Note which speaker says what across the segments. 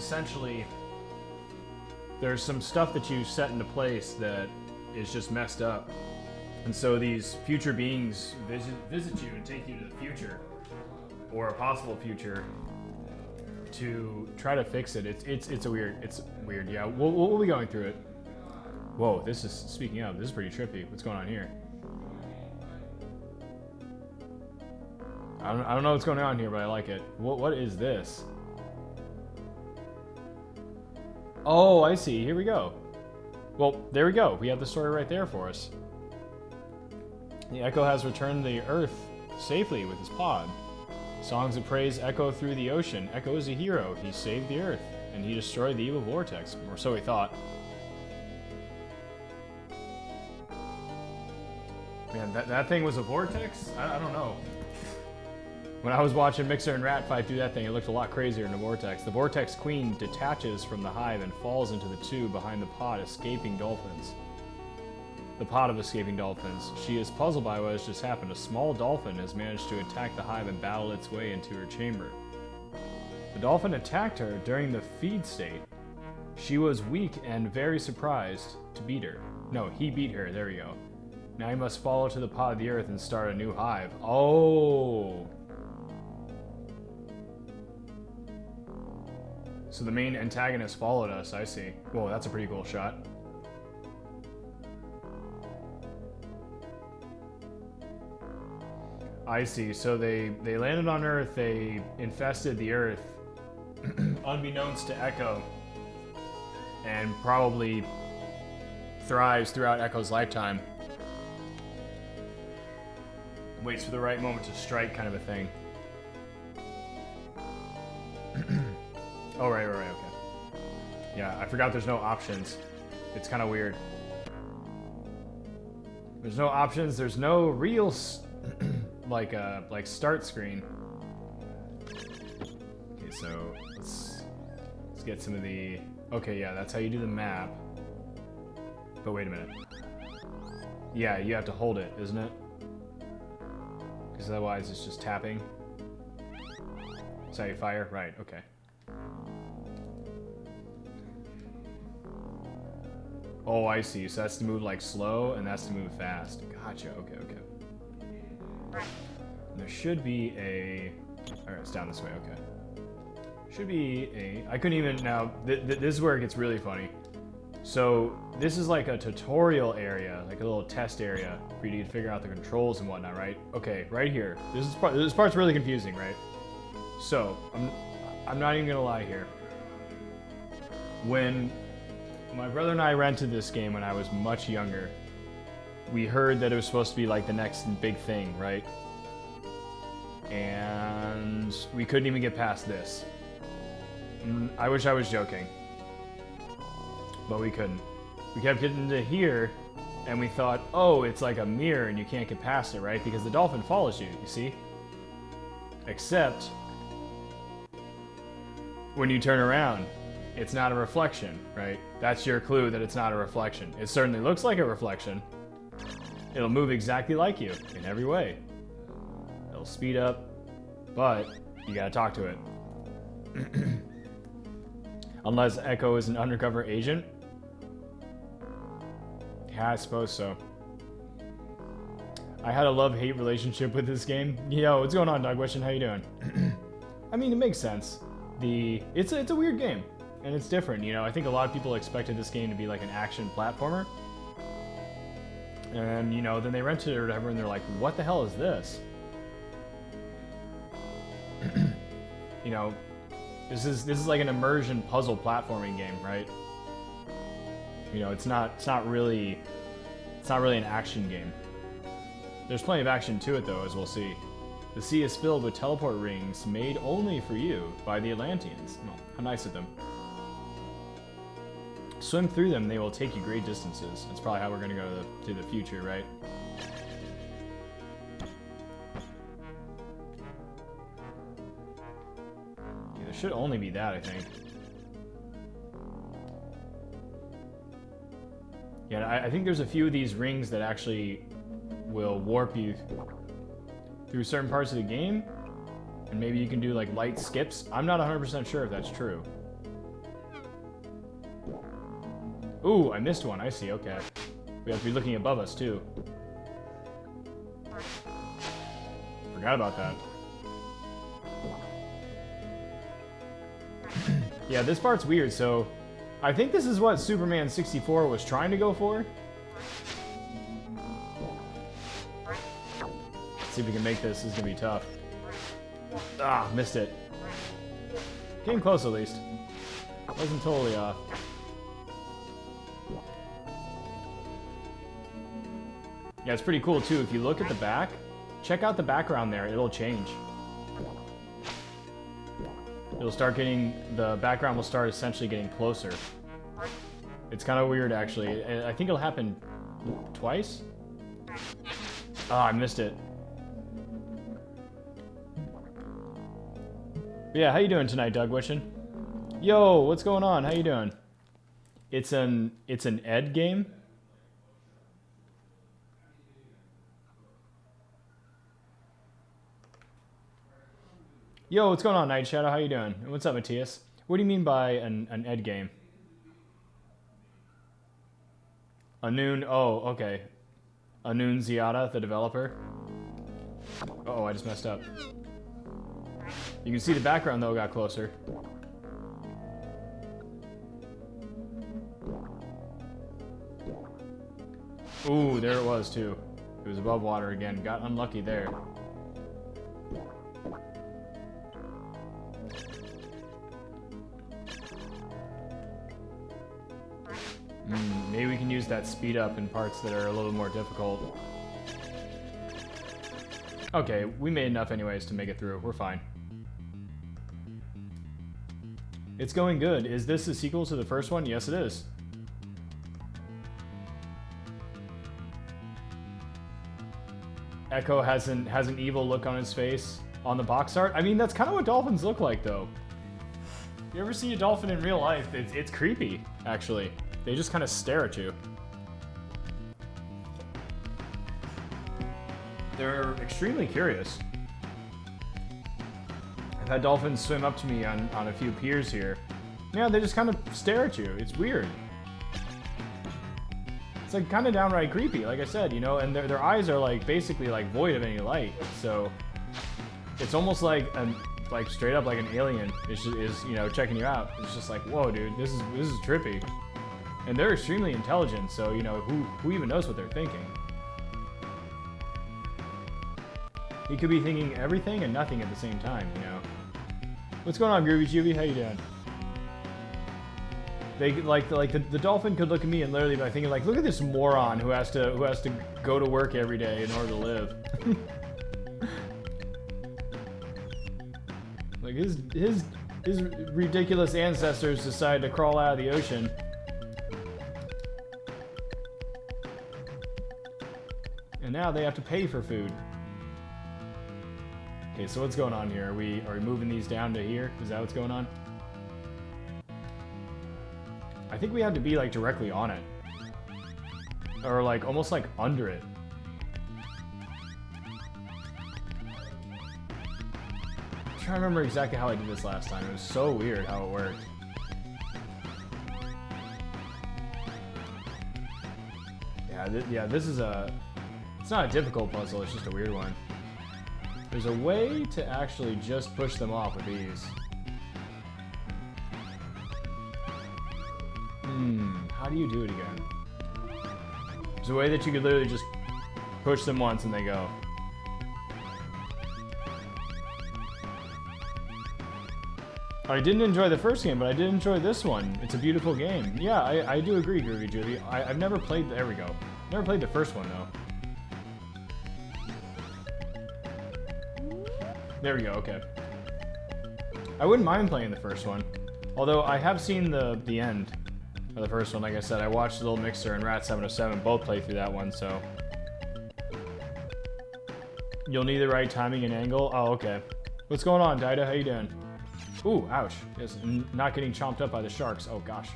Speaker 1: essentially there's some stuff that you set into place that is just messed up. And so these future beings visit you and take you to the future, or a possible future, to try to fix it. It's weird. Yeah, we'll be going through it. Whoa, this is, speaking of, this is pretty trippy. What's going on here? I don't know what's going on here, but I like it. What is this? Oh, I see. Here we go. Well, there we go. We have the story right there for us. The Echo has returned to the Earth safely with his pod. Songs of praise echo through the ocean. Echo is a hero. He saved the Earth, and he destroyed the evil vortex, or so he thought. Man, that thing was a vortex? I don't know. When I was watching Mixer and Rat fight through that thing, it looked a lot crazier in the vortex. The vortex queen detaches from the hive and falls into the tube behind the pod, escaping dolphins. The pod of escaping dolphins. She is puzzled by what has just happened. A small dolphin has managed to attack the hive and battle its way into her chamber. The dolphin attacked her during the feed state. She was weak and very surprised to beat her. No, he beat her. There we go. Now he must follow to the pod of the Earth and start a new hive. Oh! So the main antagonist followed us, I see. Whoa, that's a pretty cool shot. I see. So they landed on Earth, they infested the Earth, unbeknownst to Echo, and probably thrives throughout Echo's lifetime. Waits for the right moment to strike, kind of a thing. Oh, right, okay. Yeah, I forgot there's no options. It's kind of weird. There's no options, there's no real, like start screen. Okay, so let's get some of the... Okay, yeah, that's how you do the map. But wait a minute. Yeah, you have to hold it, isn't it? Because otherwise it's just tapping. That's how you fire? Right, okay. Oh, I see. So that's to move like slow, and that's to move fast. Gotcha. Okay. And there should be a... Alright, it's down this way. Okay. Should be a... I couldn't even... Now, this is where it gets really funny. So, this is like a tutorial area, like a little test area for you to figure out the controls and whatnot, right? Okay, right here. This part's really confusing, right? So, I'm not even gonna lie here. When my brother and I rented this game when I was much younger, we heard that it was supposed to be like the next big thing, right? And we couldn't even get past this. I wish I was joking, but we couldn't. We kept getting to here, and we thought, oh, it's like a mirror and you can't get past it, right? Because the dolphin follows you, you see? Except when you turn around, it's not a reflection, right? That's your clue that it's not a reflection. It certainly looks like a reflection. It'll move exactly like you in every way. It'll speed up, but you gotta talk to it. Unless Echo is an undercover agent. Yeah, I suppose so. I had a love-hate relationship with this game. Yo, what's going on, Doug Wishing? How you doing? I mean, it makes sense. It's a weird game. And it's different, you know. I think a lot of people expected this game to be like an action platformer. And, you know, then they rented it or whatever, and they're like, what the hell is this? You know, this is like an immersion puzzle platforming game, right? You know, it's not really an action game. There's plenty of action to it, though, as we'll see. The sea is filled with teleport rings made only for you by the Atlanteans. Oh, how nice of them. Swim through them, they will take you great distances. That's probably how we're going to go to the future, right? Yeah, there should only be that, I think. Yeah, I think there's a few of these rings that actually will warp you through certain parts of the game. And maybe you can do like light skips. I'm not 100% sure if that's true. Ooh, I missed one. I see. Okay. We have to be looking above us, too. Forgot about that. Yeah, this part's weird. So, I think this is what Superman 64 was trying to go for. Let's see if we can make this. This is going to be tough. Ah, missed it. Came close, at least. Wasn't totally off. Yeah, it's pretty cool, too. If you look at the back, check out the background there. It'll change. It'll start getting... The background will start essentially getting closer. It's kind of weird, actually. I think it'll happen twice. Ah, I missed it. But yeah, how you doing tonight, Doug Wishing? Yo, what's going on? How you doing? It's an Ed game. Yo, what's going on, Night Shadow? How you doing? And what's up, Matthias? What do you mean by an Ed game? Anoon, oh, okay. Anoon Ziada, the developer. Uh-oh, I just messed up. You can see the background, though, got closer. Ooh, there it was, too. It was above water again. Got unlucky there. Maybe we can use that speed up in parts that are a little more difficult. Okay, we made enough anyways to make it through. We're fine. It's going good. Is this a sequel to the first one? Yes, it is. Ecco has an evil look on his face on the box art. I mean, that's kind of what dolphins look like, though. You ever see a dolphin in real life? It's creepy, actually. They just kind of stare at you. They're extremely curious. I've had dolphins swim up to me on a few piers here. Yeah, they just kind of stare at you. It's weird. It's like kind of downright creepy, like I said, you know, and their eyes are like basically like void of any light. So it's almost like straight up like an alien is you know, checking you out. It's just like, whoa, dude, this is trippy. And they're extremely intelligent, so, you know, who even knows what they're thinking? He could be thinking everything and nothing at the same time, you know? What's going on, Groovy Juvie? How you doing? They the dolphin could look at me and literally be thinking like, look at this moron who has to go to work every day in order to live. Like his ridiculous ancestors decided to crawl out of the ocean. And now they have to pay for food. Okay, so what's going on here? Are we moving these down to here? Is that what's going on? I think we have to be like directly on it. Or like almost like under it. I'm trying to remember exactly how I did this last time. It was so weird how it worked. Yeah, this is a... It's not a difficult puzzle, it's just a weird one. There's a way to actually just push them off with ease. How do you do it again? There's a way that you could literally just push them once and they go. I didn't enjoy the first game, but I did enjoy this one. It's a beautiful game. Yeah, I do agree, Groovy Juvie. I've never played... There we go. Never played the first one, though. There we go, okay. I wouldn't mind playing the first one. Although, I have seen the end of the first one. Like I said, I watched Little Mixer and Rat707 both play through that one, so... You'll need the right timing and angle? Oh, okay. What's going on, Dida? How you doing? Ooh, ouch. Yes, not getting chomped up by the sharks. Oh, gosh.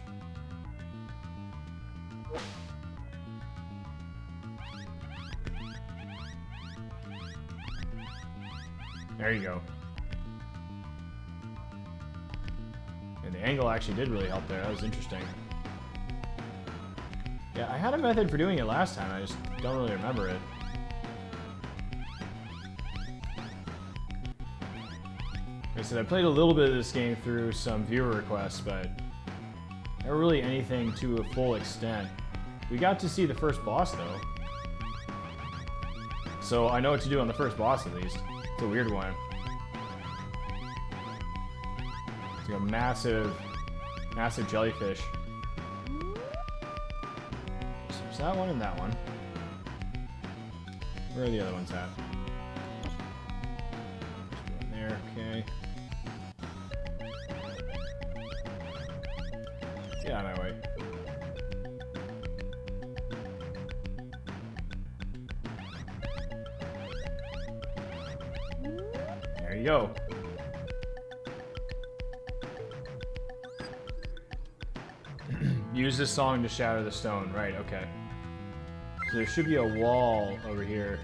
Speaker 1: There you go. And the angle actually did really help there. That was interesting. Yeah, I had a method for doing it last time. I just don't really remember it. Like I said, I played a little bit of this game through some viewer requests, but never really anything to a full extent. We got to see the first boss, though. So I know what to do on the first boss, at least. It's a weird one. It's like a massive jellyfish. So there's that one and that one. Where are the other ones at? Just go in there, okay. Get out of my way. There you go. Use this song to shatter the stone. Right, okay. So there should be a wall over here.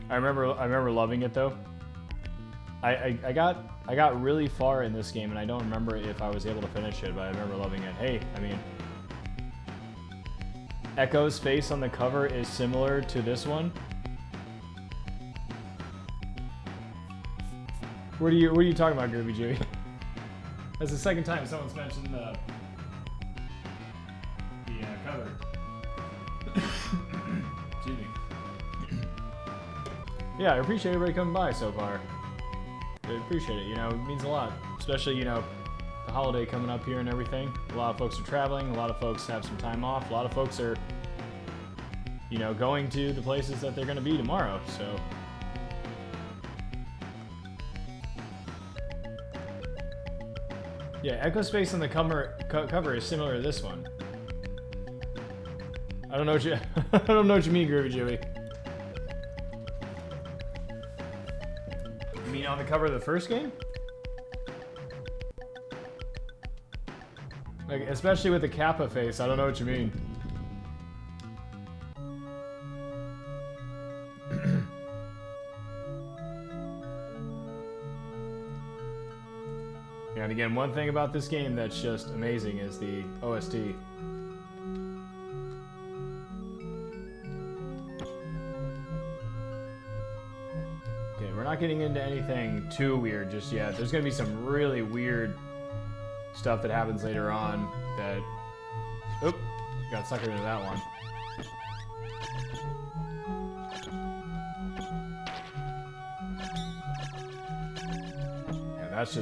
Speaker 1: I remember loving it though. I got really far in this game and I don't remember if I was able to finish it, but I remember loving it. Hey, I mean, Ecco's face on the cover is similar to this one. What are you talking about, Groovy Jewy? That's the second time someone's mentioned the cover. Excuse me. Yeah, I appreciate everybody coming by so far. I appreciate it, you know, it means a lot. Especially, you know, the holiday coming up here and everything. A lot of folks are traveling, a lot of folks have some time off, a lot of folks are, you know, going to the places that they're going to be tomorrow, so. Yeah, Ecco's face on the cover is similar to this one. I don't know what you I don't know what you mean, Groovy Jewy. You mean on the cover of the first game? Like, especially with the Kappa face, I don't know what you mean. And again, one thing about this game that's just amazing is the OST. Okay, we're not getting into anything too weird just yet. There's gonna be some really weird stuff that happens later on that... Oop! Got suckered into that one. That's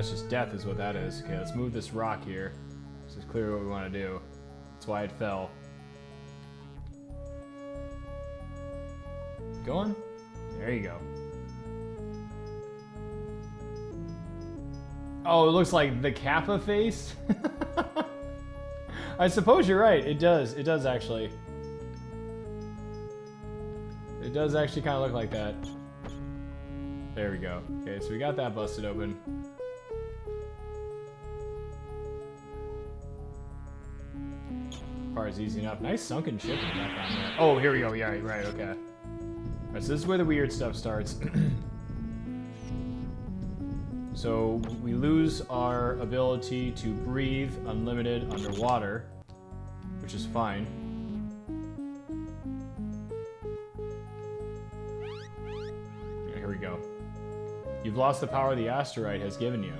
Speaker 1: just death is what that is. Okay, let's move this rock here. This is clearly what we want to do. That's why it fell. Going? There you go. Oh, it looks like the Kappa face? I suppose you're right. It does. It does actually. It does actually kind of look like that. There we go. Okay, so we got that busted open. Part is easy enough. Nice sunken ship in the background there. Oh, here we go. Yeah, right, okay. Alright, so this is where the weird stuff starts. So we lose our ability to breathe unlimited underwater, which is fine. Yeah, here we go. You've lost the power the asteroid has given you.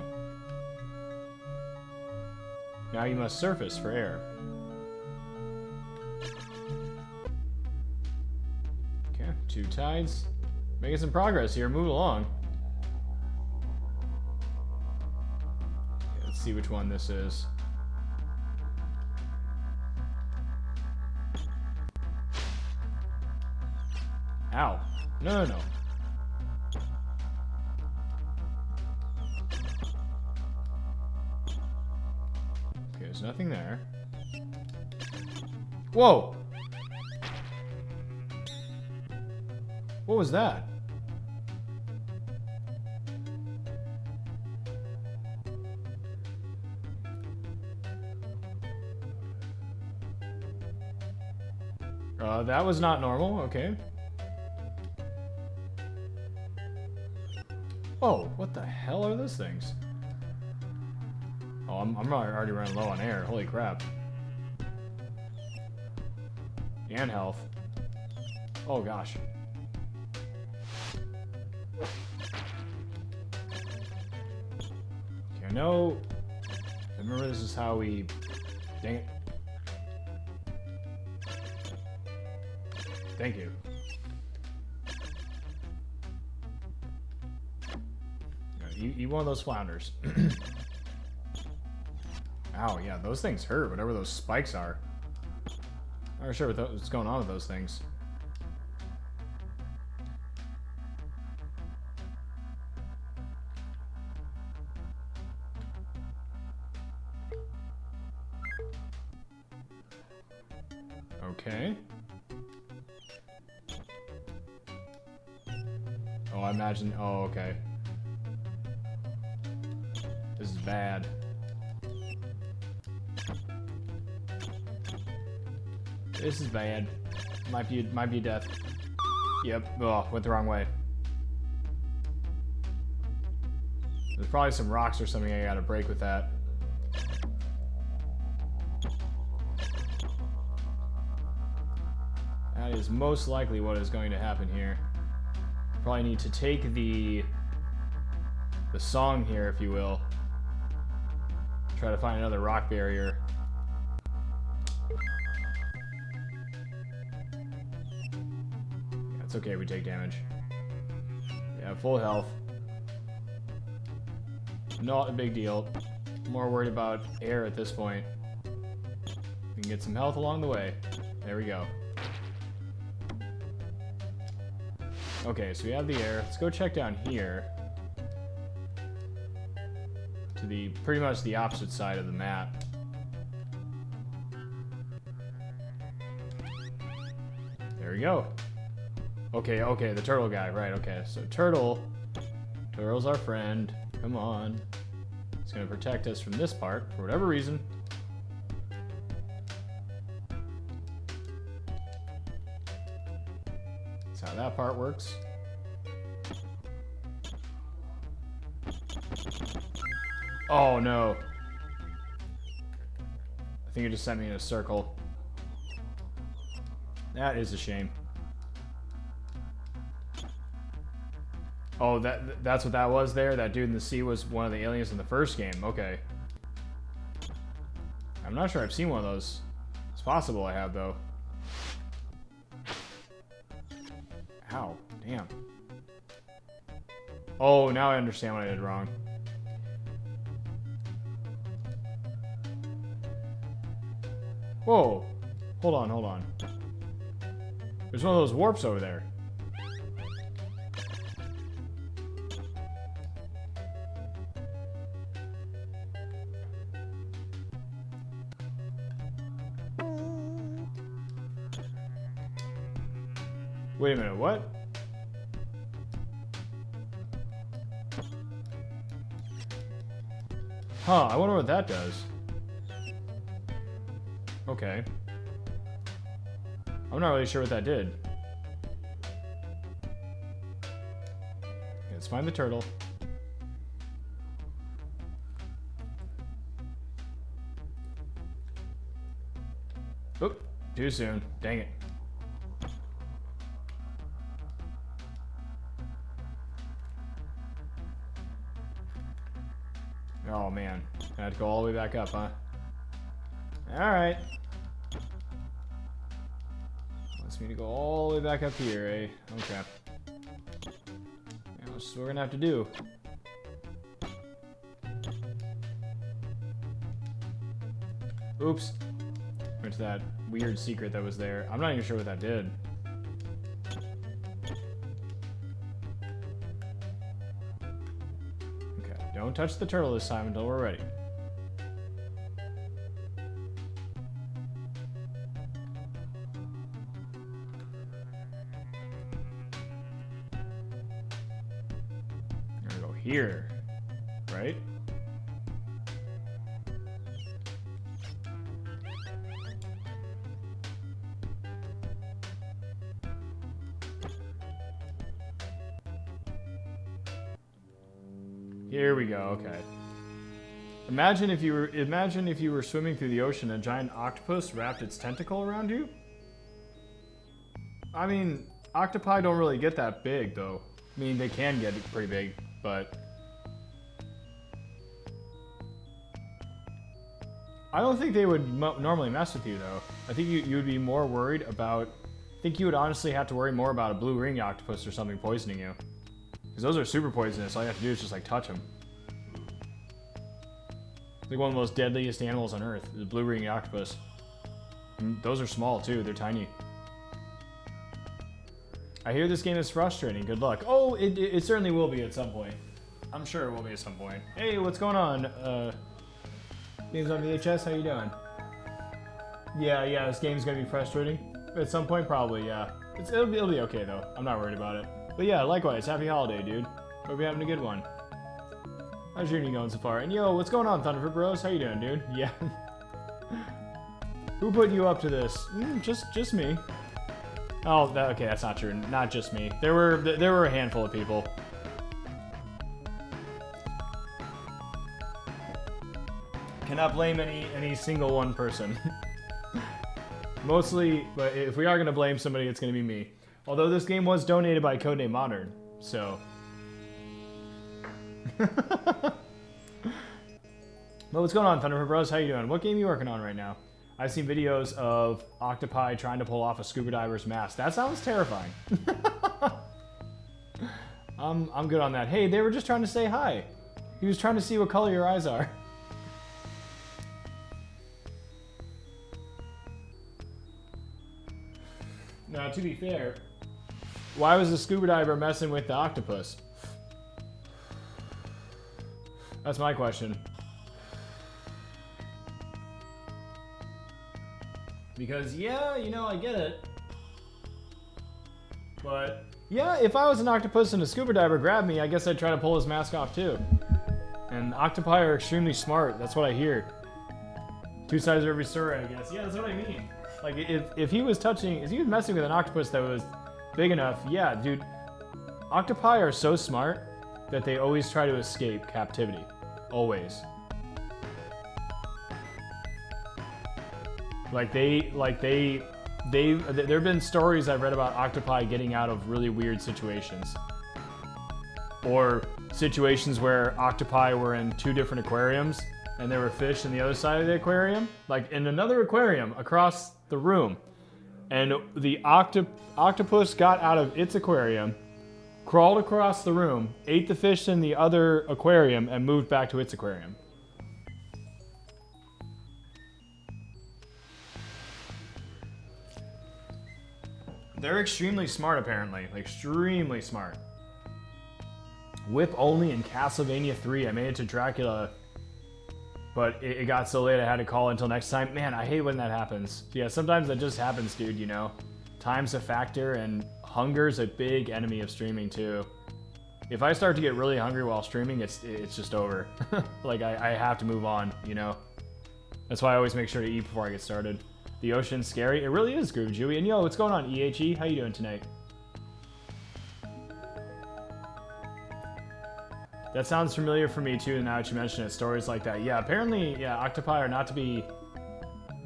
Speaker 1: Now you must surface for air. Okay, 2 tides. Making some progress here, moving along. Okay, let's see which one this is. Ow. No, no, no. There's nothing there. Whoa! What was that? That was not normal, okay. Oh, what the hell are those things? Oh, I'm already running low on air. Holy crap. And health. Oh gosh. Okay, I know. Remember, this is how we. Dang it. Thank you. Eat one of those flounders. Ow, yeah, those things hurt, whatever those spikes are. I'm not sure what's going on with those things. Okay. Oh, I imagine. Oh, okay. This is bad. This is bad. Might be death. Yep. Oh, went the wrong way. There's probably some rocks or something I gotta break with that. That is most likely what is going to happen here. Probably need to take the song here, if you will. Try to find another rock barrier. Yeah, it's okay, we take damage. Yeah, full health. Not a big deal. More worried about air at this point. We can get some health along the way. There we go. Okay, so we have the air. Let's go check down here. To the pretty much the opposite side of the map. There we go. Okay, the turtle guy, right, okay. So Turtle's our friend. Come on. He's gonna protect us from this part, for whatever reason. That's how that part works. Oh no. I think it just sent me in a circle. That is a shame. Oh, that's what that was there? That dude in the sea was one of the aliens in the first game. Okay. I'm not sure I've seen one of those. It's possible I have, though. Ow. Damn. Oh, now I understand what I did wrong. Whoa. Hold on. There's one of those warps over there. Wait a minute, what? Huh, I wonder what that does. Okay. I'm not really sure what that did. Let's find the turtle. Oop, too soon. Dang it. Oh man, I had to go all the way back up, huh? Alright. Wants me to go all the way back up here, eh? Okay. Yeah, that's what we're gonna have to do. Oops. Went to that weird secret that was there. I'm not even sure what that did. Okay, don't touch the turtle this time until we're ready. Here, right? Here we go. Okay. Imagine if you were swimming through the ocean and a giant octopus wrapped its tentacle around you. I mean, octopi don't really get that big, though. I mean, they can get pretty big, but I don't think they would normally mess with you, though. I think you would be more worried about. I think you would honestly have to worry more about a blue ring octopus or something poisoning you, because those are super poisonous. All you have to do is just like touch them. It's like one of the most deadliest animals on Earth, the blue ring octopus. And those are small too. They're tiny. I hear this game is frustrating. Good luck. Oh, it certainly will be at some point. I'm sure it will be at some point. Hey, what's going on? Games on VHS, how you doing? Yeah, this game's gonna be frustrating. At some point, probably, yeah. It'll be okay, though. I'm not worried about it. But yeah, likewise, happy holiday, dude. Hope you're having a good one. How's your journey going so far? And yo, what's going on, Thunderfoot Bros? How you doing, dude? Yeah. Who put you up to this? Just me. Oh, okay, that's not true. Not just me. There were a handful of people. Cannot blame any single one person. Mostly, but if we are gonna blame somebody, it's gonna be me. Although this game was donated by Codename Modern, so. But what's going on, Thunderfoot Bros? How you doing? What game are you working on right now? I've seen videos of octopi trying to pull off a scuba diver's mask. That sounds terrifying. I'm good on that. Hey, they were just trying to say hi. He was trying to see what color your eyes are. Now, to be fair, why was the scuba diver messing with the octopus? That's my question. Because, yeah, you know, I get it. But, yeah, if I was an octopus and a scuba diver grabbed me, I guess I'd try to pull his mask off too. And octopi are extremely smart. That's what I hear. Two sides of every story, I guess. Yeah, that's what I mean. Like, if he was messing with an octopus that was big enough, yeah, dude. Octopi are so smart that they always try to escape captivity. Always. There have been stories I've read about octopi getting out of really weird situations. Or situations where octopi were in two different aquariums and there were fish in the other side of the aquarium, like in another aquarium across the room. And the octopus got out of its aquarium, crawled across the room, ate the fish in the other aquarium, and moved back to its aquarium. They're extremely smart, apparently. Like, extremely smart. Whip only in Castlevania 3. I made it to Dracula, but it got so late I had to call until next time. Man, I hate when that happens. Yeah, sometimes that just happens, dude, you know? Time's a factor, and hunger's a big enemy of streaming, too. If I start to get really hungry while streaming, it's just over. Like, I have to move on, you know? That's why I always make sure to eat before I get started. The ocean's scary. It really is, Groove Jewy. And yo, what's going on, EHE? How you doing tonight? That sounds familiar for me too, now that you mention it. Stories like that. Yeah, apparently, yeah, octopi are not to be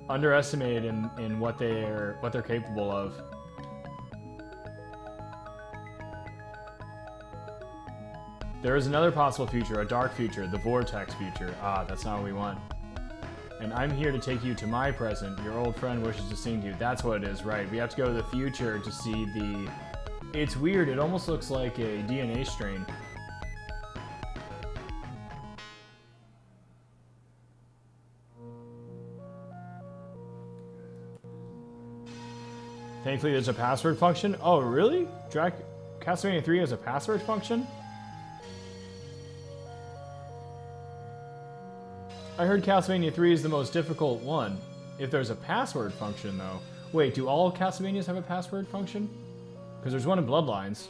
Speaker 1: underestimated in what they're capable of. There is another possible future, a dark future, the vortex future. Ah, that's not what we want. And I'm here to take you to my present. Your old friend wishes to sing to you. That's what it is, right? We have to go to the future to see the... It's weird. It almost looks like a DNA strain. Thankfully, there's a password function. Oh, really? Castlevania 3 has a password function? I heard Castlevania 3 is the most difficult one. If there's a password function, though. Wait, do all Castlevanias have a password function? Because there's one in Bloodlines.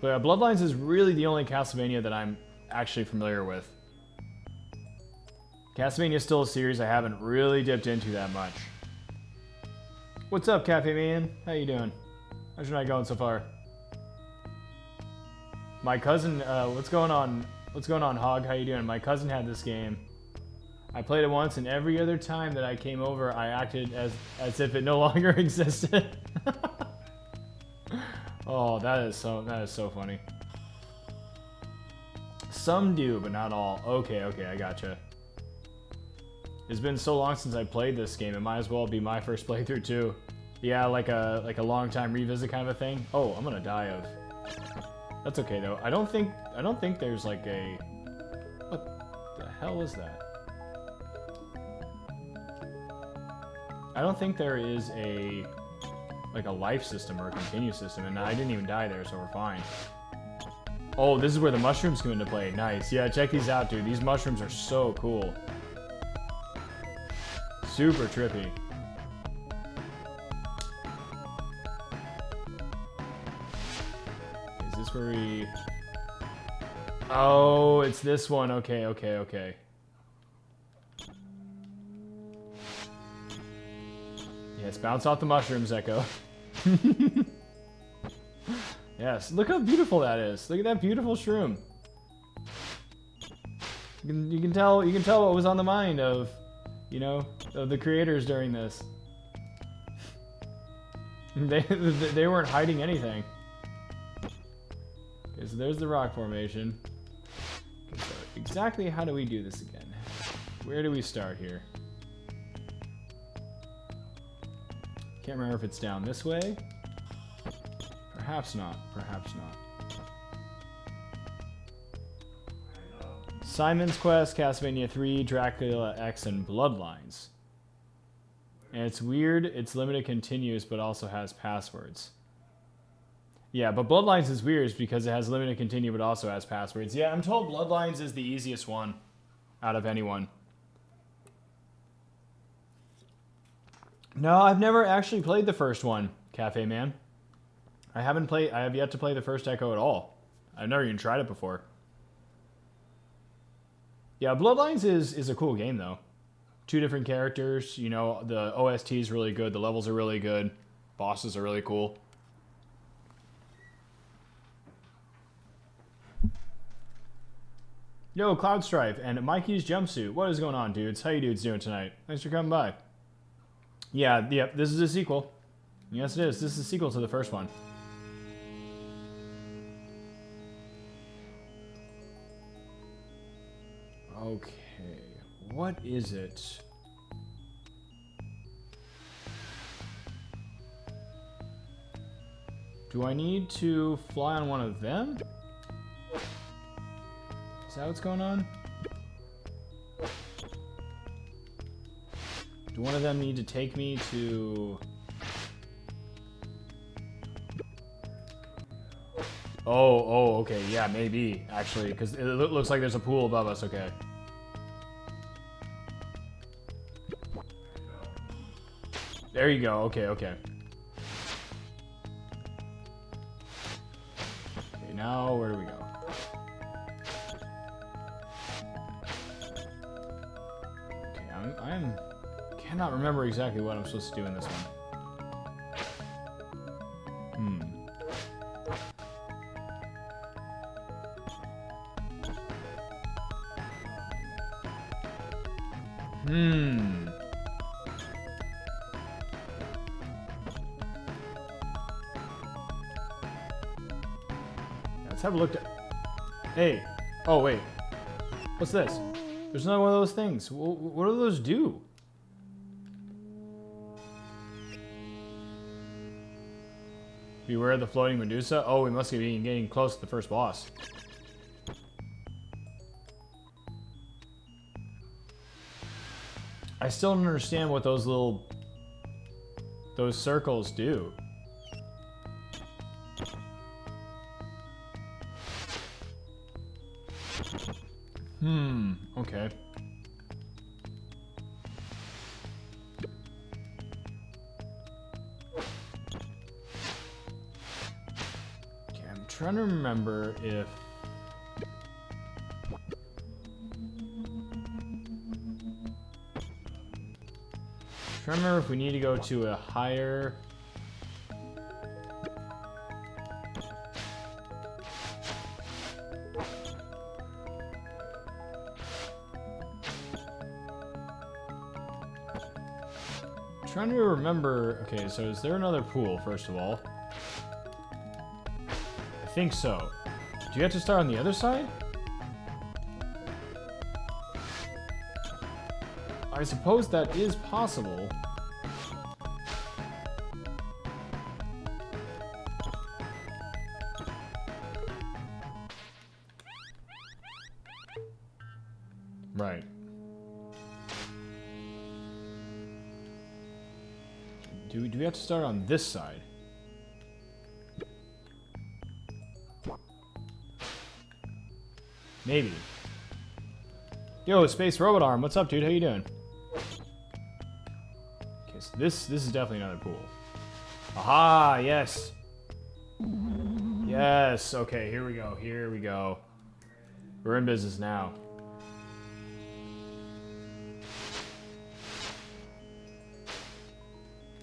Speaker 1: But Bloodlines is really the only Castlevania that I'm actually familiar with. Castlevania is still a series I haven't really dipped into that much. What's up, Cafe Man? How you doing? How's your night going so far? My cousin, what's going on? What's going on, Hog? How you doing? My cousin had this game. I played it once, and every other time that I came over, I acted as if it no longer existed. Oh, that is so funny. Some do, but not all. Okay, I gotcha. It's been so long since I played this game, it might as well be my first playthrough too. Yeah, like a long time revisit kind of a thing. Oh, I'm gonna die of. That's okay though. I don't think there's like a. What the hell is that? I don't think there is a like a life system or a continue system, and I didn't even die there, so we're fine. Oh, this is where the mushrooms come into play. Nice. Yeah, check these out, dude. These mushrooms are so cool. Super trippy. Is this where we... Oh, it's this one. Okay. Yes, bounce off the mushrooms, Echo. Yes, look how beautiful that is. Look at that beautiful shroom. You can tell what was on the mind of, you know, of the creators during this. They weren't hiding anything. Okay, so there's the rock formation. Okay, so exactly how do we do this again? Where do we start here? Can't remember if it's down this way. Perhaps not. Simon's Quest, Castlevania 3, Dracula X, and Bloodlines. And it's weird, it's limited continuous, but also has passwords. Yeah, but Bloodlines is weird because it has limited continue, but also has passwords. Yeah, I'm told Bloodlines is the easiest one out of anyone. No, I've never actually played the first one, Cafe Man. I have yet to play the first Echo at all. I've never even tried it before. Yeah, Bloodlines is a cool game though. 2 different characters, you know, the OST is really good, the levels are really good, bosses are really cool. Yo, Cloud Strife and Mikey's Jumpsuit. What is going on, dudes? How you dudes doing tonight? Thanks for coming by. Yeah, this is a sequel. Yes, it is. This is a sequel to the first one. Okay, what is it? Do I need to fly on one of them? Is that what's going on? Do one of them need to take me to... Oh, okay, yeah, maybe, actually, because it looks like there's a pool above us, okay. There you go, okay. Okay, now where do we go? Okay, I cannot remember exactly what I'm supposed to do in this one. Let's have a look at... Hey. Oh, wait. What's this? There's another one of those things. What do those do? Beware of the floating Medusa? Oh, we must be getting close to the first boss. I still don't understand what those circles do. Okay. Okay, I'm trying to remember if... I'm trying to remember if we need to go to a higher... trying to remember. Okay, so is there another pool, first of all? I think so. Do you have to start on the other side? I suppose that is possible. Right. Do we have to start on this side? Maybe. Yo, Space Robot Arm, what's up, dude? How you doing? Okay, so this is definitely another pool. Aha, yes. Yes, okay, here we go, here we go. We're in business now.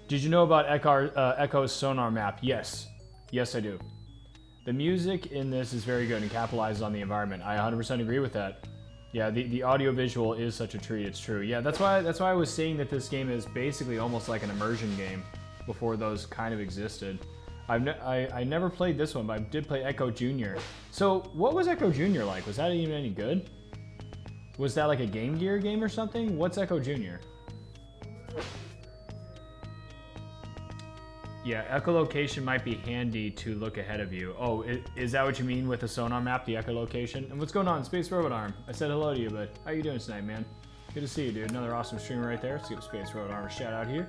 Speaker 1: Did you know about Ecco's sonar map? Yes. Yes, I do. The music in this is very good and capitalizes on the environment. I 100% agree with that. Yeah, the audio-visual is such a treat, it's true. Yeah, that's why I was saying that this game is basically almost like an immersion game before those kind of existed. I never played this one, but I did play Ecco Jr. So, what was Ecco Jr. like? Was that even any good? Was that like a Game Gear game or something? What's Ecco Jr.? Yeah, echolocation might be handy to look ahead of you. Oh, is that what you mean with the sonar map, the echolocation? And what's going on, Space Robot Arm? I said hello to you, but how you doing tonight, man? Good to see you, dude. Another awesome streamer right there. Let's give Space Robot Arm a shout out here.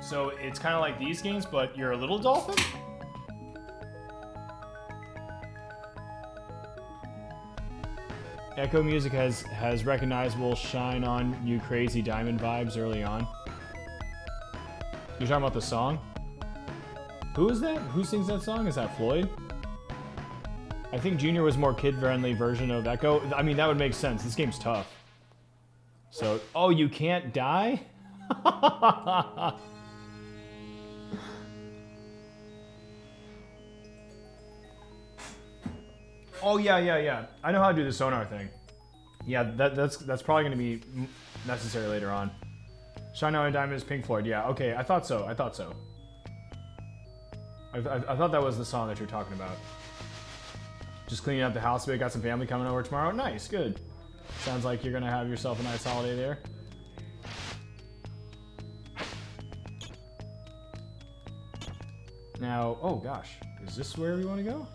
Speaker 1: So it's kind of like these games, but you're a little dolphin? Ecco music has recognizable shine on you crazy diamond vibes early on. You're talking about the song? Who is that? Who sings that song? Is that Floyd? I think Junior was more kid-friendly version of Ecco. I mean, that would make sense. This game's tough. So, oh, you can't die? Oh yeah. I know how to do the sonar thing. Yeah, that's probably going to be necessary later on. Shine On a Diamond is Pink Floyd. Yeah, okay. I thought so. I thought that was the song that you're talking about. Just cleaning up the house a bit. Got some family coming over tomorrow. Nice, good. Sounds like you're going to have yourself a nice holiday there. Now, oh gosh, is this where we want to go?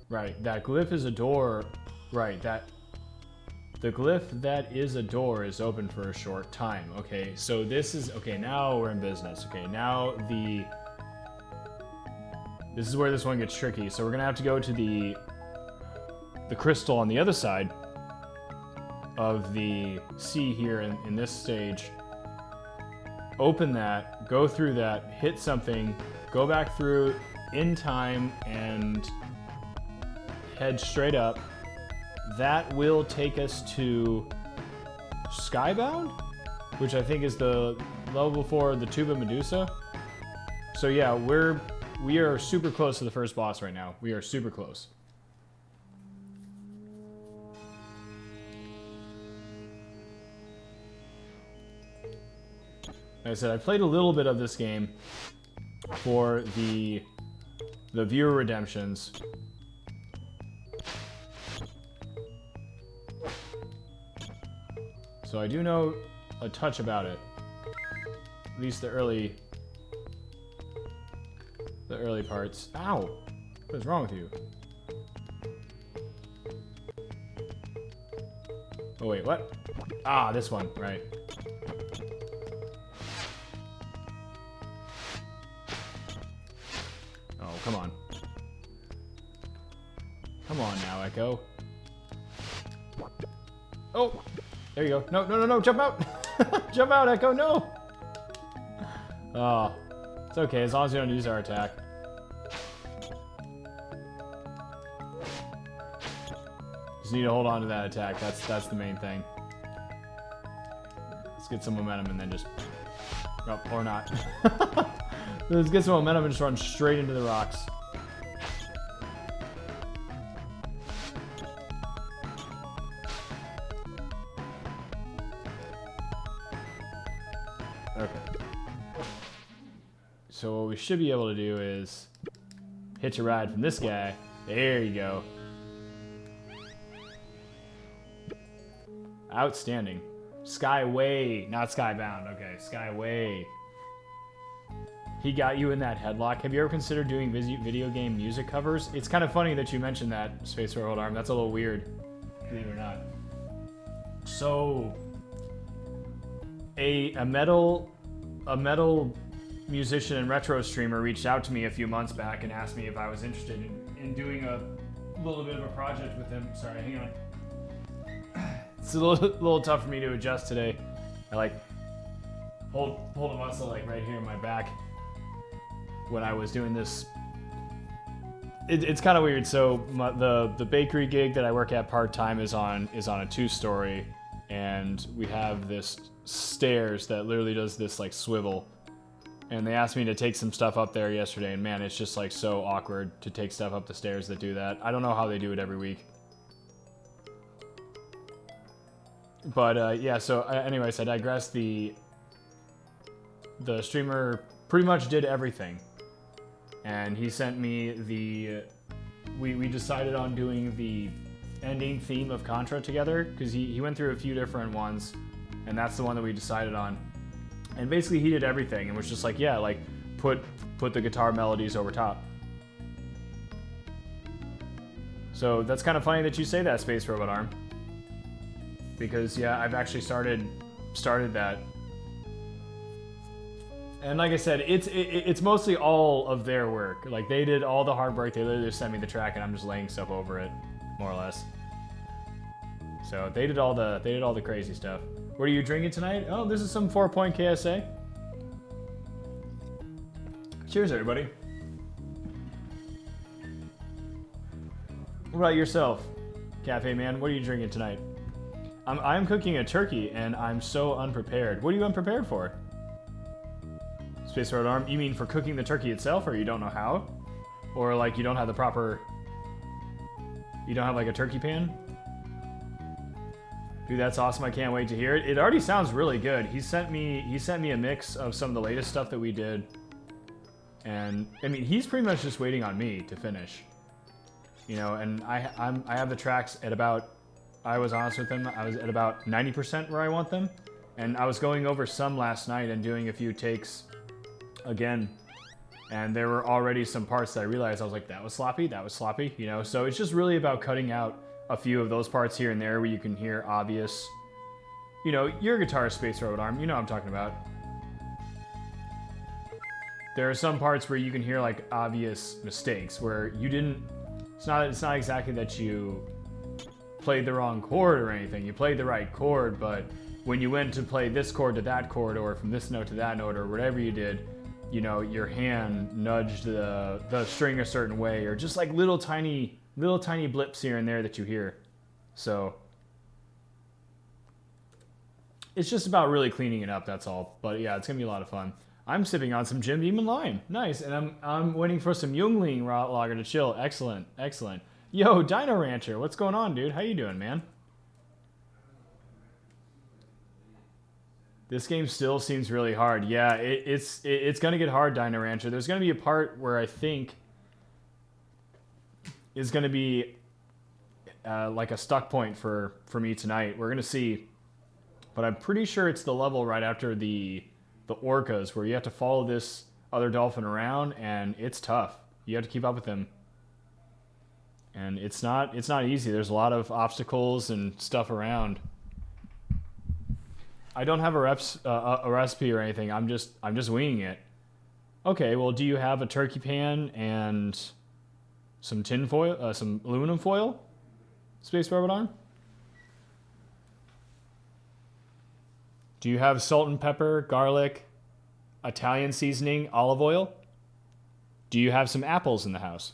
Speaker 1: Right, that glyph is a door. Right, the glyph that is a door is open for a short time. Okay, so this is, okay, now we're in business. Okay, now this is where this one gets tricky. So we're gonna have to go to the crystal on the other side of the sea here in this stage. Open that, go through that, hit something, go back through in time, and head straight up. That will take us to Skybound, which I think is the level before the Tuba Medusa. So yeah, we are super close to the first boss right now. We are super close. Like I said, I played a little bit of this game for the viewer redemptions. So I do know a touch about it. At least the early parts. Ow! What is wrong with you? Oh wait, what? Ah, this one, right. Oh, come on. Come on now, Ecco. Oh! There you go. No, jump out! Jump out, Ecco, no! Oh, it's okay, as long as we don't use our attack. Just need to hold on to that attack, that's the main thing. Let's get some momentum and then just... Oh, or not. Let's get some momentum and just run straight into the rocks. Okay. So what we should be able to do is hitch a ride from this guy. There you go. Outstanding. Skyway, not Skybound. Okay, Skyway. He got you in that headlock. Have you ever considered doing video game music covers? It's kind of funny that you mentioned that, Space Road Arm. That's a little weird, believe it or not. So, a metal musician and retro streamer reached out to me a few months back and asked me if I was interested in doing a little bit of a project with him. Sorry, hang on. It's a little tough for me to adjust today. I like hold a muscle like right here in my back when I was doing this. It's kind of weird. So the bakery gig that I work at part-time is on a 2-story, and we have this stairs that literally does this like swivel. And they asked me to take some stuff up there yesterday, and man, it's just like so awkward to take stuff up the stairs that do that. I don't know how they do it every week. But yeah, so anyways, I digress. The streamer pretty much did everything, and he sent me the. We decided on doing the ending theme of Contra together because he went through a few different ones, and that's the one that we decided on. And basically, he did everything and was just like, yeah, like put the guitar melodies over top. So that's kind of funny that you say that, Space Robot Arm. Because yeah, I've actually started that, and like I said, it's mostly all of their work. Like they did all the hard work. They literally just sent me the track, and I'm just laying stuff over it, more or less. So they did all the crazy stuff. What are you drinking tonight? Oh, this is some 4-point KSA. Cheers, everybody. What about yourself, Cafe Man? What are you drinking tonight? I'm cooking a turkey, and I'm so unprepared. What are you unprepared for? Space Road Arm, you mean for cooking the turkey itself, or you don't know how? Or like you don't have the proper... You don't have like a turkey pan? Dude, that's awesome. I can't wait to hear it. It already sounds really good. He sent me a mix of some of the latest stuff that we did. And I mean, he's pretty much just waiting on me to finish. You know, and I have the tracks at about... I was honest with him, I was at about 90% where I want them. And I was going over some last night and doing a few takes again. And there were already some parts that I realized, I was like, that was sloppy, you know? So it's just really about cutting out a few of those parts here and there where you can hear obvious, you know, your guitar Space Road Arm, you know what I'm talking about. There are some parts where you can hear like obvious mistakes where you didn't, it's not exactly that you played the wrong chord or anything. You played the right chord, but when you went to play this chord to that chord, or from this note to that note, or whatever you did, you know, your hand nudged the string a certain way, or just like little tiny blips here and there that you hear. So it's just about really cleaning it up, that's all. But yeah, it's gonna be a lot of fun. I'm sipping on some Jim Beam and Lime. Nice, and I'm waiting for some Youngling Lager to chill. Excellent, excellent. Yo, Dino Rancher, what's going on, dude? How you doing, man? This game still seems really hard. Yeah, it's gonna get hard, Dino Rancher. There's gonna be a part where I think is gonna be like a stuck point for me tonight. We're gonna see, but I'm pretty sure it's the level right after the orcas where you have to follow this other dolphin around, and it's tough. You have to keep up with him. And it's not easy. There's a lot of obstacles and stuff around. I don't have a recipe or anything. I'm just winging it. Okay, well, do you have a turkey pan and some tin foil, some aluminum foil? Space Robot Arm? Do you have salt and pepper, garlic, Italian seasoning, olive oil? Do you have some apples in the house?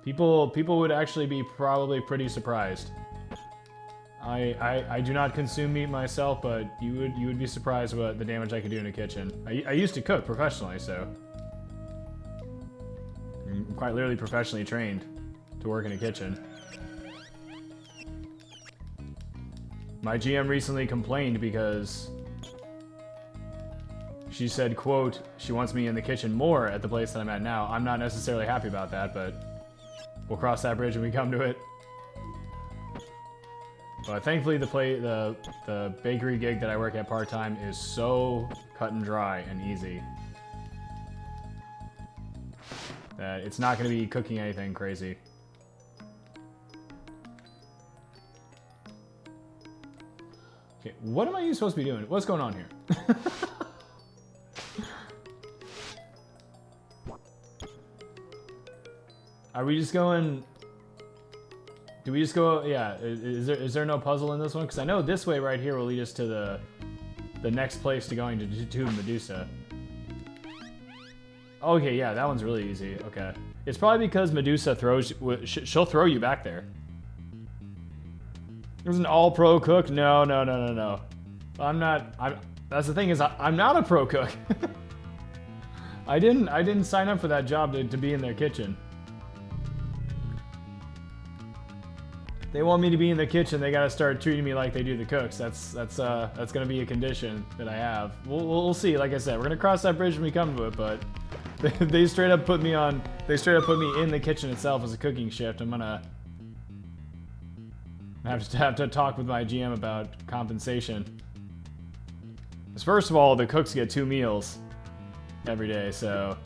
Speaker 1: People would actually be probably pretty surprised. I do not consume meat myself, but you would be surprised what the damage I could do in a kitchen. I used to cook professionally, so quite literally professionally trained to work in a kitchen. My GM recently complained because she said, quote, she wants me in the kitchen more at the place that I'm at now. I'm not necessarily happy about that, but we'll cross that bridge when we come to it. But thankfully the bakery gig that I work at part-time is so cut and dry and easy that it's not going to be cooking anything crazy. Okay, what am I supposed to be doing? What's going on here? Are we just going... Do we just go... Yeah, is there no puzzle in this one? Because I know this way right here will lead us to the next place to going to Medusa. Okay, yeah, that one's really easy. Okay. It's probably because Medusa throws... She'll throw you back there. There's an all-pro cook? No. I'm not... That's the thing is, I'm not a pro cook. I didn't sign up for that job to be in their kitchen. They want me to be in the kitchen. They gotta start treating me like they do the cooks. That's gonna be a condition that I have. We'll see. Like I said, we're gonna cross that bridge when we come to it. But they straight up put me on. They straight up put me in the kitchen itself as a cooking shift. I'm gonna have to talk with my GM about compensation. Because first of all, the cooks get 2 meals every day. So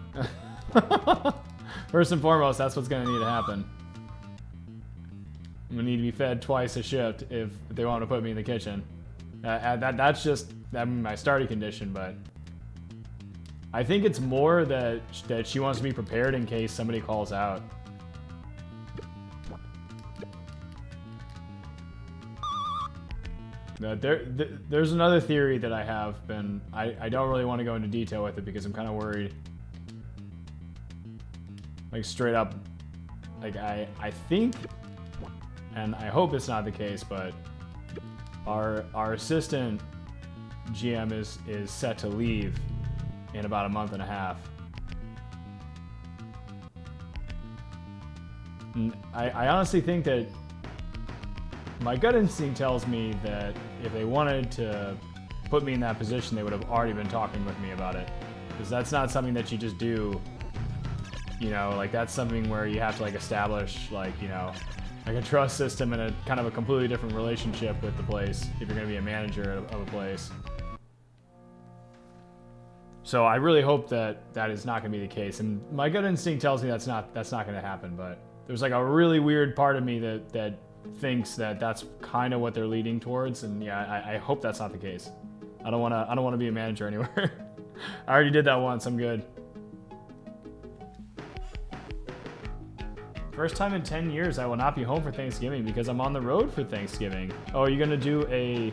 Speaker 1: first and foremost, that's what's gonna need to happen. I'm gonna need to be fed twice a shift if they want to put me in the kitchen. That's just my starting condition, but I think it's more that she wants to be prepared in case somebody calls out. There's another theory that I have, and I don't really want to go into detail with it because I'm kind of worried. Like straight up, like I think. And I hope it's not the case, but our assistant GM is set to leave in about a month and a half. And I honestly think that my gut instinct tells me that if they wanted to put me in that position, they would have already been talking with me about it. Because that's not something that you just do, you know, like that's something where you have to like establish like, you know, like a trust system and a kind of a completely different relationship with the place if you're going to be a manager of a place. So I really hope that that is not going to be the case. And my gut instinct tells me that's not going to happen. But there's like a really weird part of me that thinks that that's kind of what they're leading towards. And yeah, I hope that's not the case. I don't want to be a manager anywhere. I already did that once. I'm good. First time in 10 years I will not be home for Thanksgiving because I'm on the road for Thanksgiving. Oh, are you gonna do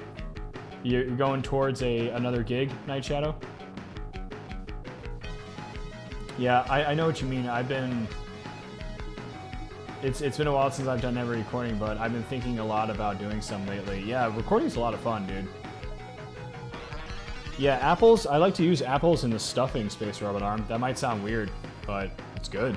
Speaker 1: you're going towards another gig, Night Shadow? Yeah, I know what you mean. It's been a while since I've done every recording, but I've been thinking a lot about doing some lately. Yeah, recording's a lot of fun, dude. Yeah, apples, I like to use apples in the stuffing, Space Robot Arm. That might sound weird, but it's good.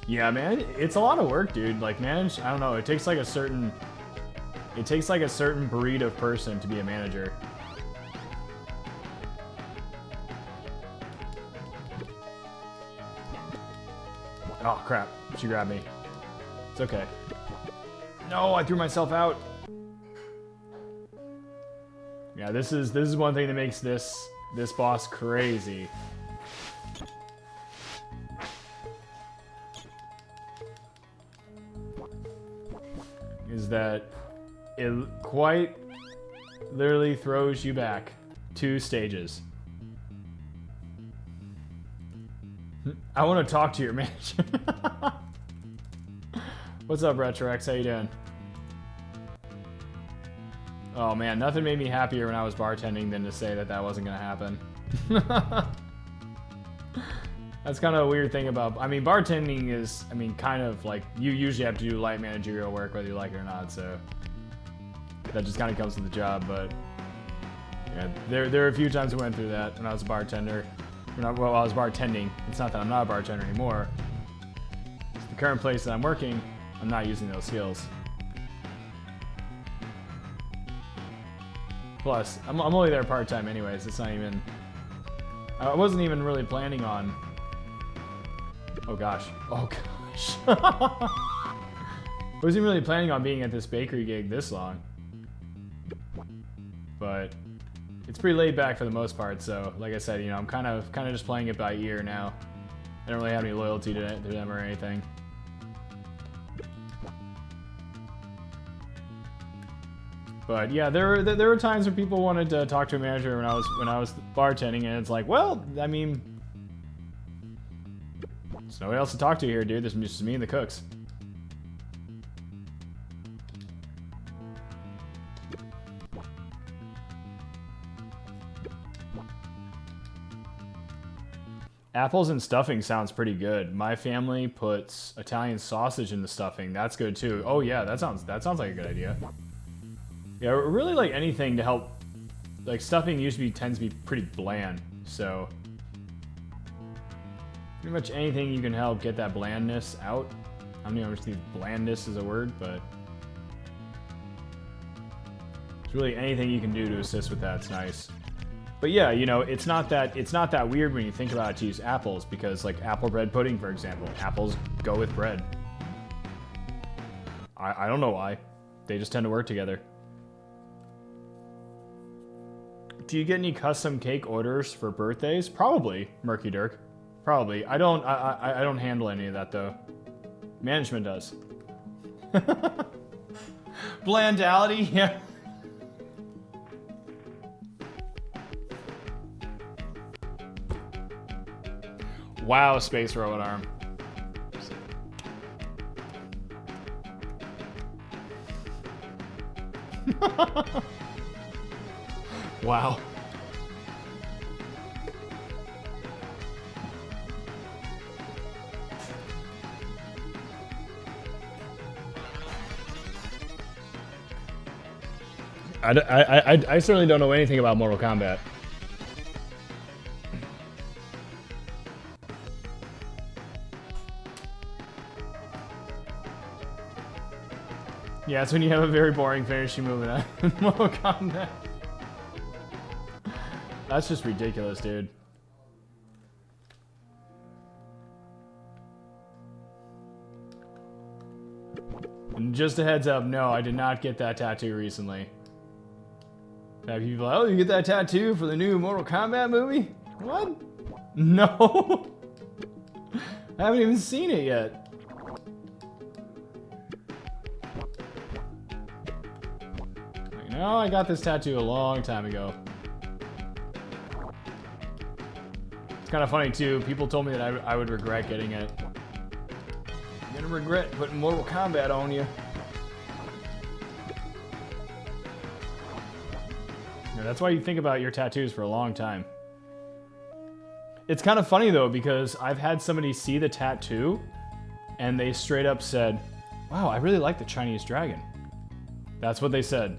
Speaker 1: Yeah, man, it's a lot of work, dude. Like, I don't know, it takes like a certain breed of person to be a manager. Oh, crap. She grabbed me. It's okay. No, I threw myself out. Yeah, this is one thing that makes this boss crazy. Is that it quite literally throws you back 2 stages. I want to talk to your manager. What's up, Retrox? How you doing? Oh man, nothing made me happier when I was bartending than to say that wasn't gonna happen. That's kind of a weird thing about, I mean, bartending is, I mean, kind of like, you usually have to do light managerial work whether you like it or not, so that just kind of comes with the job, but Yeah, there were a few times I went through that when I was a bartender. Well, I was bartending. It's not that I'm not a bartender anymore. It's the current place that I'm working, I'm not using those skills. Plus, I'm only there part-time anyways. It's not even... I wasn't even really planning on... Oh gosh. Oh gosh. I wasn't really planning on being at this bakery gig this long. But it's pretty laid back for the most part, so like I said, you know, I'm kind of just playing it by ear now. I don't really have any loyalty to them or anything. But yeah, there were times when people wanted to talk to a manager when I was bartending, and it's like, well, I mean, there's nobody else to talk to here, dude. There's just me and the cooks. Apples and stuffing sounds pretty good. My family puts Italian sausage in the stuffing. That's good too. Oh yeah, that sounds like a good idea. Yeah, really like anything to help. Like stuffing usually tends to be pretty bland, so pretty much anything you can help get that blandness out. I don't even know if blandness is a word, but it's really anything you can do to assist with that's nice. But yeah, you know, it's not that weird when you think about it to use apples, because like apple bread pudding, for example, apples go with bread. I don't know why. They just tend to work together. Do you get any custom cake orders for birthdays? Probably, Murky Dirk. Probably. I don't handle any of that though. Management does. Blandality, yeah. Wow, Space Robot Arm. Wow. I certainly don't know anything about Mortal Kombat. Yeah, it's when you have a very boring finishing move in Mortal Kombat. That's just ridiculous, dude. And just a heads up, no, I did not get that tattoo recently. Have people like, oh, you get that tattoo for the new Mortal Kombat movie? What? No. I haven't even seen it yet. No, I got this tattoo a long time ago. It's kind of funny too. People told me that I would regret getting it. You're gonna regret putting Mortal Kombat on you. Yeah, that's why you think about your tattoos for a long time. It's kind of funny though, because I've had somebody see the tattoo and they straight up said, wow, I really like the Chinese dragon. That's what they said.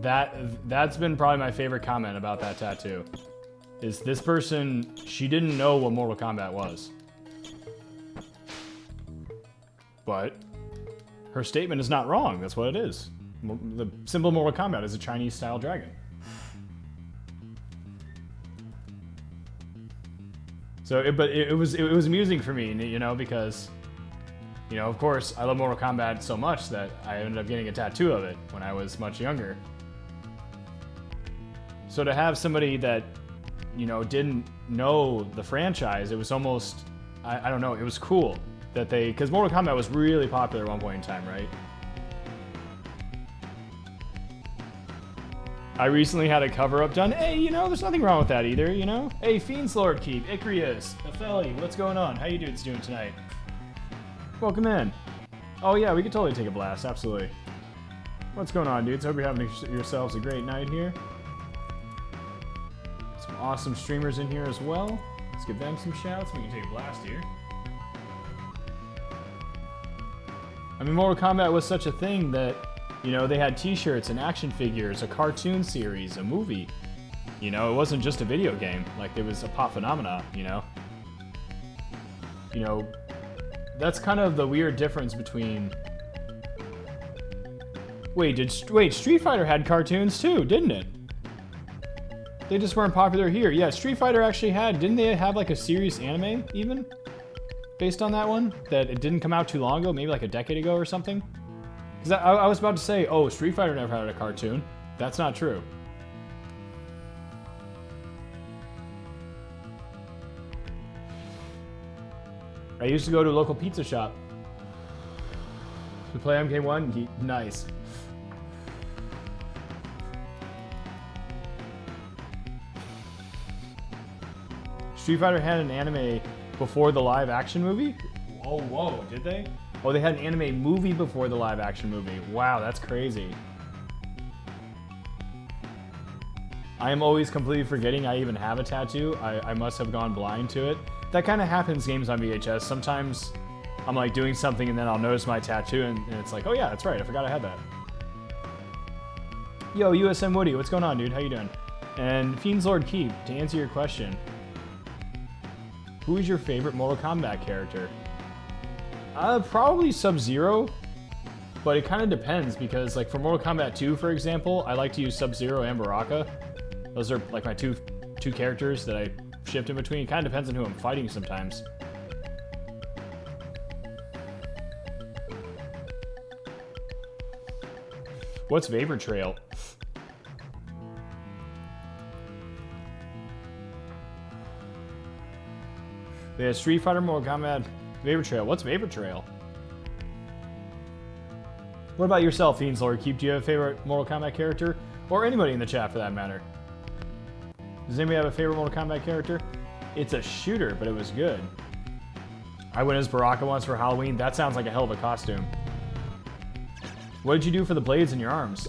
Speaker 1: That's been probably my favorite comment about that tattoo. Is this person, she didn't know what Mortal Kombat was. But her statement is not wrong. That's what it is. The symbol of Mortal Kombat is a Chinese style dragon. So, it was amusing for me, you know, because, you know, of course, I love Mortal Kombat so much that I ended up getting a tattoo of it when I was much younger. So to have somebody that, you know, didn't know the franchise, it was almost, I don't know, it was cool that they, because Mortal Kombat was really popular at one point in time, right? I recently had a cover-up done. Hey, you know, there's nothing wrong with that either, you know? Hey, Fiend's Lord Keep, Icrius, Apheli, what's going on? How you dudes doing tonight? Welcome in. Oh yeah, we could totally take a blast, absolutely. What's going on, dudes? Hope you're having yourselves a great night here. Some awesome streamers in here as well. Let's give them some shouts. We can take a blast here. I mean, Mortal Kombat was such a thing that, you know, they had t-shirts and action figures, a cartoon series, a movie. You know, it wasn't just a video game. Like, it was a pop phenomena, you know? You know, that's kind of the weird difference between... Wait, Street Fighter had cartoons too, didn't it? They just weren't popular here. Yeah, Street Fighter actually had... Didn't they have, like, a serious anime, even? Based on that one? That it didn't come out too long ago? Maybe, like, a decade ago or something? Because I was about to say, oh, Street Fighter never had a cartoon. That's not true. I used to go to a local pizza shop to play MK1. Nice. Street Fighter had an anime before the live action movie? Oh, whoa, did they? Oh, they had an anime movie before the live action movie. Wow, that's crazy. I am always completely forgetting I even have a tattoo. I must have gone blind to it. That kind of happens games on VHS. Sometimes I'm like doing something and then I'll notice my tattoo and it's like, oh yeah, that's right, I forgot I had that. Yo, USM Woody, what's going on, dude? How you doing? And Fiend's Lord Keep, to answer your question, who is your favorite Mortal Kombat character? Probably Sub-Zero, but it kind of depends because like for Mortal Kombat 2, for example, I like to use Sub-Zero and Baraka. Those are like my two characters that I shift in between. It kind of depends on who I'm fighting sometimes. What's Vapor Trail? They had Street Fighter, Mortal Kombat, Vapor Trail. What's Vapor Trail? What about yourself, Fiends Lord Keep? Do you have a favorite Mortal Kombat character? Or anybody in the chat for that matter? Does anybody have a favorite Mortal Kombat character? It's a shooter, but it was good. I went as Baraka once for Halloween. That sounds like a hell of a costume. What did you do for the blades in your arms?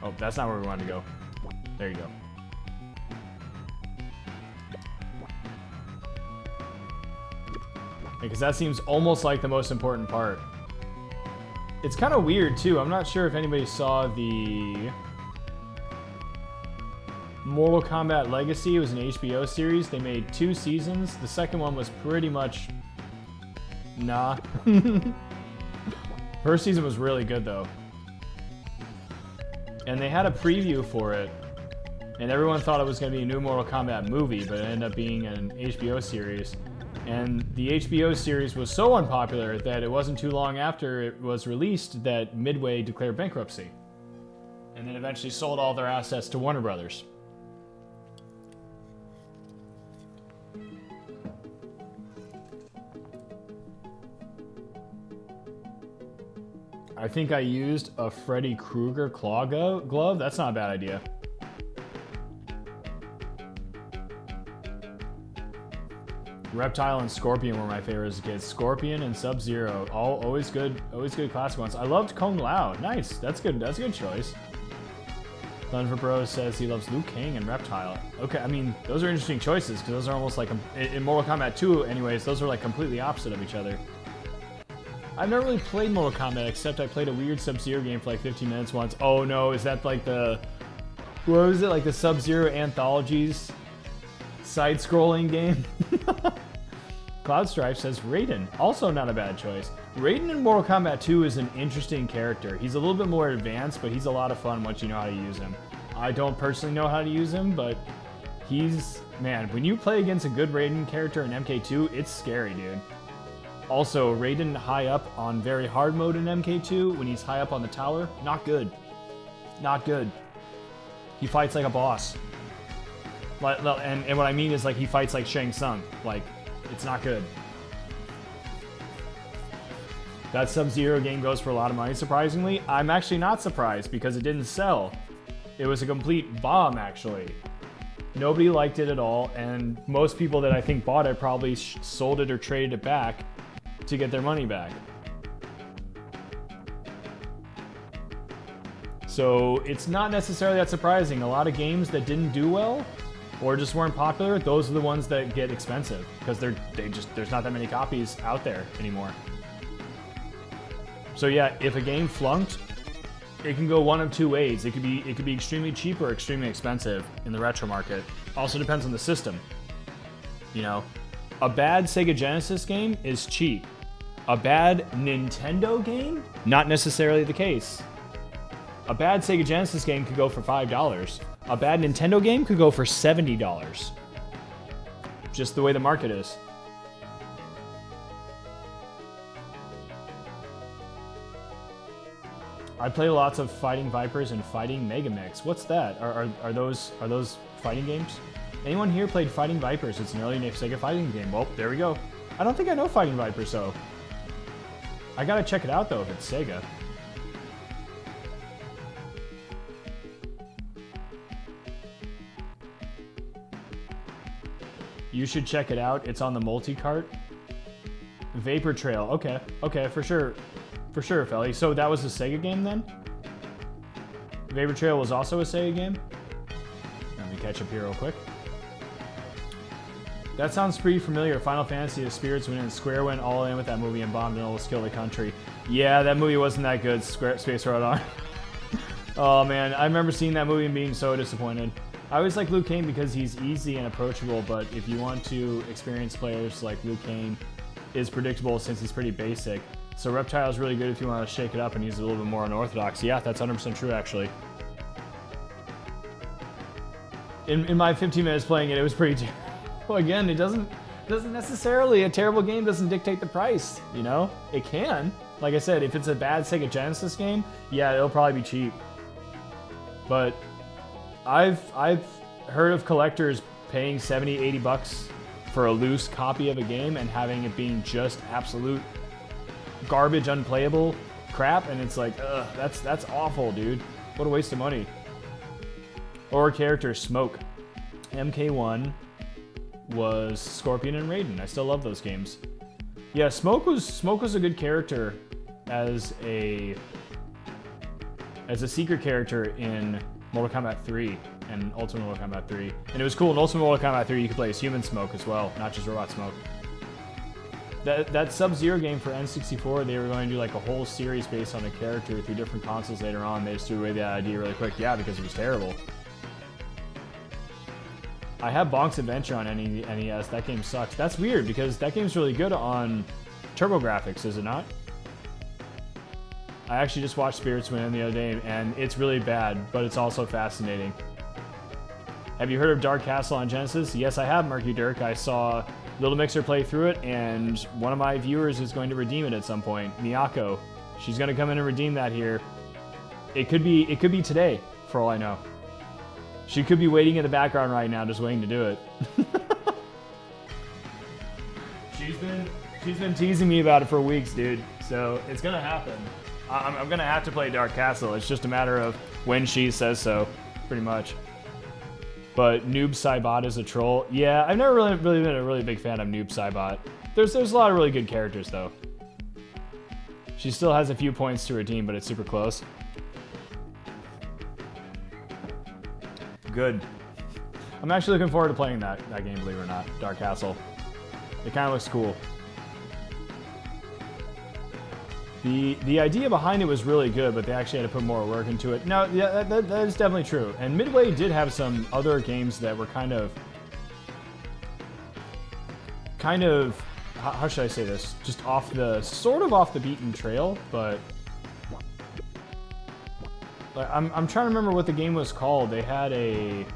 Speaker 1: Oh, that's not where we wanted to go. There you go. Because that seems almost like the most important part. It's kind of weird, too. I'm not sure if anybody saw the Mortal Kombat Legacy. It was an HBO series. They made 2 seasons. The second one was pretty much... nah. First season was really good, though. And they had a preview for it. And everyone thought it was going to be a new Mortal Kombat movie, but it ended up being an HBO series. And the HBO series was so unpopular that it wasn't too long after it was released that Midway declared bankruptcy. And then eventually sold all their assets to Warner Brothers. I think I used a Freddy Krueger claw glove. That's not a bad idea. Reptile and Scorpion were my favorites as a kid. Scorpion and Sub-Zero, always good classic ones. I loved Kung Lao. Nice, that's good. That's a good choice. Thunder Bros says he loves Liu Kang and Reptile. Okay, I mean those are interesting choices because those are almost like in Mortal Kombat 2, anyways. Those are like completely opposite of each other. I've never really played Mortal Kombat except I played a weird Sub-Zero game for like 15 minutes once. Oh no, is that like the what was it like the Sub-Zero Anthologies side-scrolling game? Cloudstripe says Raiden, also not a bad choice. Raiden in Mortal Kombat 2 is an interesting character. He's a little bit more advanced, but he's a lot of fun once you know how to use him. I don't personally know how to use him, but he's, man, when you play against a good Raiden character in MK2, it's scary, dude. Also, Raiden high up on very hard mode in MK2, when he's high up on the tower, not good. Not good. He fights like a boss. And what I mean is like he fights like Shang Tsung. Like, it's not good. That Sub-Zero game goes for a lot of money, surprisingly. I'm actually not surprised because it didn't sell. It was a complete bomb, actually. Nobody liked it at all, and most people that I think bought it probably sold it or traded it back to get their money back. So it's not necessarily that surprising. A lot of games that didn't do well or just weren't popular, those are the ones that get expensive because there's not that many copies out there anymore. So yeah, if a game flunked, it can go one of two ways. It could be extremely cheap or extremely expensive in the retro market. Also depends on the system. You know, a bad Sega Genesis game is cheap. A bad Nintendo game, not necessarily the case. A bad Sega Genesis game could go for $5. A bad Nintendo game could go for $70. Just the way the market is. I play lots of Fighting Vipers and Fighting Megamix. What's that? Are those fighting games? Anyone here played Fighting Vipers? It's an early Sega fighting game. Well, there we go. I don't think I know Fighting Vipers, though. I gotta check it out, though, if it's Sega. You should check it out. It's on the multi-cart. Vapor Trail. Okay. Okay, for sure. For sure, Felly. So that was a Sega game, then? Vapor Trail was also a Sega game? Let me catch up here real quick. That sounds pretty familiar. Final Fantasy, the Spirits went in. Square went all in with that movie and bombed and almost killed the country. Yeah, that movie wasn't that good. Space Road on. Oh, man. I remember seeing that movie and being so disappointed. I always like Liu Kang because he's easy and approachable, but if you want to experience players like Liu Kang, is predictable since he's pretty basic. So Reptile's really good if you want to shake it up and use it a little bit more unorthodox. Yeah, that's 100% true, actually. In my 15 minutes playing it, it was pretty terrible. Well, again, it doesn't necessarily, a terrible game doesn't dictate the price, you know? It can. Like I said, if it's a bad Sega Genesis game, yeah, it'll probably be cheap. But I've heard of collectors paying 70, 80 bucks for a loose copy of a game and having it being just absolute garbage, unplayable crap, and it's like, ugh, that's awful, dude. What a waste of money. Or character Smoke. MK1 was Scorpion and Raiden. I still love those games. Yeah, Smoke was a good character as a secret character in Mortal Kombat 3 and Ultimate Mortal Kombat 3. And it was cool in Ultimate Mortal Kombat 3 you could play as human Smoke as well, not just robot Smoke. That Sub-Zero game for N64, they were going to do like a whole series based on a character through different consoles later on. They just threw away that idea really quick. Yeah, because it was terrible. I have Bonk's Adventure on NES. That game sucks. That's weird because that game's really good on TurboGrafx, is it not? I actually just watched Spirits Win the other day, and it's really bad, but it's also fascinating. Have you heard of Dark Castle on Genesis? Yes, I have, Murky Dirk. I saw Little Mixer play through it, and one of my viewers is going to redeem it at some point. Miyako. She's going to come in and redeem that here. It could be today, for all I know. She could be waiting in the background right now, just waiting to do it. She's been teasing me about it for weeks, dude. So it's gonna happen. I'm gonna have to play Dark Castle. It's just a matter of when she says so, pretty much. But Noob Saibot is a troll. Yeah, I've never really been a really big fan of Noob Saibot. There's a lot of really good characters though. She still has a few points to redeem, but it's super close. Good. I'm actually looking forward to playing that game, believe it or not, Dark Castle. It kind of looks cool. The idea behind it was really good, but they actually had to put more work into it. No, yeah, that is definitely true. And Midway did have some other games that were kind of, how should I say this? Just sort of off the beaten trail, but like, I'm trying to remember what the game was called. They had it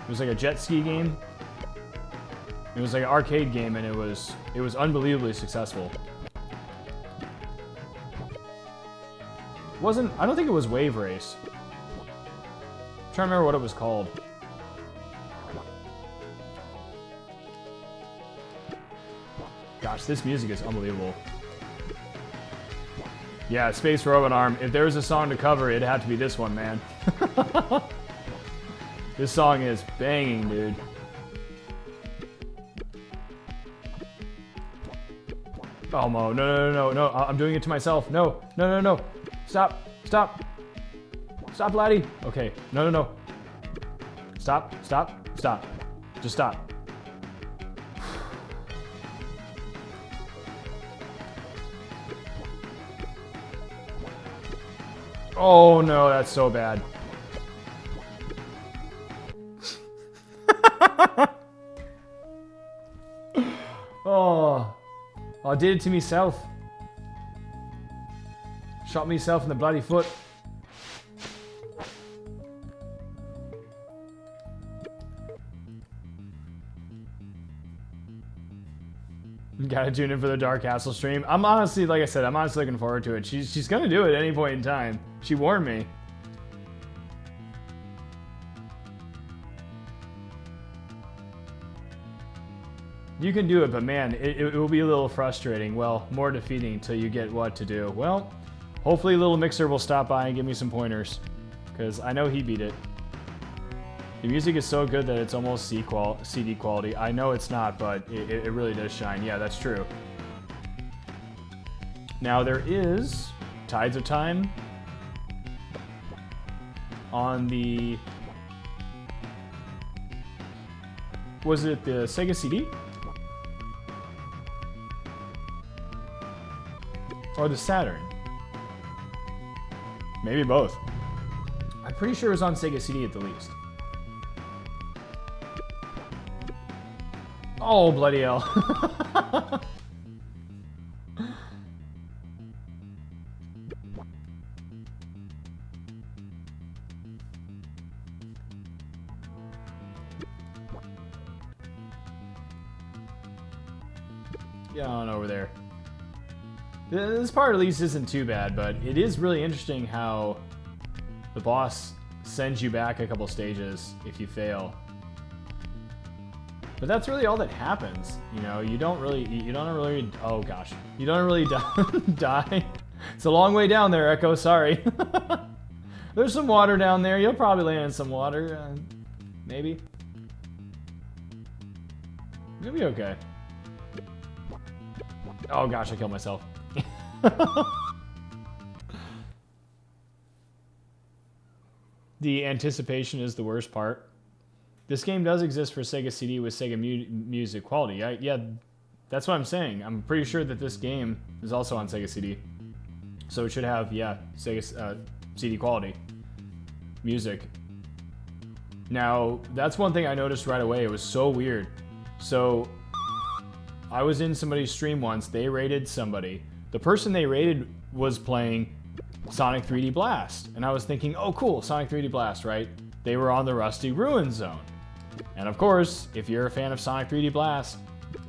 Speaker 1: was like a jet ski game. It was like an arcade game, and it was unbelievably successful. I don't think it was Wave Race. I'm trying to remember what it was called. Gosh, this music is unbelievable. Yeah, Space Robot Arm. If there was a song to cover, it'd have to be this one, man. This song is banging, dude. Oh, no. I'm doing it to myself. No. Stop, laddie. Okay, no. Stop. Just stop. Oh no, that's so bad. Oh, I did it to myself. Shot myself in the bloody foot. Gotta tune in for the Dark Castle stream. I'm honestly, like I said, I'm honestly looking forward to it. She's gonna do it at any point in time. She warned me. You can do it, but man, it will be a little frustrating. Well, more defeating until you get what to do. Well, hopefully Little Mixer will stop by and give me some pointers, because I know he beat it. The music is so good that it's almost CD quality. I know it's not, but it really does shine. Yeah, that's true. Now there is Tides of Time on the... Was it the Sega CD? Or the Saturn? Maybe both. I'm pretty sure it was on Sega CD at the least. Oh, bloody hell. Get on over there. This part at least isn't too bad, but it is really interesting how the boss sends you back a couple stages if you fail. But that's really all that happens. You know, you don't really, oh gosh. You don't really die. It's a long way down there, Echo, sorry. There's some water down there. You'll probably land in some water. Maybe. You'll be okay. Oh gosh, I killed myself. The anticipation is the worst part. This game does exist for Sega CD with Sega music quality. Yeah, that's what I'm saying. I'm pretty sure that this game is also on Sega CD. So it should have, yeah, Sega CD quality music. Now, that's one thing I noticed right away. It was so weird. So, I was in somebody's stream once. They rated somebody. The person they rated was playing Sonic 3D Blast. And I was thinking, oh cool, Sonic 3D Blast, right? They were on the Rusty Ruin Zone. And of course, if you're a fan of Sonic 3D Blast,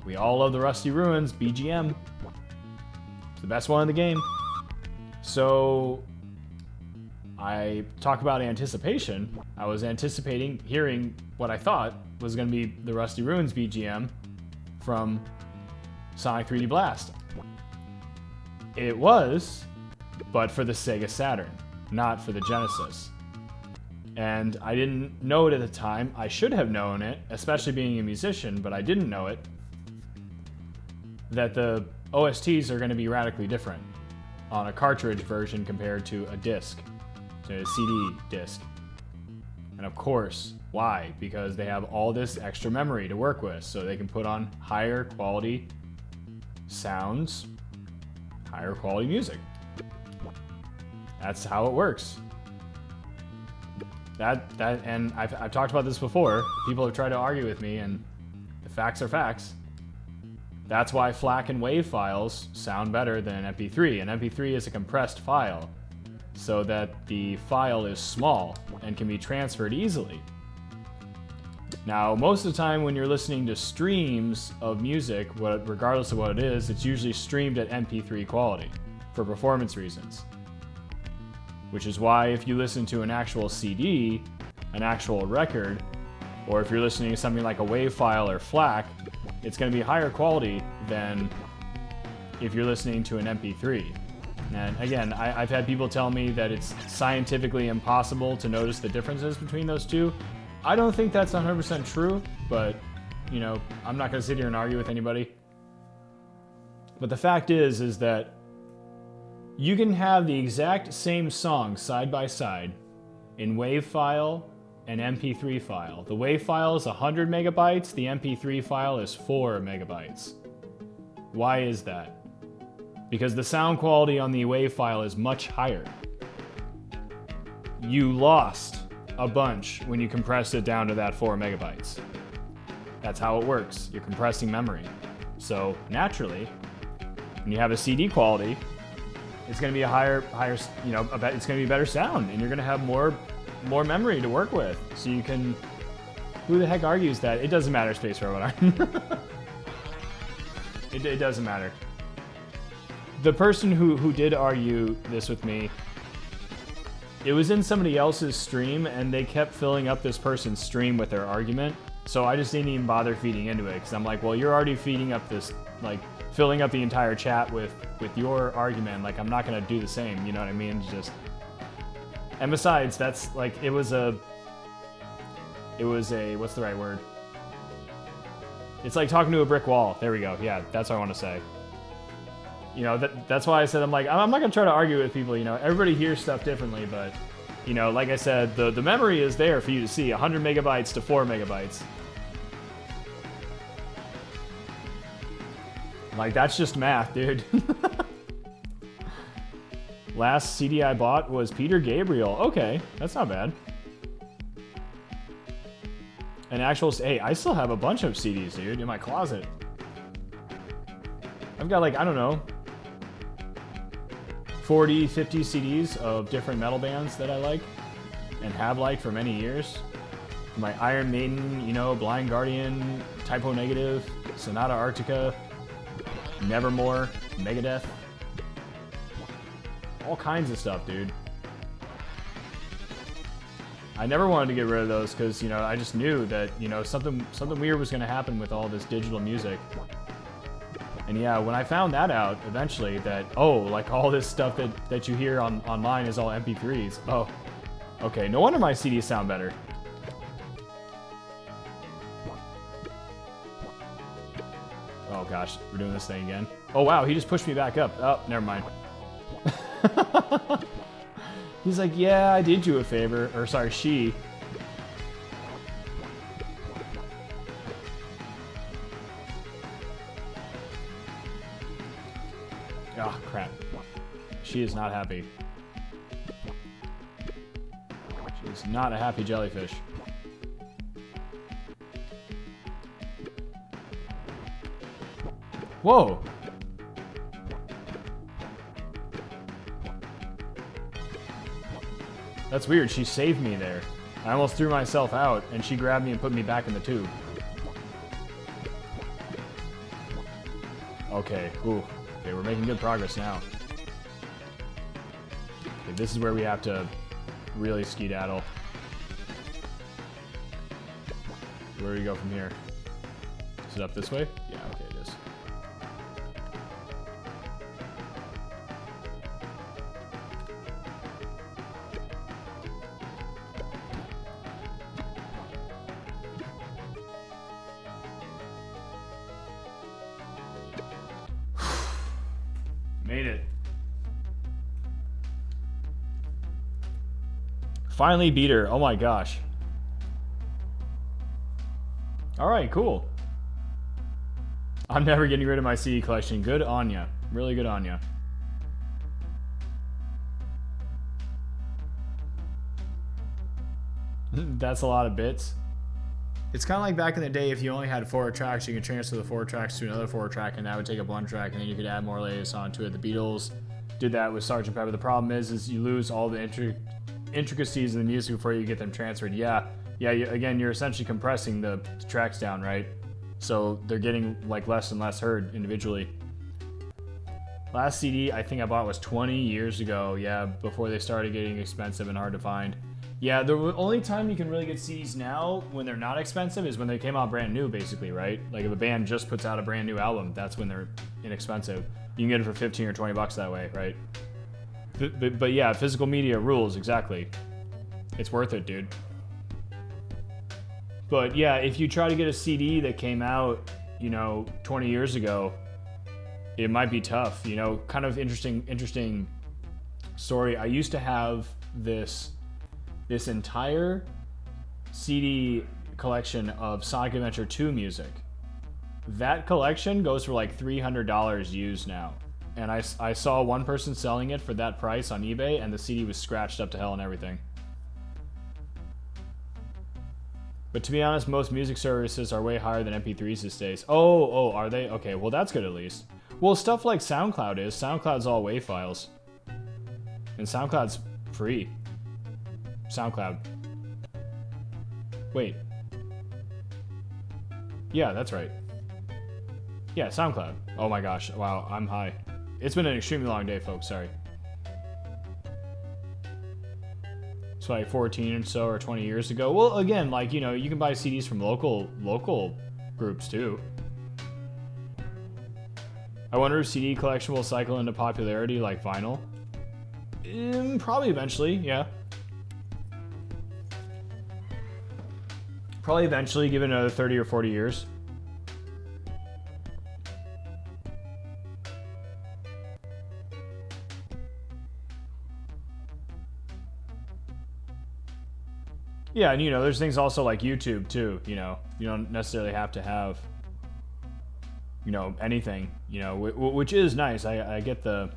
Speaker 1: we all love the Rusty Ruins, BGM. It's the best one in the game. So, I talk about anticipation. I was anticipating hearing what I thought was going to be the Rusty Ruins BGM from Sonic 3D Blast. It was, but for the Sega Saturn, not for the Genesis. And I didn't know it at the time. I should have known it, especially being a musician, but I didn't know it. That the OSTs are going to be radically different on a cartridge version compared to a disc, to a CD disc. And of course, why? Because they have all this extra memory to work with, so they can put on higher quality sounds, higher quality music. That's how it works. And I've talked about this before. People have tried to argue with me, and the facts are facts. That's why FLAC and WAV files sound better than an MP3. An MP3 is a compressed file, so that the file is small and can be transferred easily. Now, most of the time when you're listening to streams of music, regardless of what it is, it's usually streamed at MP3 quality for performance reasons. Which is why if you listen to an actual CD, an actual record, or if you're listening to something like a WAV file or FLAC, it's going to be higher quality than if you're listening to an MP3. And again, I've had people tell me that it's scientifically impossible to notice the differences between those two. I don't think that's 100% true, but, you know, I'm not going to sit here and argue with anybody. But the fact is that you can have the exact same song side by side in WAV file and MP3 file. The WAV file is 100 megabytes, the MP3 file is 4 megabytes. Why is that? Because the sound quality on the WAV file is much higher. you lost a bunch when you compressed it down to that 4 megabytes. That's how it works. You're compressing memory. So naturally, when you have a CD quality, it's going to be a higher, you know, it's going to be better sound, and you're going to have more memory to work with. So you can. Who the heck argues that? It doesn't matter, Space Robot. It doesn't matter. The person who did argue this with me, it was in somebody else's stream, and they kept filling up this person's stream with their argument. So I just didn't even bother feeding into it, because I'm like, well, you're already feeding up this, like, filling up the entire chat with your argument. Like, I'm not going to do the same, you know what I mean? It's just... And besides, that's, like, it was a, what's the right word? It's like talking to a brick wall. There we go. Yeah, that's what I want to say. You know, that's why I said, I'm like, I'm not going to try to argue with people, you know. Everybody hears stuff differently, but... You know, like I said, the memory is there for you to see. 100 megabytes to 4 megabytes. Like, that's just math, dude. Last CD I bought was Peter Gabriel. Okay, that's not bad. An actual... Hey, I still have a bunch of CDs, dude, in my closet. I've got, like, I don't know, 40, 50 CDs of different metal bands that I like and have liked for many years. My Iron Maiden, you know, Blind Guardian, Typo Negative, Sonata Arctica, Nevermore, Megadeth. All kinds of stuff, dude. I never wanted to get rid of those because, you know, I just knew that, you know, something weird was going to happen with all this digital music. And yeah, when I found that out eventually, that, oh, like all this stuff that you hear online is all MP3s. Oh, okay. No wonder my CDs sound better. Oh gosh, we're doing this thing again. Oh wow, he just pushed me back up. Oh, never mind. He's like, yeah, I did you a favor. Or sorry, she. Oh, crap. She is not happy. She is not a happy jellyfish. Whoa! That's weird. She saved me there. I almost threw myself out, and she grabbed me and put me back in the tube. Okay, ooh. Okay, we're making good progress now. Okay, this is where we have to really skedaddle. Where do we go from here? Is it up this way? Yeah, okay, it is. Made it. Finally beat her. Oh my gosh. Alright, cool. I'm never getting rid of my CD collection. Good on ya. Really good on ya. That's a lot of bits. It's kind of like back in the day, if you only had 4 tracks, you could transfer the 4 tracks to another 4 track, and that would take up 1 track, and then you could add more layers onto it. The Beatles did that with Sgt. Pepper. The problem is you lose all the intricacies of the music before you get them transferred. Yeah, again, you're essentially compressing the tracks down, right? So they're getting like less and less heard individually. Last CD I think I bought was 20 years ago, yeah, before they started getting expensive and hard to find. Yeah, the only time you can really get CDs now when they're not expensive is when they came out brand new, basically, right? Like if a band just puts out a brand new album, that's when they're inexpensive. You can get it for 15 or 20 bucks that way, right? But yeah, physical media rules, exactly. It's worth it, dude. But yeah, if you try to get a CD that came out, you know, 20 years ago, it might be tough, you know. Kind of interesting story. I used to have this entire CD collection of Sonic Adventure 2 music. That collection goes for like $300 used now. And I saw one person selling it for that price on eBay, and the CD was scratched up to hell and everything. But to be honest, most music services are way higher than MP3s these days. Oh, are they? Okay, well that's good at least. Well, stuff like SoundCloud is. SoundCloud's all WAV files. And SoundCloud's free. SoundCloud. Wait. Yeah, that's right. Yeah, SoundCloud. Oh my gosh, wow, I'm high. It's been an extremely long day, folks, sorry. It's like 14 or so, or 20 years ago. Well, again, like, you know, you can buy CDs from local groups, too. I wonder if CD collection will cycle into popularity like vinyl. Probably eventually, yeah. Probably eventually, give it another 30 or 40 years. Yeah, and you know, there's things also like YouTube too, you know. You don't necessarily have to have, you know, anything, you know, which is nice. I get the,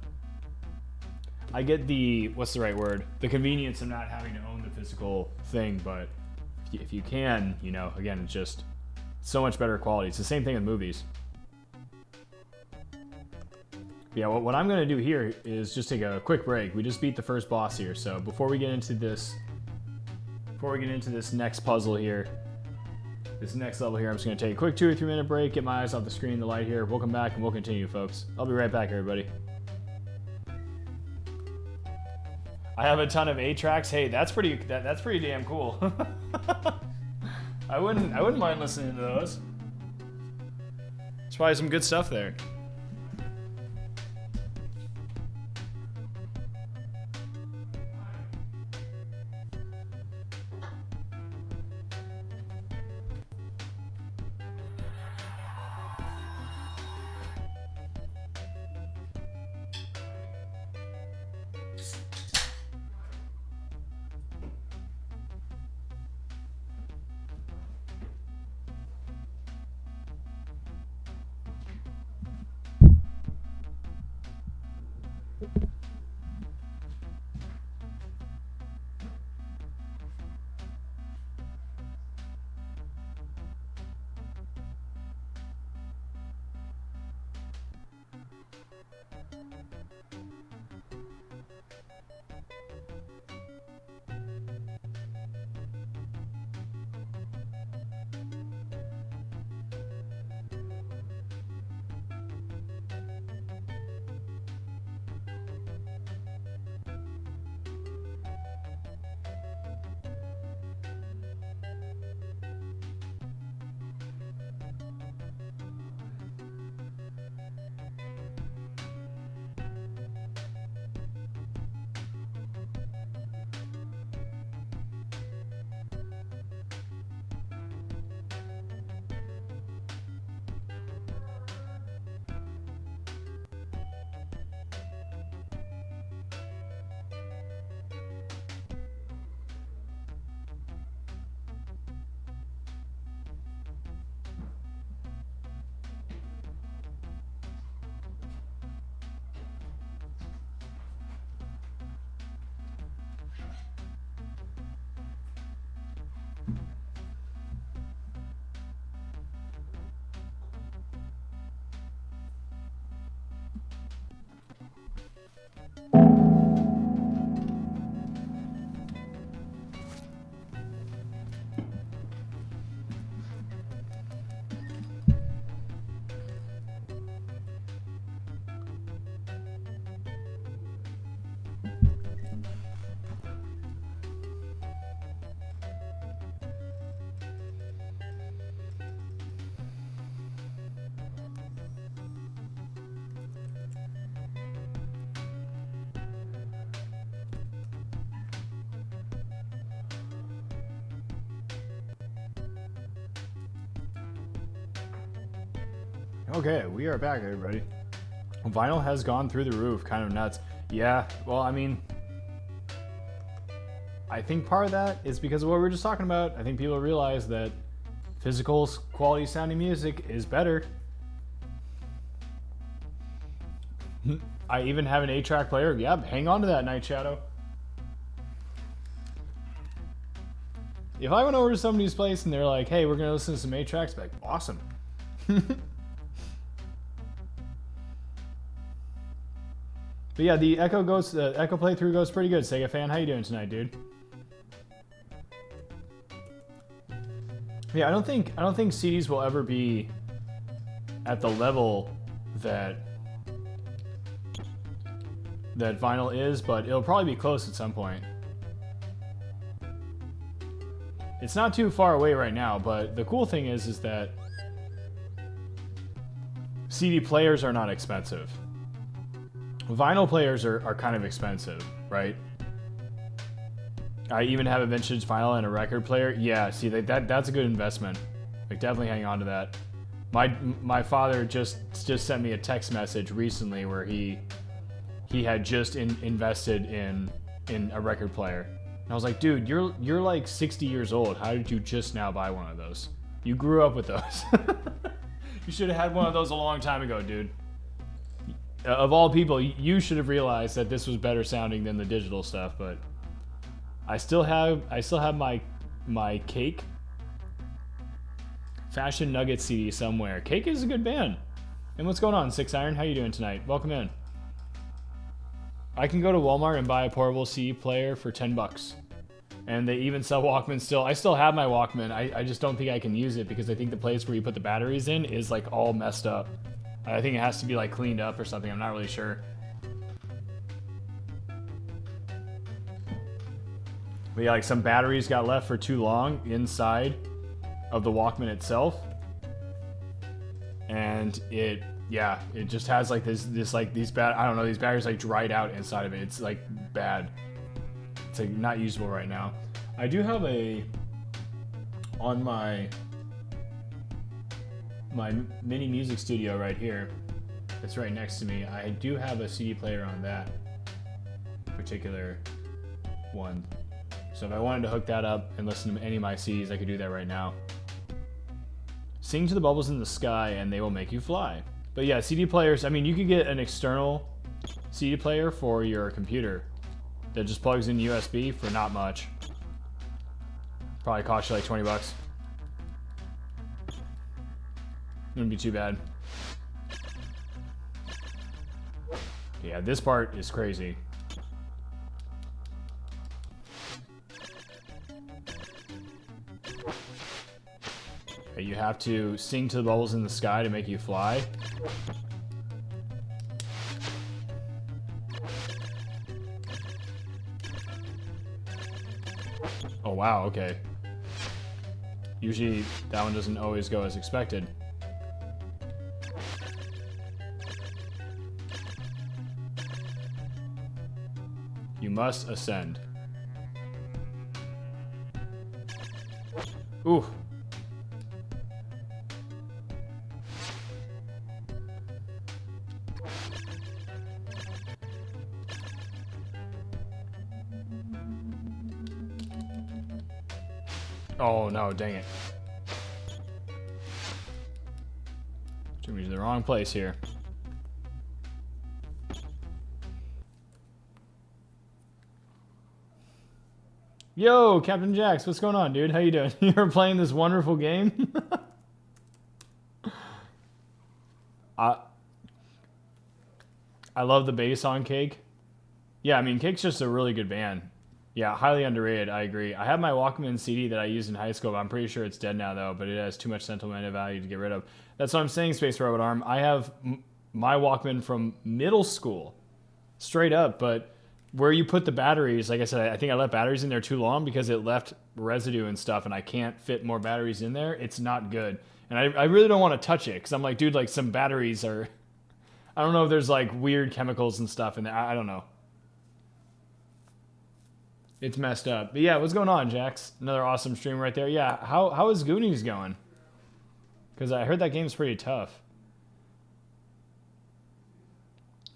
Speaker 1: what's the right word? The convenience of not having to own the physical thing, but if you can, you know, again, it's just so much better quality. It's the same thing with movies. Yeah, what I'm going to do here is just take a quick break. We just beat the first boss here, so before we get into this next puzzle here, this next level here, I'm just going to take a quick 2 or 3 minute break, get my eyes off the screen, the light here. We'll come back and we'll continue, folks. I'll be right back, everybody. I have a ton of 8 tracks. Hey, that's pretty damn cool. I wouldn't mind listening to those. There's probably some good stuff there. Okay, we are back, everybody. Vinyl has gone through the roof, kind of nuts. Yeah, well, I mean, I think part of that is because of what we were just talking about. I think people realize that physical quality sounding music is better. I even have an 8-track player. Yeah, hang on to that, Night Shadow. If I went over to somebody's place and they're like, hey, we're going to listen to some 8 tracks, I'd be like, awesome. But yeah, the Echo playthrough goes pretty good. Sega fan, how you doing tonight, dude? Yeah, I don't think CDs will ever be at the level that vinyl is, but it'll probably be close at some point. It's not too far away right now, but the cool thing is that CD players are not expensive. Vinyl players are kind of expensive, right? I even have a vintage vinyl and a record player. Yeah, see, that's a good investment. Like, definitely hang on to that. My father just sent me a text message recently where he had just invested in a record player. And I was like, dude, you're like 60 years old. How did you just now buy one of those? You grew up with those. You should have had one of those a long time ago, dude. Of all people, you should have realized that this was better sounding than the digital stuff, but I still have my Cake Fashion Nugget CD somewhere. Cake is a good band. And what's going on, 6 Iron? How you doing tonight? Welcome in. I can go to Walmart and buy a portable CD player for $10. And they even sell Walkman still. I still have my Walkman. I just don't think I can use it because I think the place where you put the batteries in is like all messed up. I think it has to be like cleaned up or something. I'm not really sure. But yeah, like some batteries got left for too long inside of the Walkman itself. And it just has like these batteries like dried out inside of it. It's like bad. It's like not usable right now. I do have on my mini music studio right here. It's right next to me. I do have a CD player on that particular one. So if I wanted to hook that up and listen to any of my CDs, I could do that right now. Sing to the bubbles in the sky and they will make you fly. But yeah, CD players, I mean, you could get an external CD player for your computer that just plugs in USB for not much. Probably cost you like $20. Wouldn't be too bad. Yeah, this part is crazy. You have to sing to the bubbles in the sky to make you fly. Oh wow, okay. Usually that one doesn't always go as expected. You must ascend. Ooh. Oh no, dang it. Took me to the wrong place here. Yo, Captain Jax, what's going on, dude? How you doing? You're playing this wonderful game? I love the bass on Cake. Yeah, I mean, Cake's just a really good band. Yeah, highly underrated, I agree. I have my Walkman CD that I used in high school, but I'm pretty sure it's dead now, though, but it has too much sentimental value to get rid of. That's what I'm saying, Space Robot Arm. I have my Walkman from middle school, straight up, but where you put the batteries, like I said, I think I left batteries in there too long because it left residue and stuff, and I can't fit more batteries in there. It's not good. And I really don't want to touch it, because I'm like, dude, like, some batteries are... I don't know if there's, like, weird chemicals and stuff in there. I don't know. It's messed up. But yeah, what's going on, Jax? Another awesome stream right there. Yeah, how is Goonies going? Because I heard that game's pretty tough.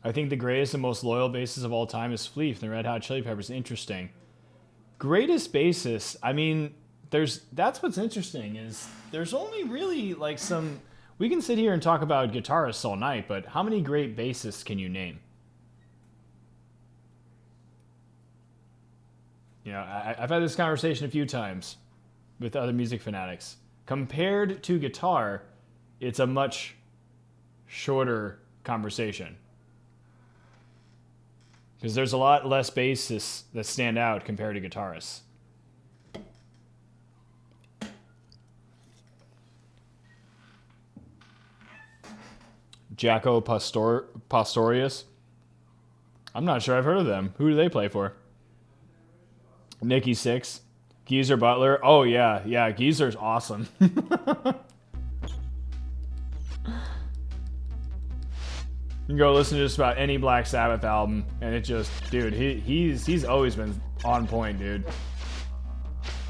Speaker 1: I think the greatest and most loyal bassist of all time is Fleef and the Red Hot Chili Peppers. Interesting. Greatest bassist, I mean, that's what's interesting, is there's only really like some... We can sit here and talk about guitarists all night, but how many great bassists can you name? You know, I've had this conversation a few times. with other music fanatics. Compared to guitar, it's a much shorter conversation. Because there's a lot less bassists that stand out compared to guitarists. Jaco Pastorius. I'm not sure I've heard of them. Who do they play for? Nikki Sixx. Geezer Butler. Oh, yeah. Yeah, Geezer's awesome. You can go listen to just about any Black Sabbath album, and it just, dude, he's always been on point, dude.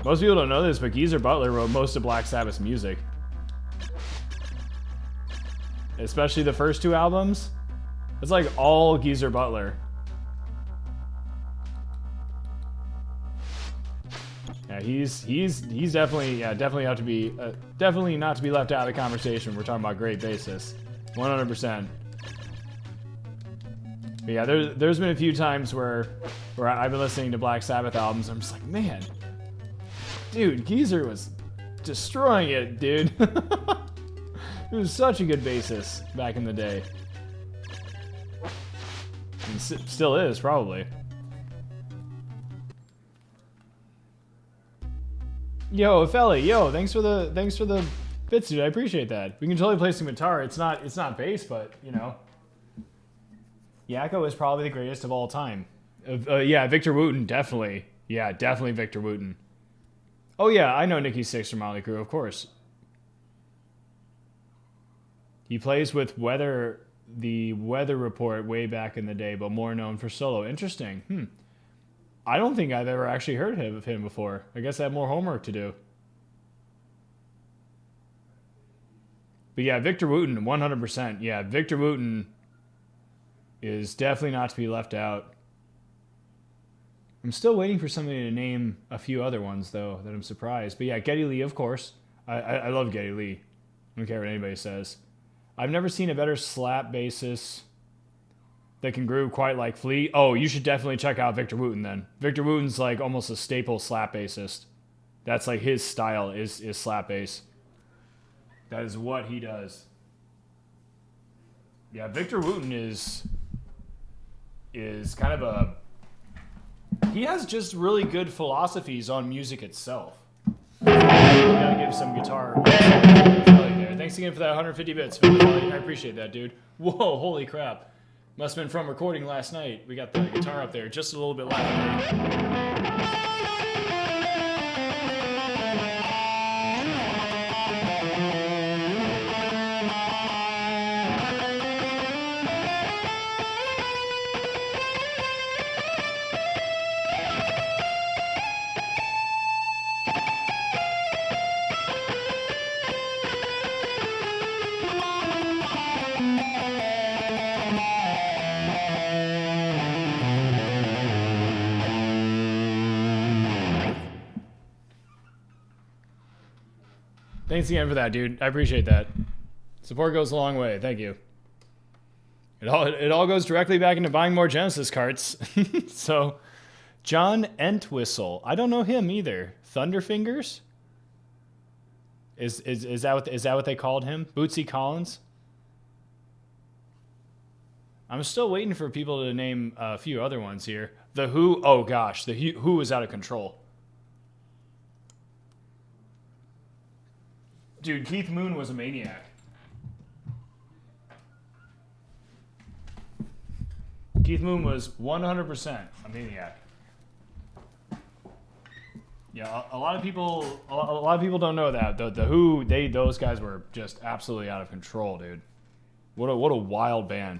Speaker 1: Most people don't know this, but Geezer Butler wrote most of Black Sabbath's music. Especially the first two albums. It's like all Geezer Butler. Yeah, he's definitely have to be definitely not to be left out of the conversation. We're talking about great bassists, 100%. But yeah, there's been a few times where I've been listening to Black Sabbath albums. And I'm just like, man, dude, Geezer was destroying it, dude. He was such a good bassist back in the day. And still is, probably. Yo, Felly, yo, thanks for the bits, dude. I appreciate that. We can totally play some guitar. It's not bass, but you know. Yakko is probably the greatest of all time. Yeah, Victor Wooten, definitely. Yeah, definitely Victor Wooten. Oh yeah, I know Nikki Sixx from Motley Crue, of course. He plays with the Weather Report way back in the day, but more known for solo. Interesting. I don't think I've ever actually heard of him before. I guess I have more homework to do. But yeah, Victor Wooten, 100%. Yeah, Victor Wooten is definitely not to be left out. I'm still waiting for somebody to name a few other ones, though, that I'm surprised. But yeah, Geddy Lee, of course. I love Geddy Lee. I don't care what anybody says. I've never seen a better slap bassist that can groove quite like Flea. Oh, you should definitely check out Victor Wooten then. Victor Wooten's like almost a staple slap bassist. That's like his style is slap bass. That is what he does. Yeah, Victor Wooten is kind of a... He has just really good philosophies on music itself. We gotta give some guitar there. Thanks again for that 150 bits, Philly. I appreciate that, dude. Whoa, holy crap. Must have been from recording last night. We got the guitar up there just a little bit louder. Thanks again for that, dude. I appreciate that. Support goes a long way. Thank you. It all goes directly back into buying more Genesis carts. So, John Entwistle. I don't know him either. Thunderfingers? Is that what they called him? Bootsy Collins? I'm still waiting for people to name a few other ones here. The Who. Oh gosh, the Who is out of control. Dude, Keith Moon was a maniac. Keith Moon was 100% a maniac. Yeah, a lot of people don't know that. The Who, those guys were just absolutely out of control, dude. What a wild band.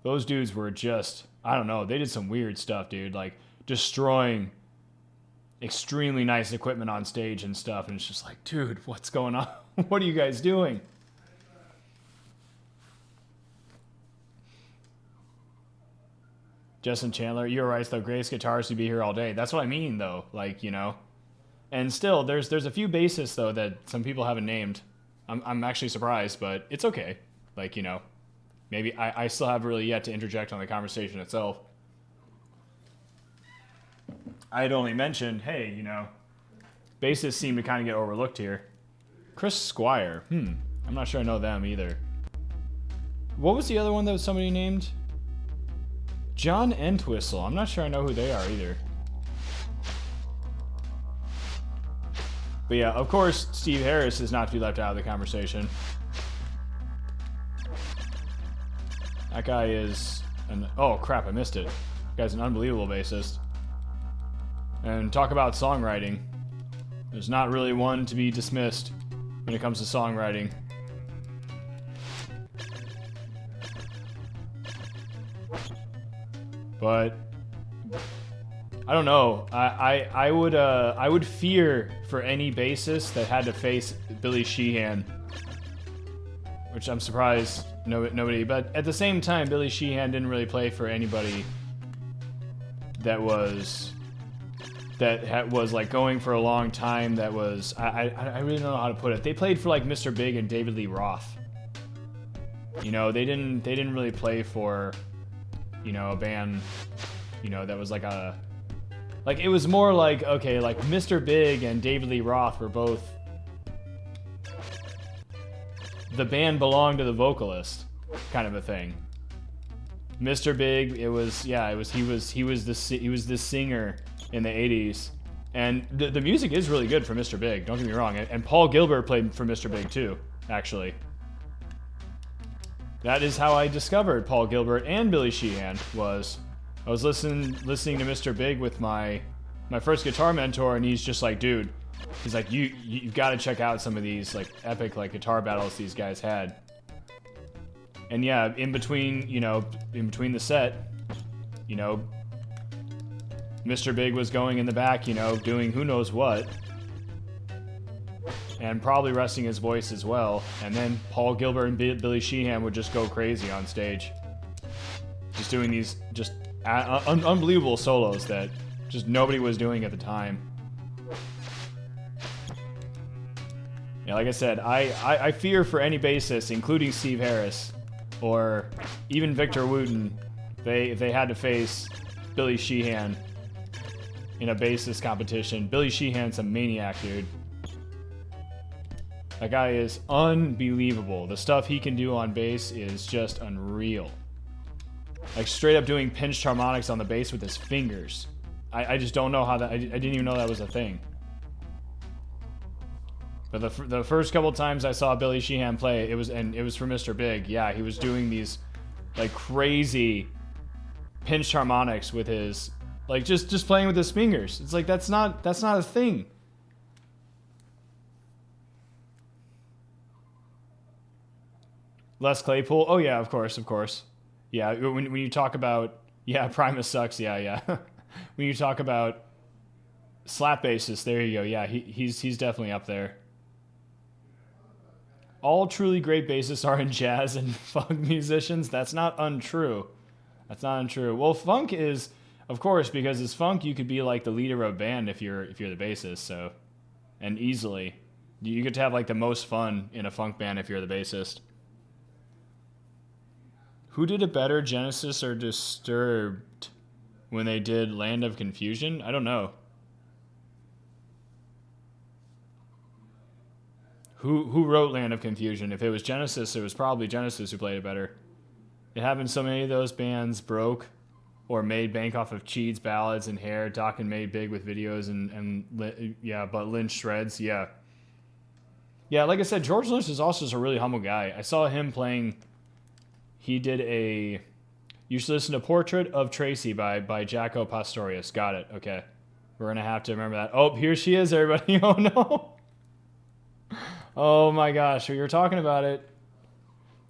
Speaker 1: Those dudes were just, I don't know, they did some weird stuff, dude. Like destroying extremely nice equipment on stage and stuff, and it's just like, dude, what's going on? What are you guys doing? Justin Chandler, you're right, though, greatest guitarists would be here all day. That's what I mean, though, like, you know. And still, there's a few bassists, though, that some people haven't named. I'm actually surprised, but it's okay. Like, you know, maybe I still have really yet to interject on the conversation itself. I had only mentioned, hey, you know, Bassists seem to kind of get overlooked here. Chris Squire. I'm not sure I know them either. What was the other one that somebody named? John Entwistle. I'm not sure I know who they are either. But yeah, of course, Steve Harris is not to be left out of the conversation. That guy is an... Oh, crap, I missed it. That guy's an unbelievable bassist. And talk about songwriting. There's not really one to be dismissed when it comes to songwriting. But I don't know. I would fear for any bassist that had to face Billy Sheehan, which I'm surprised nobody. But at the same time, Billy Sheehan didn't really play for anybody that was like going for a long time. That was I really don't know how to put it. They played for like Mr. Big and David Lee Roth. You know, they didn't really play for, you know, a band, you know, that was like a, like, it was more like, okay, like Mr. Big and David Lee Roth were both, the band belonged to the vocalist, kind of a thing. Mr. Big, he was the singer in the 80s, and the music is really good for Mr. Big, don't get me wrong, and Paul Gilbert played for Mr. Big too, actually. That is how I discovered Paul Gilbert and Billy Sheehan. I was listening to Mr. Big with my first guitar mentor, and he's just like, dude, he's like, you've got to check out some of these like epic like guitar battles these guys had. And yeah, in between the set, you know, Mr. Big was going in the back, you know, doing who knows what. And probably resting his voice as well. And then Paul Gilbert and Billy Sheehan would just go crazy on stage. Just doing these just unbelievable solos that just nobody was doing at the time. Yeah, like I said, I fear for any bassist, including Steve Harris, or even Victor Wooten, if they had to face Billy Sheehan in a bassist competition. Billy Sheehan's a maniac, dude. That guy is unbelievable. The stuff he can do on bass is just unreal. Like straight up doing pinched harmonics on the bass with his fingers. I just don't know how that... I didn't even know that was a thing. But the first couple times I saw Billy Sheehan play, it was for Mr. Big. Yeah, he was doing these like crazy pinched harmonics with his... Like just playing with his fingers. It's like that's not a thing. Les Claypool. Oh yeah, of course. Yeah, when you talk about, yeah, Primus sucks. Yeah. When you talk about slap bassist, there you go. Yeah, he's definitely up there. All truly great bassists are in jazz and funk musicians. That's not untrue. Well, funk is, of course, because it's funk. You could be like the leader of a band if you're the bassist. So, and easily, you get to have like the most fun in a funk band if you're the bassist. Who did it better, Genesis or Disturbed, when they did Land of Confusion? I don't know. Who wrote Land of Confusion? If it was Genesis, it was probably Genesis who played it better. It happened so many of those bands broke or made bank off of Cheats, ballads, and hair. Dokken made big with videos but Lynch shreds, yeah. Yeah, like I said, George Lynch is also just a really humble guy. I saw him playing... He did you should listen to Portrait of Tracy by Jaco Pastorius. Got it. Okay. We're going to have to remember that. Oh, here she is, everybody. Oh, no. Oh, my gosh. We were talking about it.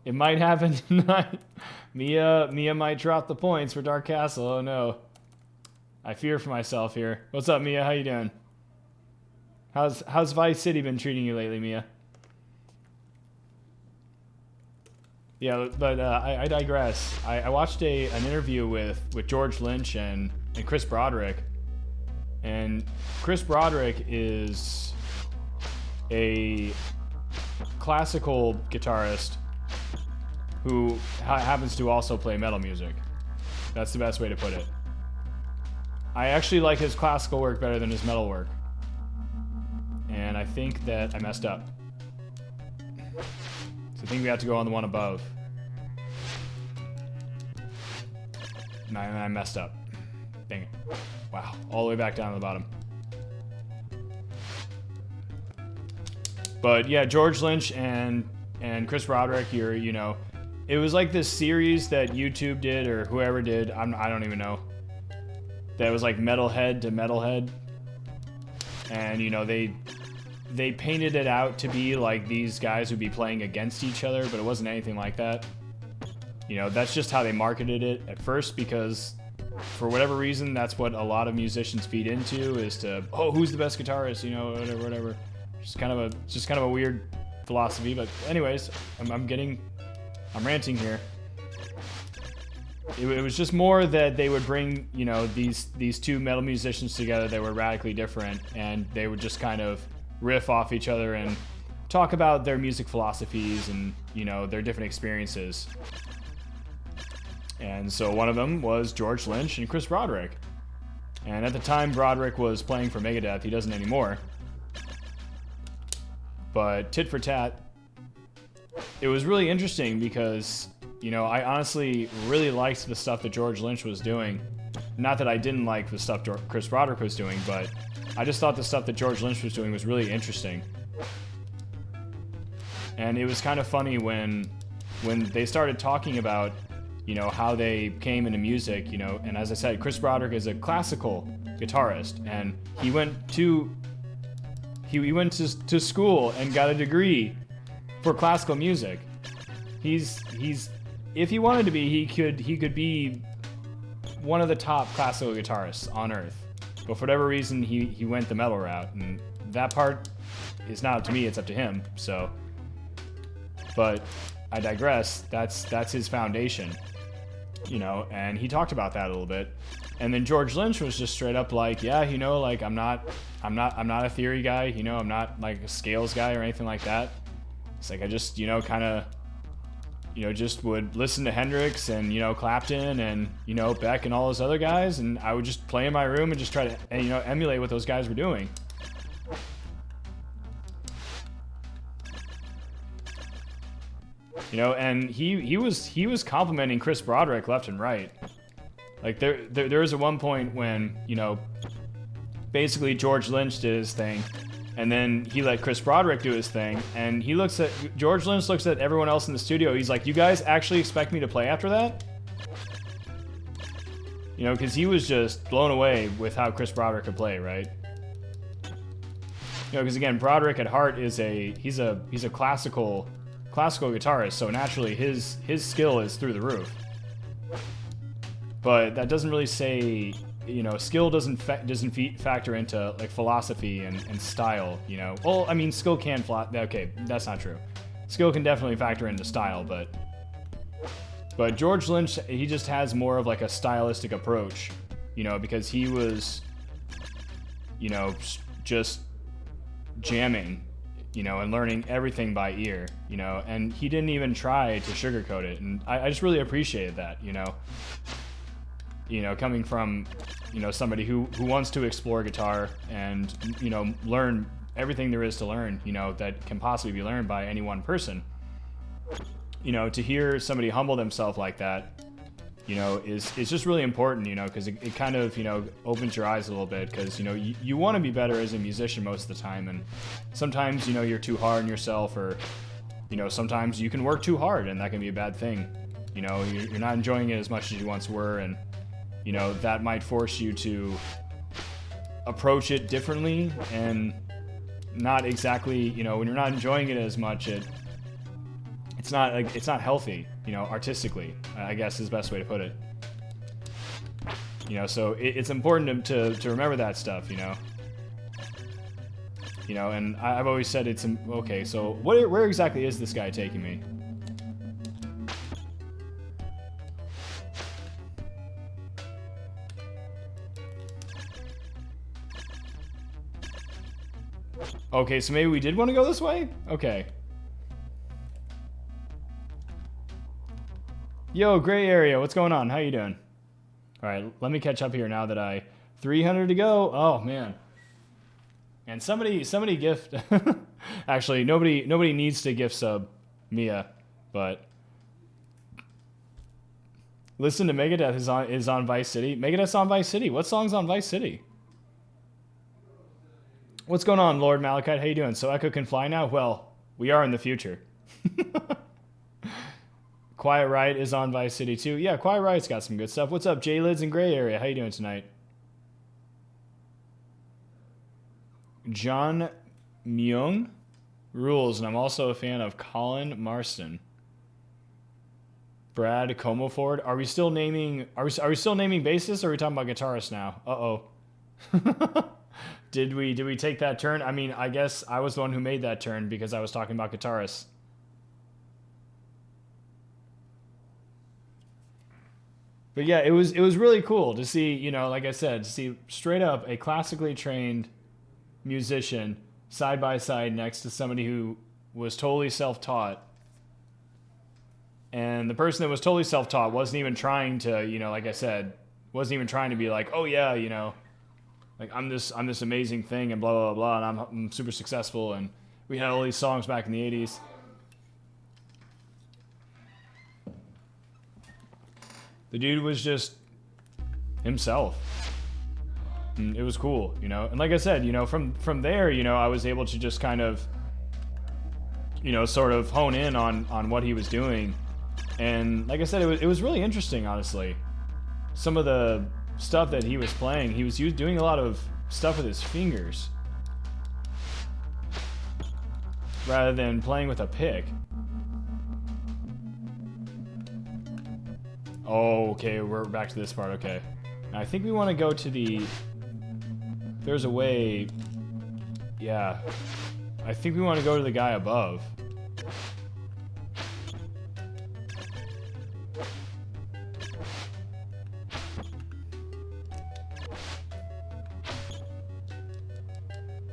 Speaker 1: It might happen tonight. Mia might drop the points for Dark Castle. Oh, no. I fear for myself here. What's up, Mia? How you doing? How's Vice City been treating you lately, Mia? Yeah, but I digress. I watched an interview with George Lynch and Chris Broderick. And Chris Broderick is a classical guitarist who happens to also play metal music. That's the best way to put it. I actually like his classical work better than his metal work. and I think that I messed up. So I think we have to go on the one above. And I messed up. Dang it. Wow, all the way back down to the bottom. But yeah, George Lynch and Chris Broderick, you know, it was like this series that YouTube did or whoever did. I don't even know. That was like metalhead to metalhead, and you know they painted it out to be like these guys would be playing against each other, but it wasn't anything like that. You know, that's just how they marketed it at first, because for whatever reason, that's what a lot of musicians feed into, is to, oh, who's the best guitarist, you know, whatever. Just kind of a weird philosophy. But anyways, I'm ranting here. It was just more that they would bring, you know, these two metal musicians together that were radically different, and they would just kind of riff off each other and talk about their music philosophies and, you know, their different experiences. And so one of them was George Lynch and Chris Broderick. And at the time, Broderick was playing for Megadeth. He doesn't anymore. But tit for tat, it was really interesting because, you know, I honestly really liked the stuff that George Lynch was doing. Not that I didn't like the stuff Chris Broderick was doing, but I just thought the stuff that George Lynch was doing was really interesting. And it was kind of funny when they started talking about, you know, how they came into music, you know, and as I said, Chris Broderick is a classical guitarist, and he went to school and got a degree for classical music. He's if he wanted to be, he could be one of the top classical guitarists on earth. But for whatever reason, he went the metal route, and that part is not up to me, it's up to him. So, but I digress. That's his foundation, you know, and he talked about that a little bit. And then George Lynch was just straight up like, yeah, you know, like I'm not a theory guy, you know, I'm not like a scales guy or anything like that. It's like I just, you know, kind of, you know, just would listen to Hendrix and, you know, Clapton and, you know, Beck and all those other guys, and I would just play in my room and just try to, you know, emulate what those guys were doing. You know, and he was complimenting Chris Broderick left and right. Like there was at one point when, you know, basically George Lynch did his thing, and then he let Chris Broderick do his thing, and George Lynch looks at everyone else in the studio. He's like, you guys actually expect me to play after that? You know, because he was just blown away with how Chris Broderick could play, right? You know, because again, Broderick at heart he's a classical guitarist, so naturally his skill is through the roof. But that doesn't really say, you know, skill doesn't factor into like philosophy and style, you know. Well, I mean, skill can okay, that's not true. Skill can definitely factor into style, but George Lynch, he just has more of like a stylistic approach, you know, because he was, you know, just jamming, you know, and learning everything by ear, you know, and he didn't even try to sugarcoat it, and I just really appreciated that, you know. You know, coming from, you know, somebody who wants to explore guitar and, you know, learn everything there is to learn, you know, that can possibly be learned by any one person. You know, to hear somebody humble themselves like that, you know, is just really important, you know, because it kind of, you know, opens your eyes a little bit, because, you know, you want to be better as a musician most of the time, and sometimes, you know, you're too hard on yourself, or, you know, sometimes you can work too hard, and that can be a bad thing. You know, you're not enjoying it as much as you once were, and, you know, that might force you to approach it differently, and not exactly, you know, when you're not enjoying it as much, it's not healthy, you know, artistically, I guess is the best way to put it. You know, so it's important to remember that stuff, you know. You know, and I've always said it's okay. So where exactly is this guy taking me? Okay, so maybe we did want to go this way? Okay. Yo, gray area, what's going on? How you doing? All right, let me catch up here now that 300 to go. Oh, man. And somebody gift. Actually, nobody needs to gift sub Mia, but listen to Megadeth is on Vice City. Megadeth's on Vice City. What song's on Vice City? What's going on, Lord Malachite? How you doing? So Echo can fly now? Well, we are in the future. Quiet Riot is on Vice City too. Yeah, Quiet Riot's got some good stuff. What's up, J-Lids in Gray Area? How you doing tonight? John Myung rules, and I'm also a fan of Colin Marston. Brad Comoford. Are we still naming bassists, or are we talking about guitarists now? Uh-oh. Did we take that turn? I mean, I guess I was the one who made that turn because I was talking about guitarists. But yeah, it was really cool to see, you know, like I said, to see straight up a classically trained musician side by side next to somebody who was totally self-taught. And the person that was totally self-taught wasn't even trying to, you know, like I said, wasn't even trying to be like, oh yeah, you know, like I'm this amazing thing and blah blah blah, and I'm super successful, and we had all these songs back in the 80s. The dude was just himself. And it was cool, you know. And like I said, you know, from there, you know, I was able to just kind of, you know, sort of hone in on what he was doing. And like I said, it was really interesting, honestly. Some of the stuff that he was playing, he was doing a lot of stuff with his fingers rather than playing with a pick. Oh, okay, we're back to this part, okay. Now, I think we want to go to the... There's a way... Yeah. I think we want to go to the guy above.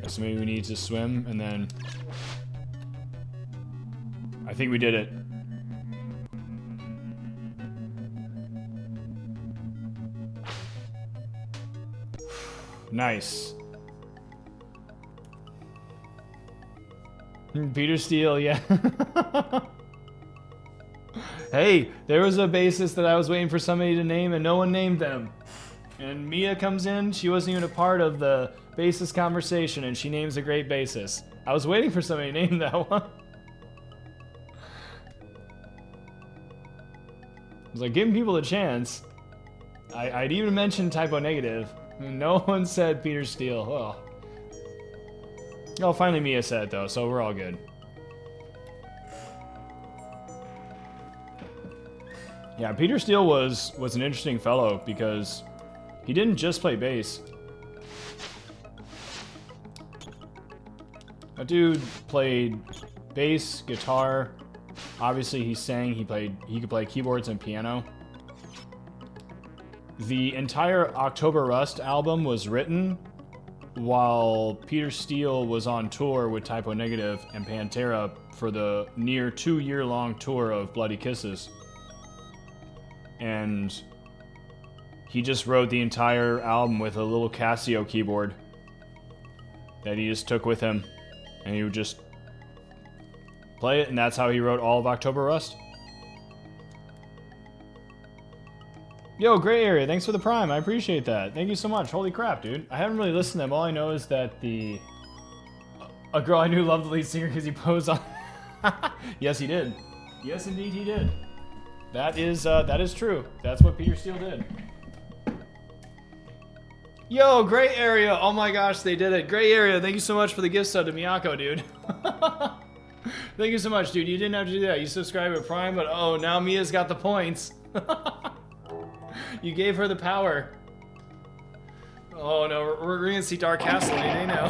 Speaker 1: So maybe we need to swim, and then... I think we did it. Nice. Peter Steele, yeah. Hey, there was a bassist that I was waiting for somebody to name, and no one named them. And Mia comes in, she wasn't even a part of the bassist conversation, and she names a great bassist. I was waiting for somebody to name that one. I was like, giving people a chance. I'd even mentioned Typo Negative. No one said Peter Steele. Oh, finally Mia said it, though, so we're all good. Yeah, Peter Steele was an interesting fellow because he didn't just play bass. That dude played bass, guitar. Obviously, he sang. He could play keyboards and piano. The entire October Rust album was written while Peter Steele was on tour with Typo Negative and Pantera for the near 2-year-long tour of Bloody Kisses. And he just wrote the entire album with a little Casio keyboard that he just took with him. And he would just play it, and that's how he wrote all of October Rust. Yo, Gray Area, thanks for the Prime. I appreciate that. Thank you so much. Holy crap, dude. I haven't really listened to them. All I know is that a girl I knew loved the lead singer because he posed on... Yes, he did. Yes, indeed, he did. That is true. That's what Peter Steele did. Yo, Gray Area. Oh my gosh, they did it. Gray Area, thank you so much for the gift sub to Miyako, dude. Thank you so much, dude. You didn't have to do that. You subscribed at Prime, but oh, now Mia's got the points. You gave her the power. Oh no, we're gonna see Dark Castle any day now.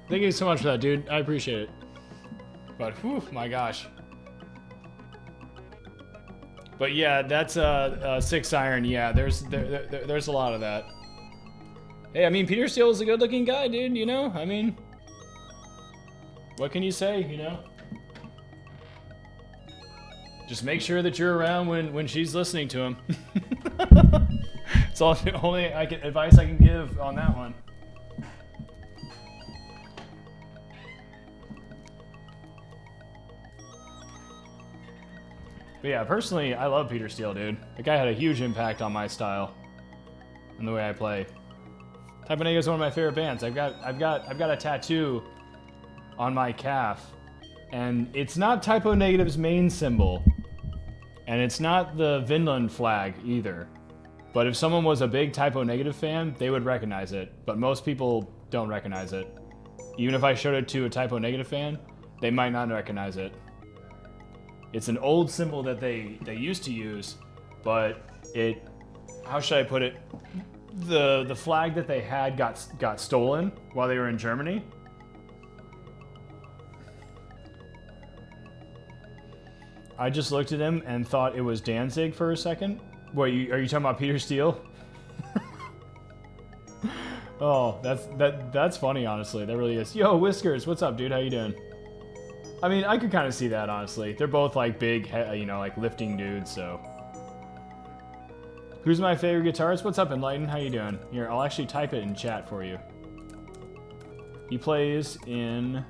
Speaker 1: Thank you so much for that, dude. I appreciate it. But, whew, my gosh. But yeah, that's a 6 iron. Yeah, there's a lot of that. Hey, I mean, Peter Steele is a good-looking guy, dude. You know, I mean, what can you say? You know, just make sure that you're around when she's listening to him. It's all the only advice I can give on that one. But yeah, personally, I love Peter Steele, dude. The guy had a huge impact on my style and the way I play. Type of Negative is one of my favorite bands. I've got a tattoo on my calf, and it's not Type O Negative's main symbol, and it's not the Vinland flag either. But if someone was a big Type O Negative fan, they would recognize it. But most people don't recognize it. Even if I showed it to a Type O Negative fan, they might not recognize it. It's an old symbol that they used to use, but it, how should I put it? The flag that they had got stolen while they were in Germany. I just looked at him and thought it was Danzig for a second. Wait, are you talking about Peter Steele? Oh, that's funny, honestly. That really is. Yo, Whiskers, what's up, dude? How you doing? I mean, I could kind of see that, honestly. They're both, like, big, you know, like, lifting dudes, so. Who's my favorite guitarist? What's up, Enlighten? How you doing? Here, I'll actually type it in chat for you. He plays in...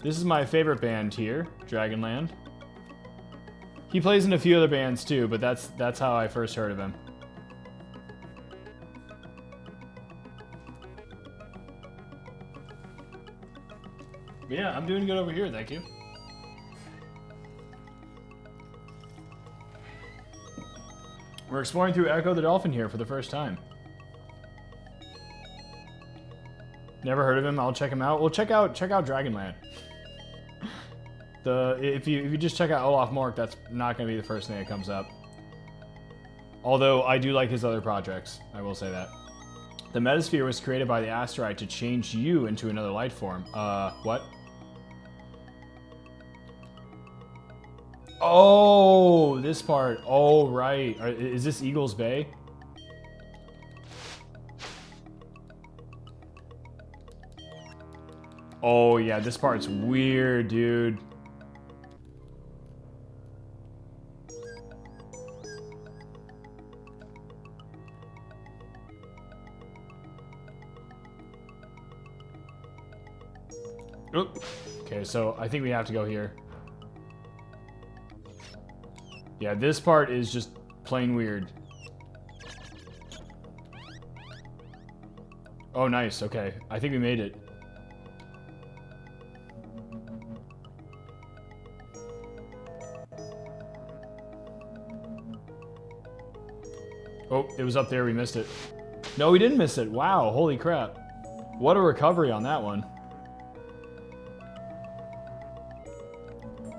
Speaker 1: This is my favorite band here, Dragonland. He plays in a few other bands, too, but that's how I first heard of him. Yeah, I'm doing good over here, thank you. We're exploring through Ecco the Dolphin here for the first time. Never heard of him. I'll check him out. Well, check out Dragonland. If you just check out Olaf Mork, that's not going to be the first thing that comes up. Although I do like his other projects, I will say that. The Metasphere was created by the asteroid to change you into another life form. What? Oh, this part. Oh, right. Is this Eagles Bay? Oh, yeah, this part's weird, dude. Oop. Okay, so I think we have to go here. Yeah, this part is just plain weird. Oh, nice. Okay. I think we made it. Oh, it was up there. We missed it. No, we didn't miss it. Wow. Holy crap. What a recovery on that one.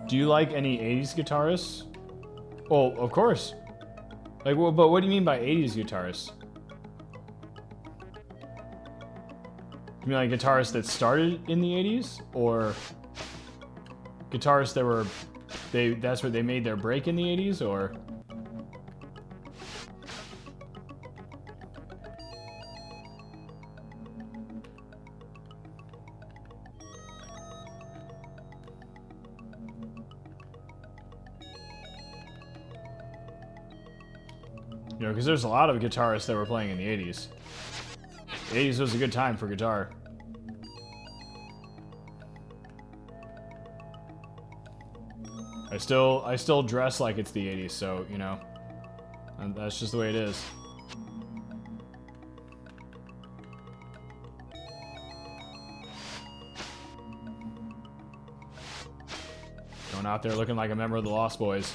Speaker 1: Do you like any 80s guitarists? Well, of course. Like, well, but what do you mean by 80s guitarists? You mean like guitarists that started in the 80s? Or guitarists that were... that's where they made their break in the 80s? Or... You know, because there's a lot of guitarists that were playing in the 80s. The 80s was a good time for guitar. I still dress like it's the 80s, so, you know, and that's just the way it is. Going out there looking like a member of the Lost Boys.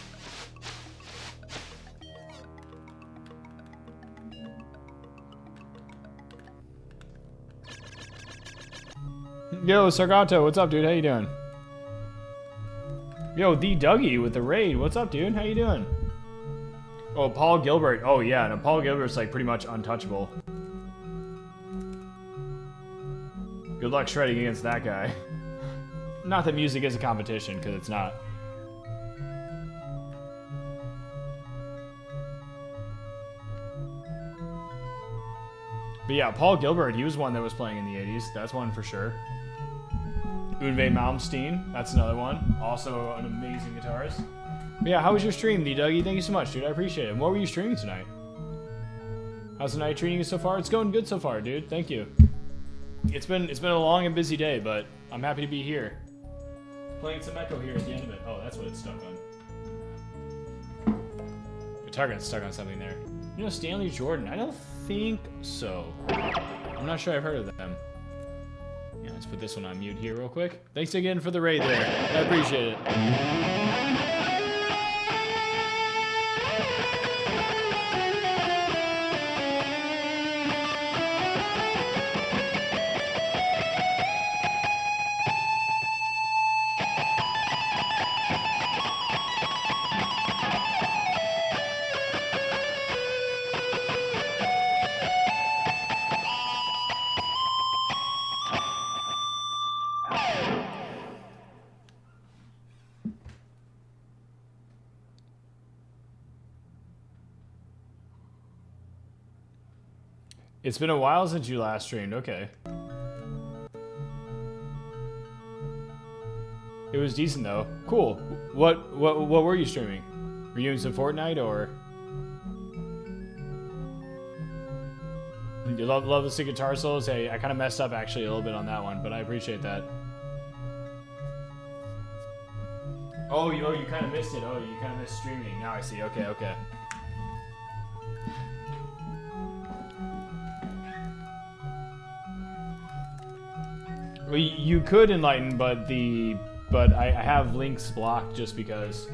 Speaker 1: Yo, Sargato, what's up, dude? How you doing? Yo, the Dougie with the raid. What's up, dude? How you doing? Oh, Paul Gilbert. Oh, yeah. No, Paul Gilbert's, like, pretty much untouchable. Good luck shredding against that guy. Not that music is a competition, because it's not. But yeah, Paul Gilbert, he was one that was playing in the 80s. That's one for sure. Yngwie Malmsteen, that's another one. Also an amazing guitarist. But yeah, how was your stream, D-Dougie? Thank you so much, dude. I appreciate it. And what were you streaming tonight? How's the night treating you so far? It's going good so far, dude. Thank you. It's been a long and busy day, but I'm happy to be here. Playing some Echo here at the end of it. Oh, that's what it's stuck on. Guitar got stuck on something there. You know Stanley Jordan? I don't think so. I'm not sure I've heard of them. Yeah, let's put this one on mute here real quick. Thanks again for the raid there. I appreciate it. It's been a while since you last streamed. Okay. It was decent though. Cool. What were you streaming? Were you doing some Fortnite or? You love the sick guitar solos. Hey, I kind of messed up actually a little bit on that one, but I appreciate that. Oh, you kind of missed it. Oh, you kind of missed streaming. Now I see. Okay, okay. Well, you could enlighten, but I have links blocked just because,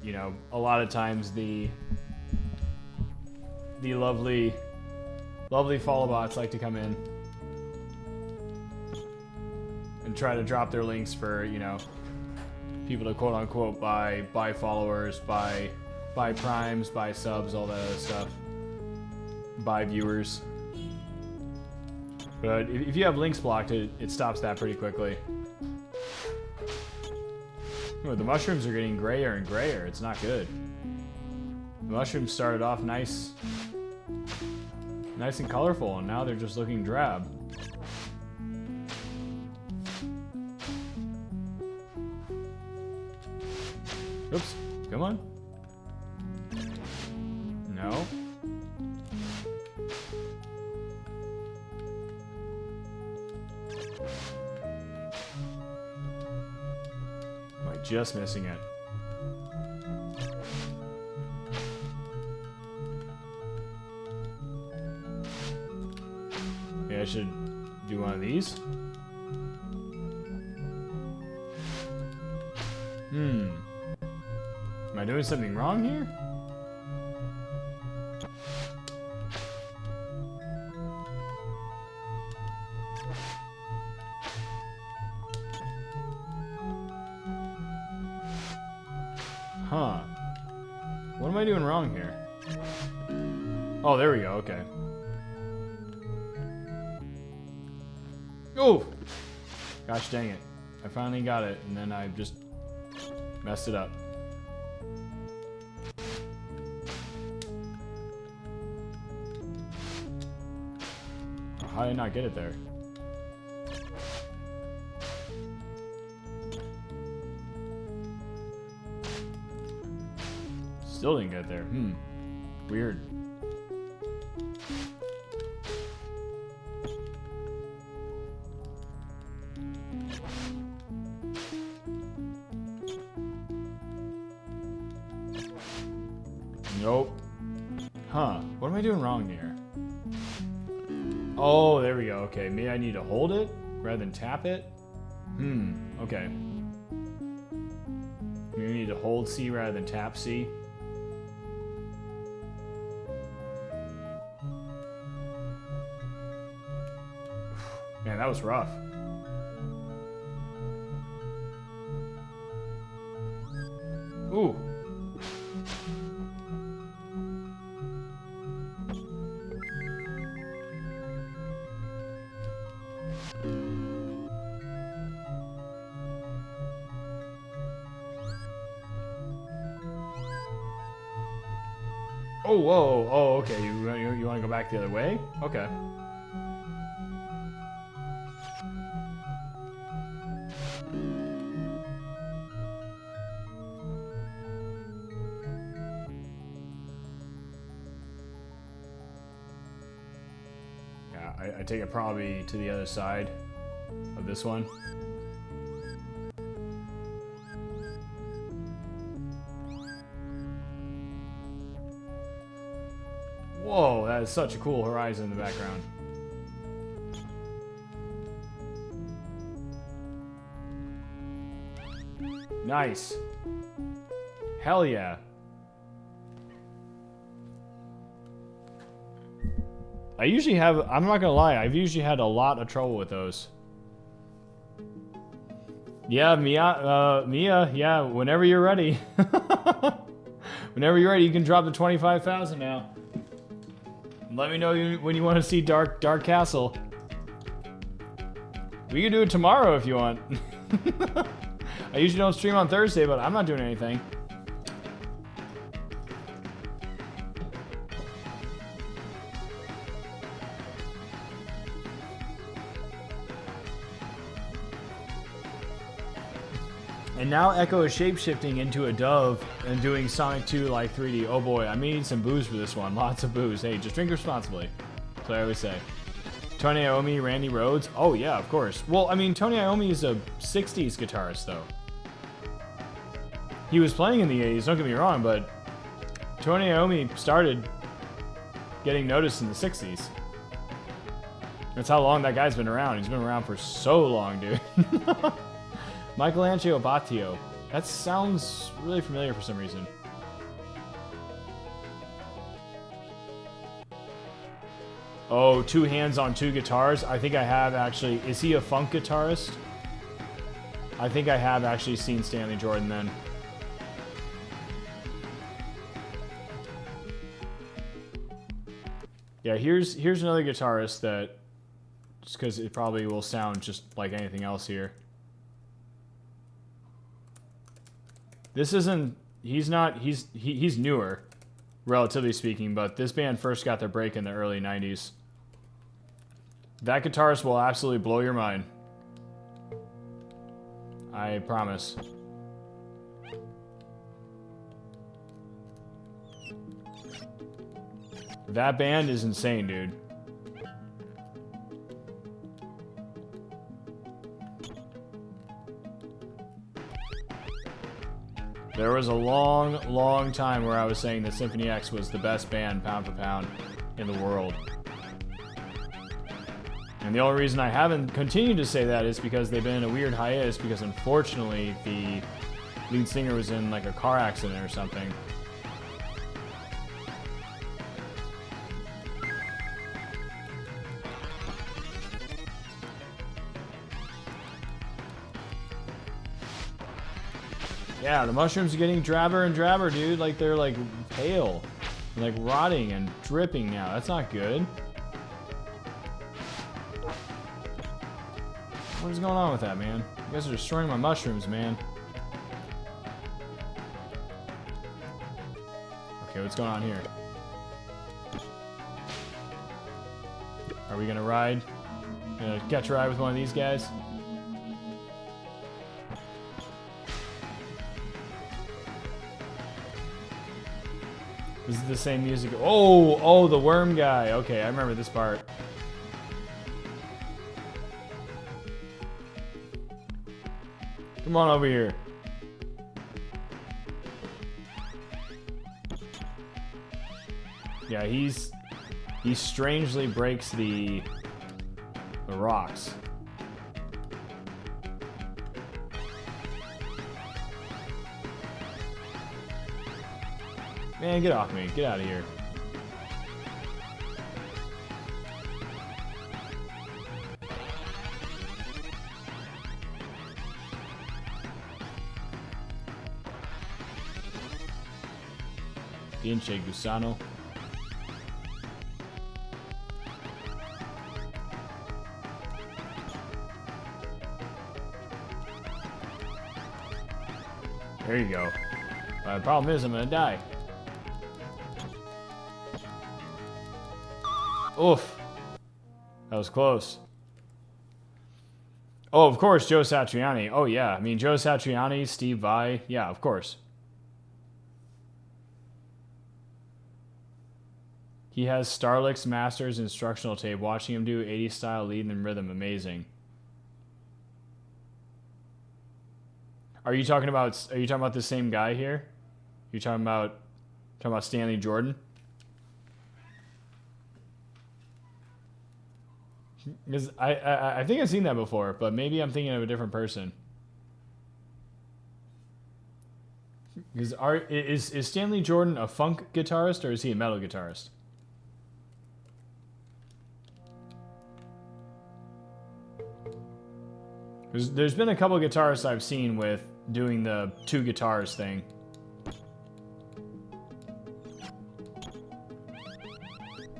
Speaker 1: you know, a lot of times the lovely follow bots like to come in and try to drop their links for, you know, people to quote unquote buy followers, buy primes, buy subs, all that other stuff, buy viewers. But if you have links blocked, it stops that pretty quickly. Oh, the mushrooms are getting grayer and grayer. It's not good. The mushrooms started off nice and colorful, and now they're just looking drab. Oops. Come on. No. Just missing it. Maybe I should do one of these. Am I doing something wrong here? Huh. What am I doing wrong here? Oh, there we go, okay. Oh! Gosh dang it. I finally got it, and then I just messed it up. How did I not get it there? Still didn't get there. Weird. Nope. Huh. What am I doing wrong here? Oh, there we go. Okay, maybe I need to hold it rather than tap it. Okay. Maybe I need to hold C rather than tap C. Man, that was rough. Ooh. Oh, whoa. Oh, okay. You want to go back the other way? Okay. Yeah, I take it probably to the other side of this one. Whoa, that is such a cool horizon in the background. Nice. Hell yeah. I usually have, I'm not gonna lie, I've usually had a lot of trouble with those. Yeah, Mia, yeah, whenever you're ready. Whenever you're ready, you can drop to 25,000 now. Let me know when you want to see Dark Castle. We can do it tomorrow if you want. I usually don't stream on Thursday, but I'm not doing anything. And now Echo is shapeshifting into a dove and doing Sonic 2 like 3D. Oh boy, I'm eating some booze for this one. Lots of booze. Hey, just drink responsibly. That's what I always say. Tony Iommi, Randy Rhoads. Oh yeah, of course. Well, I mean, Tony Iommi is a 60s guitarist though. He was playing in the 80s, don't get me wrong, but Tony Iommi started getting noticed in the 60s. That's how long that guy's been around. He's been around for so long, dude. Michelangelo Battio. That sounds really familiar for some reason. Oh, two hands on two guitars. I think I have actually. Is he a funk guitarist? I think I have actually seen Stanley Jordan then. Yeah, here's another guitarist that, just because it probably will sound just like anything else here. This isn't, he's newer, relatively speaking, but this band first got their break in the early 90s. That guitarist will absolutely blow your mind. I promise. That band is insane, dude. There was a long, long time where I was saying that Symphony X was the best band, pound for pound, in the world. And the only reason I haven't continued to say that is because they've been in a weird hiatus because unfortunately the lead singer was in like a car accident or something. Yeah, the mushrooms are getting drabber and drabber, dude. Like, they're, like, pale. Like, rotting and dripping now. That's not good. What is going on with that, man? You guys are destroying my mushrooms, man. Okay, what's going on here? Are we gonna ride? Gonna catch a ride with one of these guys? This is the same music. Oh, the worm guy. Okay, I remember this part. Come on over here. Yeah, he strangely breaks the rocks. Man, get off me. Get out of here. Pinche gusano. There you go. The problem is I'm gonna die. Oof. That was close. Oh, of course, Joe Satriani. Oh, yeah. I mean, Joe Satriani, Steve Vai. Yeah, of course. He has Starlick's Masters instructional tape. Watching him do 80s style lead and rhythm, amazing. Are you talking about the same guy here? You're talking about Stanley Jordan? Because I think I've seen that before, but maybe I'm thinking of a different person. Because is Stanley Jordan a funk guitarist or is he a metal guitarist? There's been a couple of guitarists I've seen with doing the two guitars thing.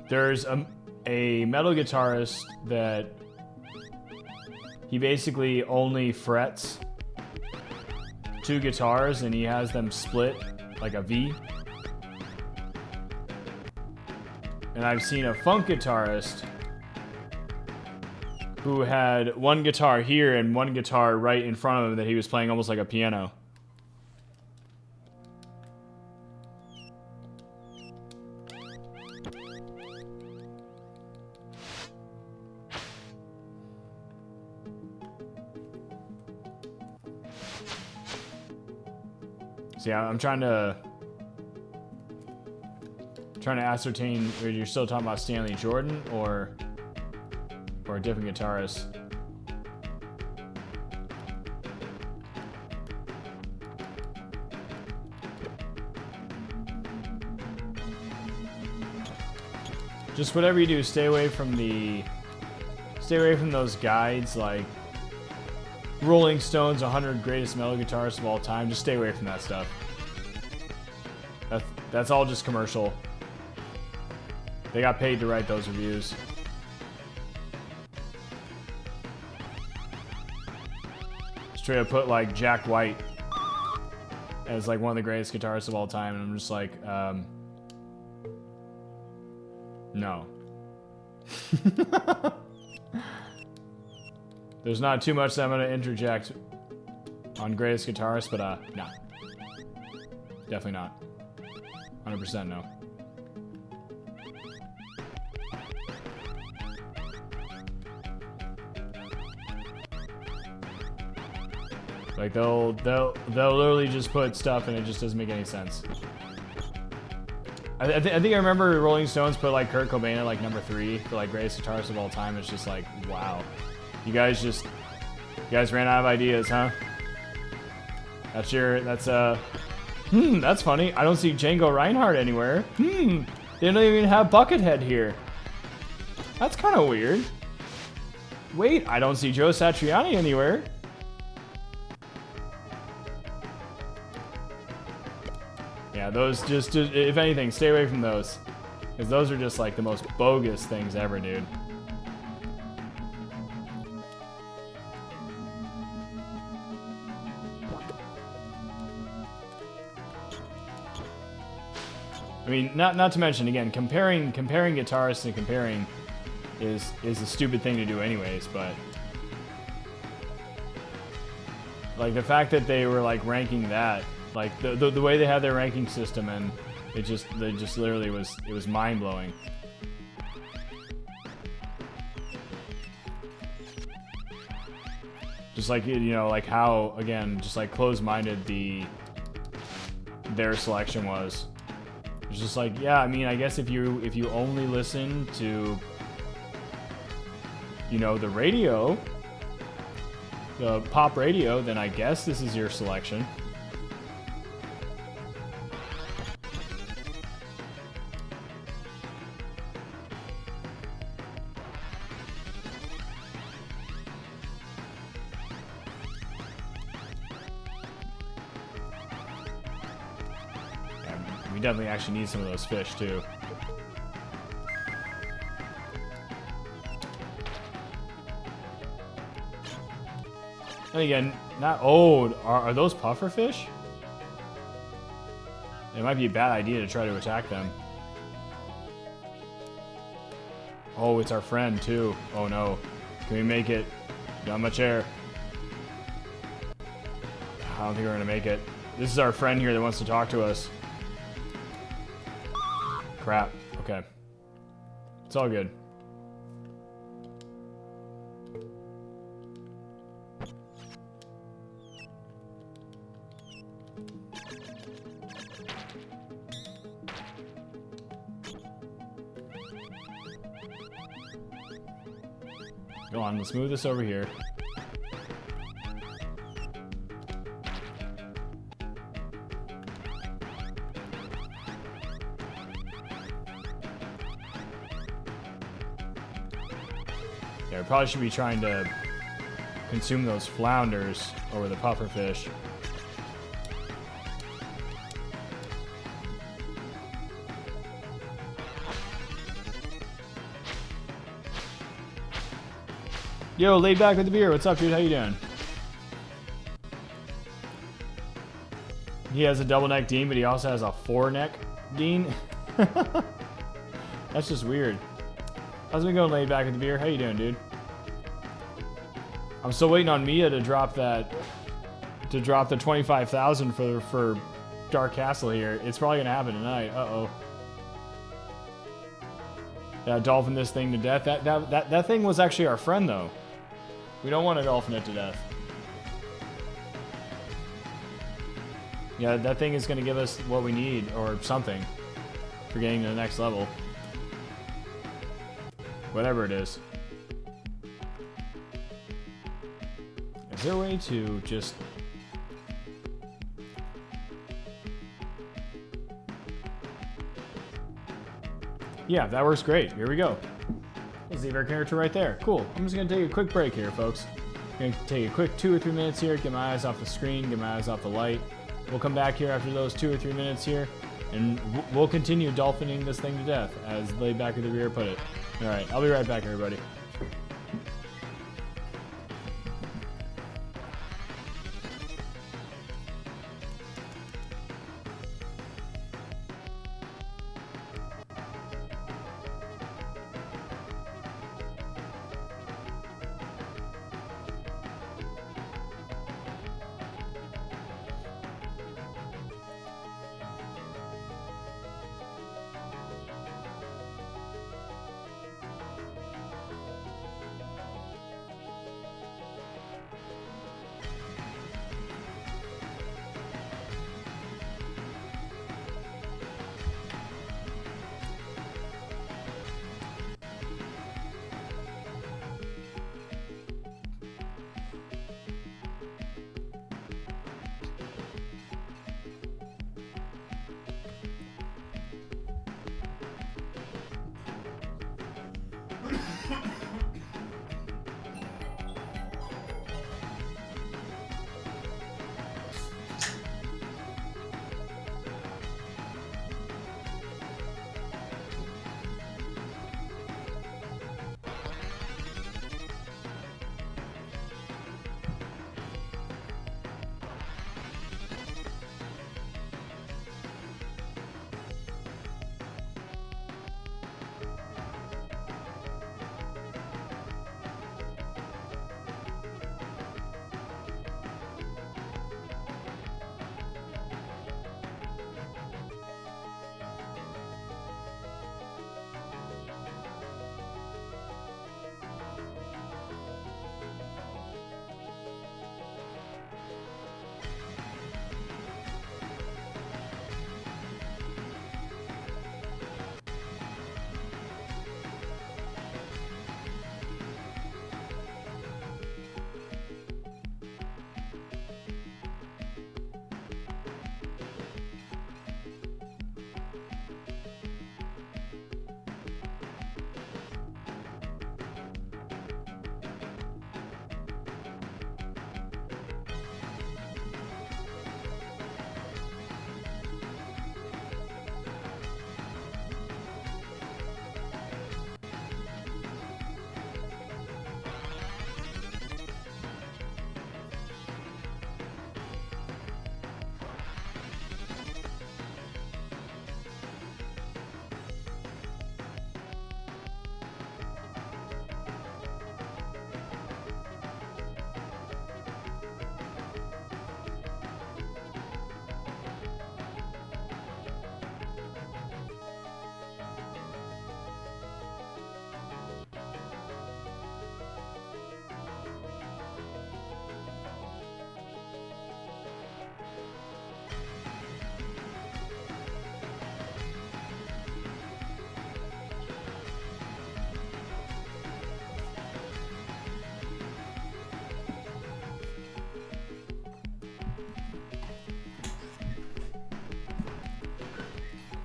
Speaker 1: There's a metal guitarist that he basically only frets two guitars and he has them split like a V. And I've seen a funk guitarist who had one guitar here and one guitar right in front of him that he was playing almost like a piano. So yeah, I'm trying to ascertain if you're still talking about Stanley Jordan or a different guitarist. Just whatever you do, stay away from those guides like Rolling Stone's 100 greatest metal guitarists of all time. Just stay away from that stuff. That's all just commercial. They got paid to write those reviews. Straight up put like Jack White as like one of the greatest guitarists of all time, and I'm just like, no. There's not too much that I'm gonna interject on greatest guitarist, but nah. Definitely not. 100% no. Like they'll literally just put stuff and it just doesn't make any sense. I think I remember Rolling Stones put like Kurt Cobain at like number 3 for like greatest guitarist of all time. It's just like, wow. You guys ran out of ideas, huh? That's funny. I don't see Django Reinhardt anywhere. They don't even have Buckethead here. That's kind of weird. Wait, I don't see Joe Satriani anywhere. Yeah, those just, if anything, stay away from those. Because those are just like the most bogus things ever, dude. I mean, not to mention, again, comparing guitarists and comparing is a stupid thing to do anyways, but like the fact that they were like ranking that, like the way they had their ranking system, and they just literally was mind-blowing. Just like, you know, like how, again, just like closed-minded their selection was. It's just like, yeah, I mean, I guess if you only listen to, you know, the radio, the pop radio, then I guess this is your selection. We definitely actually need some of those fish too. And again, not old. Are those puffer fish? It might be a bad idea to try to attack them. Oh, it's our friend too. Oh no. Can we make it? Not much air. I don't think we're gonna make it. This is our friend here that wants to talk to us. Crap. Okay. It's all good. Go on, let's move this over here. Yeah, we probably should be trying to consume those flounders over the pufferfish. Yo, laid back with the beer. What's up, dude? How you doing? He has a double neck Dean, but he also has a 4-neck Dean. That's just weird. How's it going, laid back with the beer? How you doing, dude? I'm still waiting on Mia to drop that, to drop the 25,000 for Dark Castle here. It's probably gonna happen tonight. Uh-oh. Yeah, dolphin this thing to death. That thing was actually our friend, though. We don't want to dolphin it to death. Yeah, that thing is going to give us what we need, or something, for getting to the next level. Whatever it is. Is there a way to just... Yeah, that works great. Here we go. Let's leave our character right there. Cool. I'm just going to take a quick break here, folks. I'm going to take a quick 2 or 3 minutes here, get my eyes off the screen, get my eyes off the light. We'll come back here after those 2 or 3 minutes here, and we'll continue dolphining this thing to death, as laid back with the rear put it. All right, I'll be right back, everybody.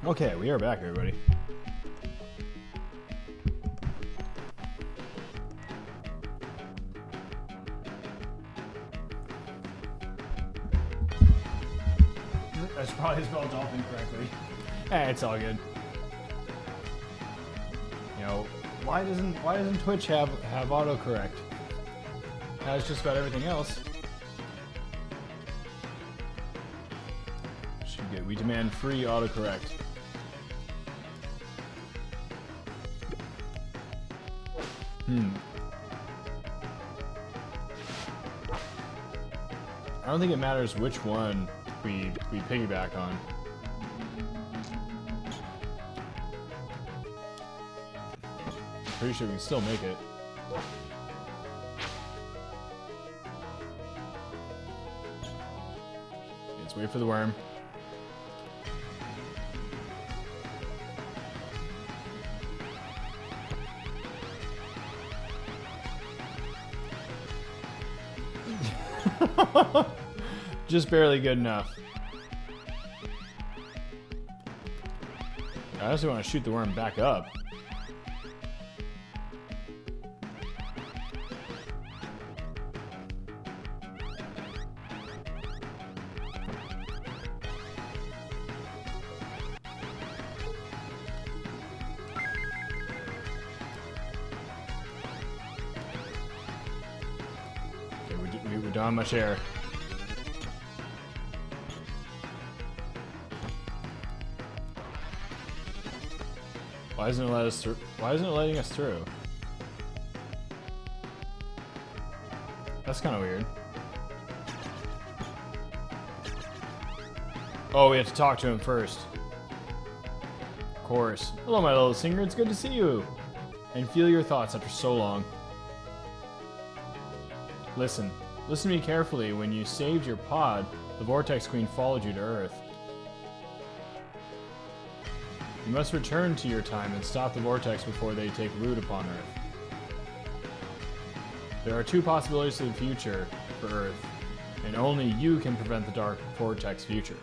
Speaker 1: Okay, we are back, everybody. I should probably spell dolphin correctly. It's all good. You know, why doesn't Twitch have autocorrect? That's just about everything else. Should get. We demand free autocorrect. I don't think it matters which one we piggyback on. Pretty sure we can still make it. Let's wait for the worm. Just barely good enough. I also want to shoot the worm back up. Okay, we don't have much air. Why isn't it let us through? Why isn't it letting us through? That's kind of weird. Oh, we have to talk to him first. Of course. Hello, my little singer. It's good to see you. And feel your thoughts after so long. Listen to me carefully. When you saved your pod, the Vortex Queen followed you to Earth. You must return to your time and stop the vortex before they take root upon Earth. There are two possibilities to the future for Earth, and only you can prevent the dark vortex future.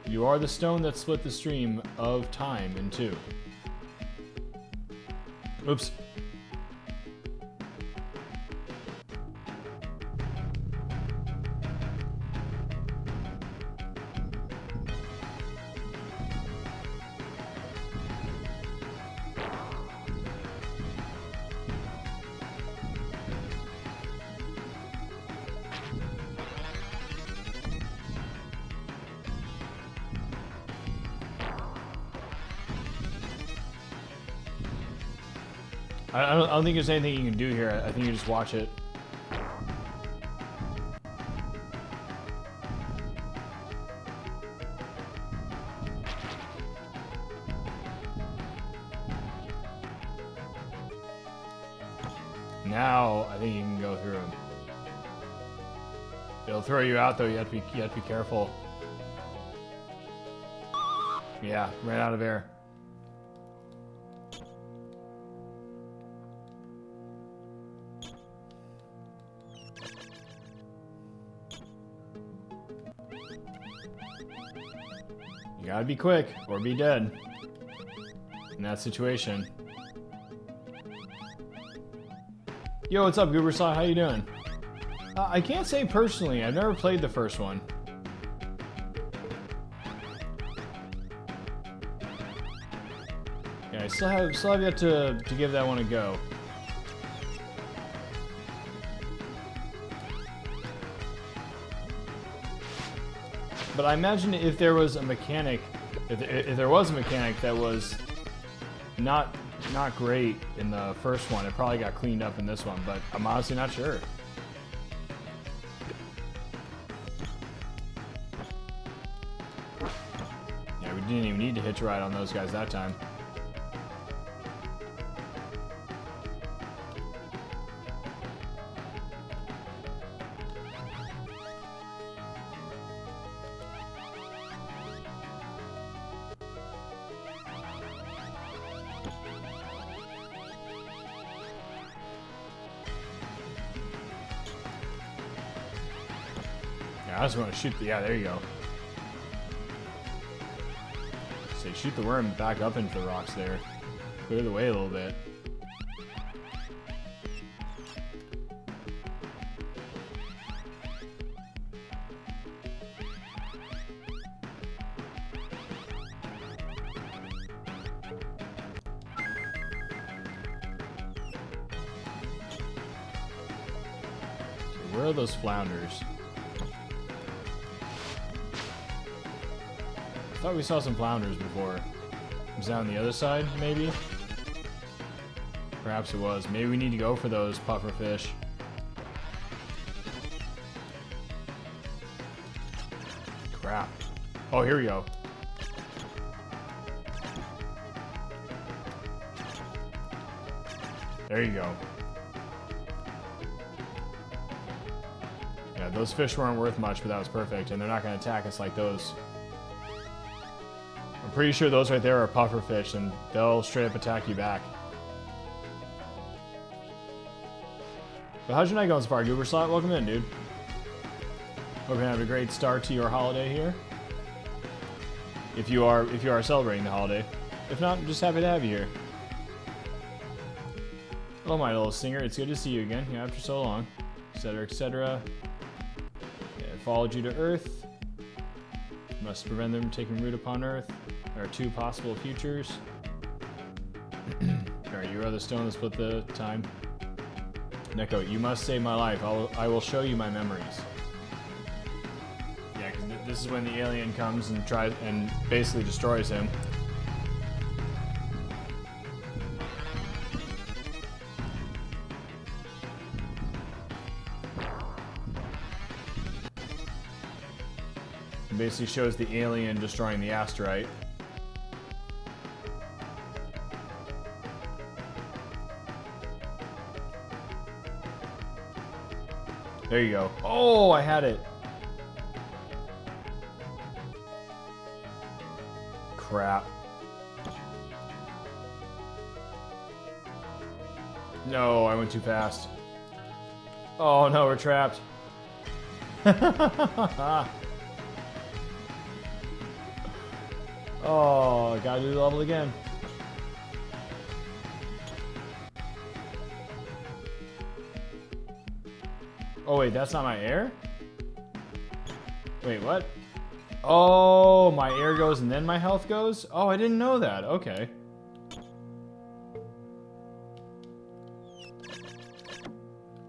Speaker 1: You are the stone that split the stream of time in two. Oops. I don't think there's anything you can do here. I think you just watch it. Now I think you can go through them. It'll throw you out though. You have to be careful. Yeah, ran out of air. You gotta be quick, or be dead. In that situation. Yo, what's up, Goobersot? How you doing? I can't say personally. I've never played the first one. Yeah, I still have yet to give that one a go. But I imagine if there was a mechanic, if there was a mechanic that was not great in the first one, it probably got cleaned up in this one, but I'm honestly not sure. Yeah, we didn't even need to hitch a ride on those guys that time. I just want to shoot the... Yeah, there you go. shoot the worm back up into the rocks there. Clear the way a little bit. Where are those flounders? I thought we saw some flounders before. Was that on the other side, maybe? Perhaps it was. Maybe we need to go for those puffer fish. Crap. Oh, here we go. There you go. Yeah, those fish weren't worth much, but that was perfect. And they're not going to attack us like those. I'm pretty sure those right there are puffer fish, and they'll straight up attack you back. But how's your night going so far, Goober Slot? Welcome in, dude. Hope you're having a great start to your holiday here. If you are celebrating the holiday. If not, I'm just happy to have you here. Hello, my little singer. It's good to see you again. Yeah, after so long. Etc. etc. Yeah, followed you to Earth. Must prevent them from taking root upon Earth. There are two possible futures. Alright, you are the stone that split the time. Neko, you must save my life. I will show you my memories. Yeah, because this is when the alien comes and tries and basically destroys him. It basically shows the alien destroying the asteroid. There you go. Oh, I had it. Crap. No, I went too fast. Oh no, we're trapped. Oh, gotta do the level again. Oh wait, that's not my air? Wait, what? Oh, my air goes and then my health goes? Oh, I didn't know that. Okay.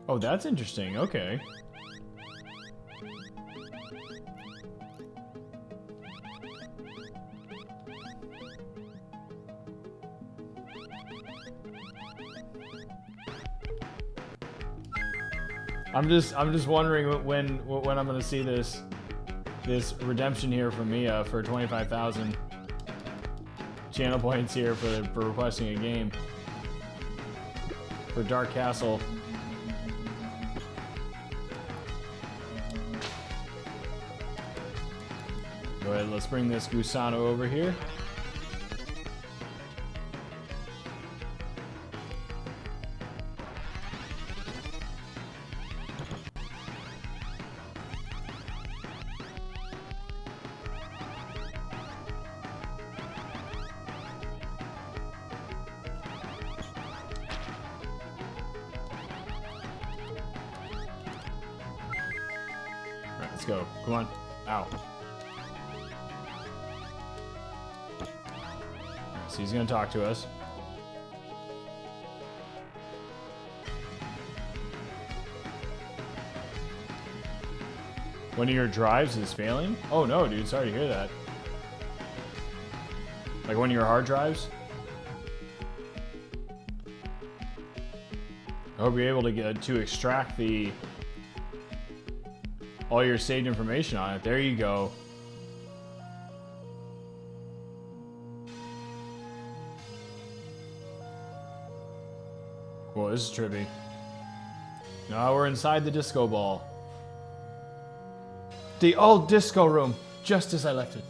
Speaker 1: Oh, that's interesting. Okay. I'm just wondering when I'm gonna see this redemption here from Mia for 25,000 channel points here for requesting a game for Dark Castle. Go ahead, let's bring this Gusano over here. Let's go. Come on. Ow. So he's going to talk to us. One of your drives is failing? Oh no, dude. Sorry to hear that. Like one of your hard drives? I hope you're able to extract all your saved information on it. There you go. Cool, this is trippy. Now we're inside the disco ball. The old disco room, just as I left it.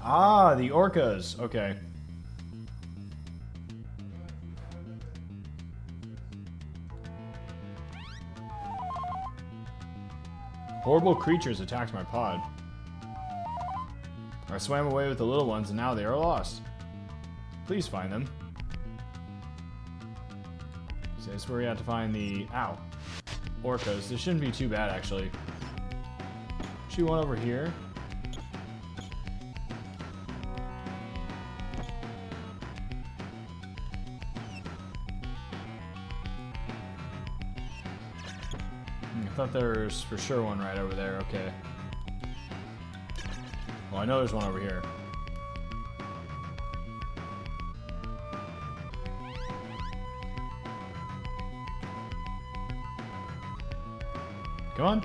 Speaker 1: Ah, the orcas. Okay. Horrible creatures attacked my pod. I swam away with the little ones and now they are lost. Please find them. So that's where we have to find the... Ow. Orcas. This shouldn't be too bad, actually. Shoot one over here. I thought there was for sure one right over there. Okay. Well, I know there's one over here. Come on.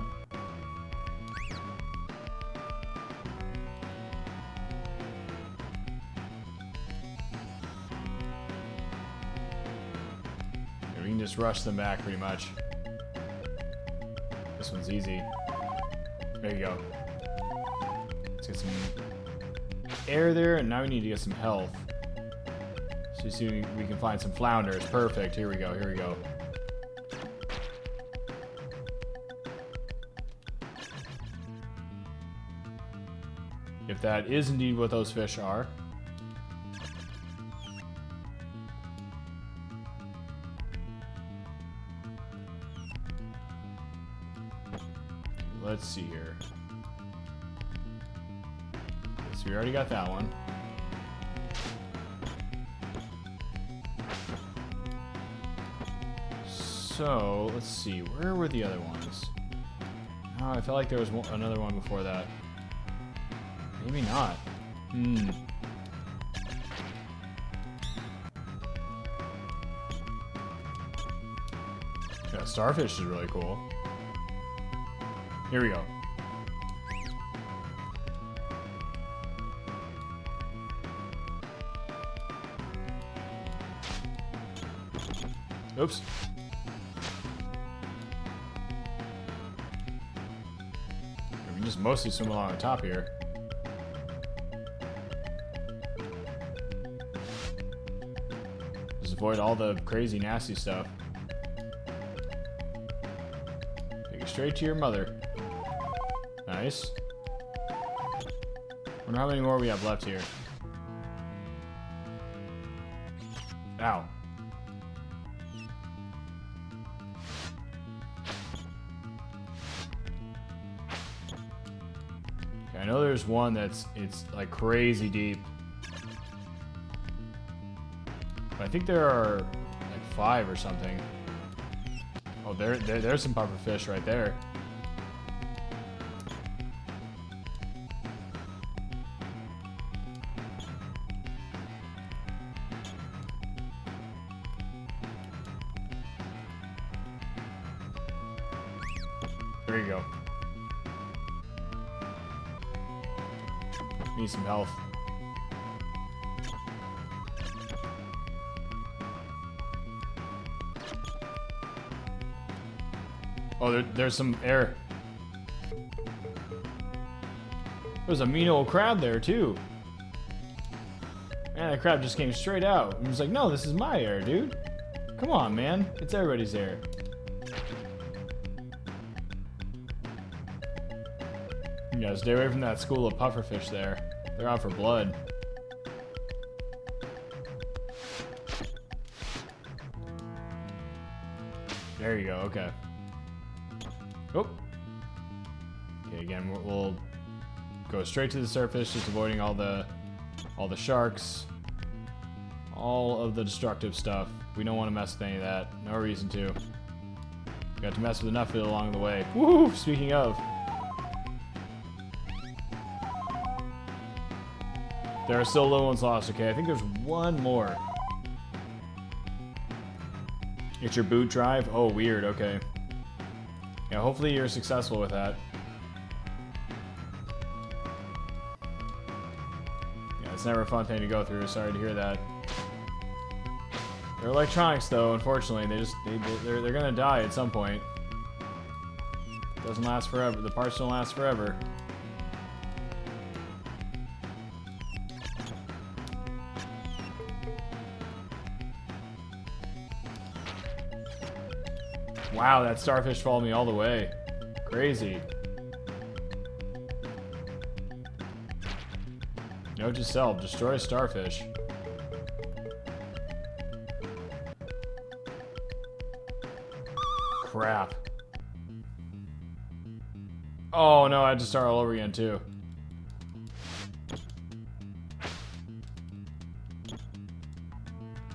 Speaker 1: Yeah, we can just rush them back pretty much. This one's easy. There you go. Let's get some air there, and now we need to get some health. So see we can find some flounders. Perfect. Here we go. Here we go. If that is indeed what those fish are. Let's see here. So we already got that one. So let's see, where were the other ones? Oh, I felt like there was another one before that. Maybe not. Yeah, starfish is really cool. Here we go. Oops. We can just mostly swim along the top here. Just avoid all the crazy, nasty stuff. Take it straight to your mother. Nice. Wonder how many more we have left here. Ow. Okay, I know there's one it's like crazy deep. But I think there are like 5 or something. Oh, there's some puffer fish right there. There you go. Need some health. Oh, there's some air. There's a mean old crab there, too. Man, that crab just came straight out. He was like, no, this is my air, dude. Come on, man. It's everybody's air. You gotta stay away from that school of pufferfish there. They're out for blood. There you go, okay. Oh. Okay, again, we'll go straight to the surface, just avoiding all the sharks. All of the destructive stuff. We don't want to mess with any of that. No reason to. We got to mess with enough of it along the way. Woo! Speaking of. There are still little ones lost, okay? I think there's one more. It's your boot drive? Oh, weird, okay. Yeah, hopefully you're successful with that. Yeah, it's never a fun thing to go through. Sorry to hear that. They're electronics, though, unfortunately. They're gonna die at some point. Doesn't last forever. The parts don't last forever. Wow, that starfish followed me all the way. Crazy. Note to self, destroy a starfish. Crap. Oh no, I had to start all over again too.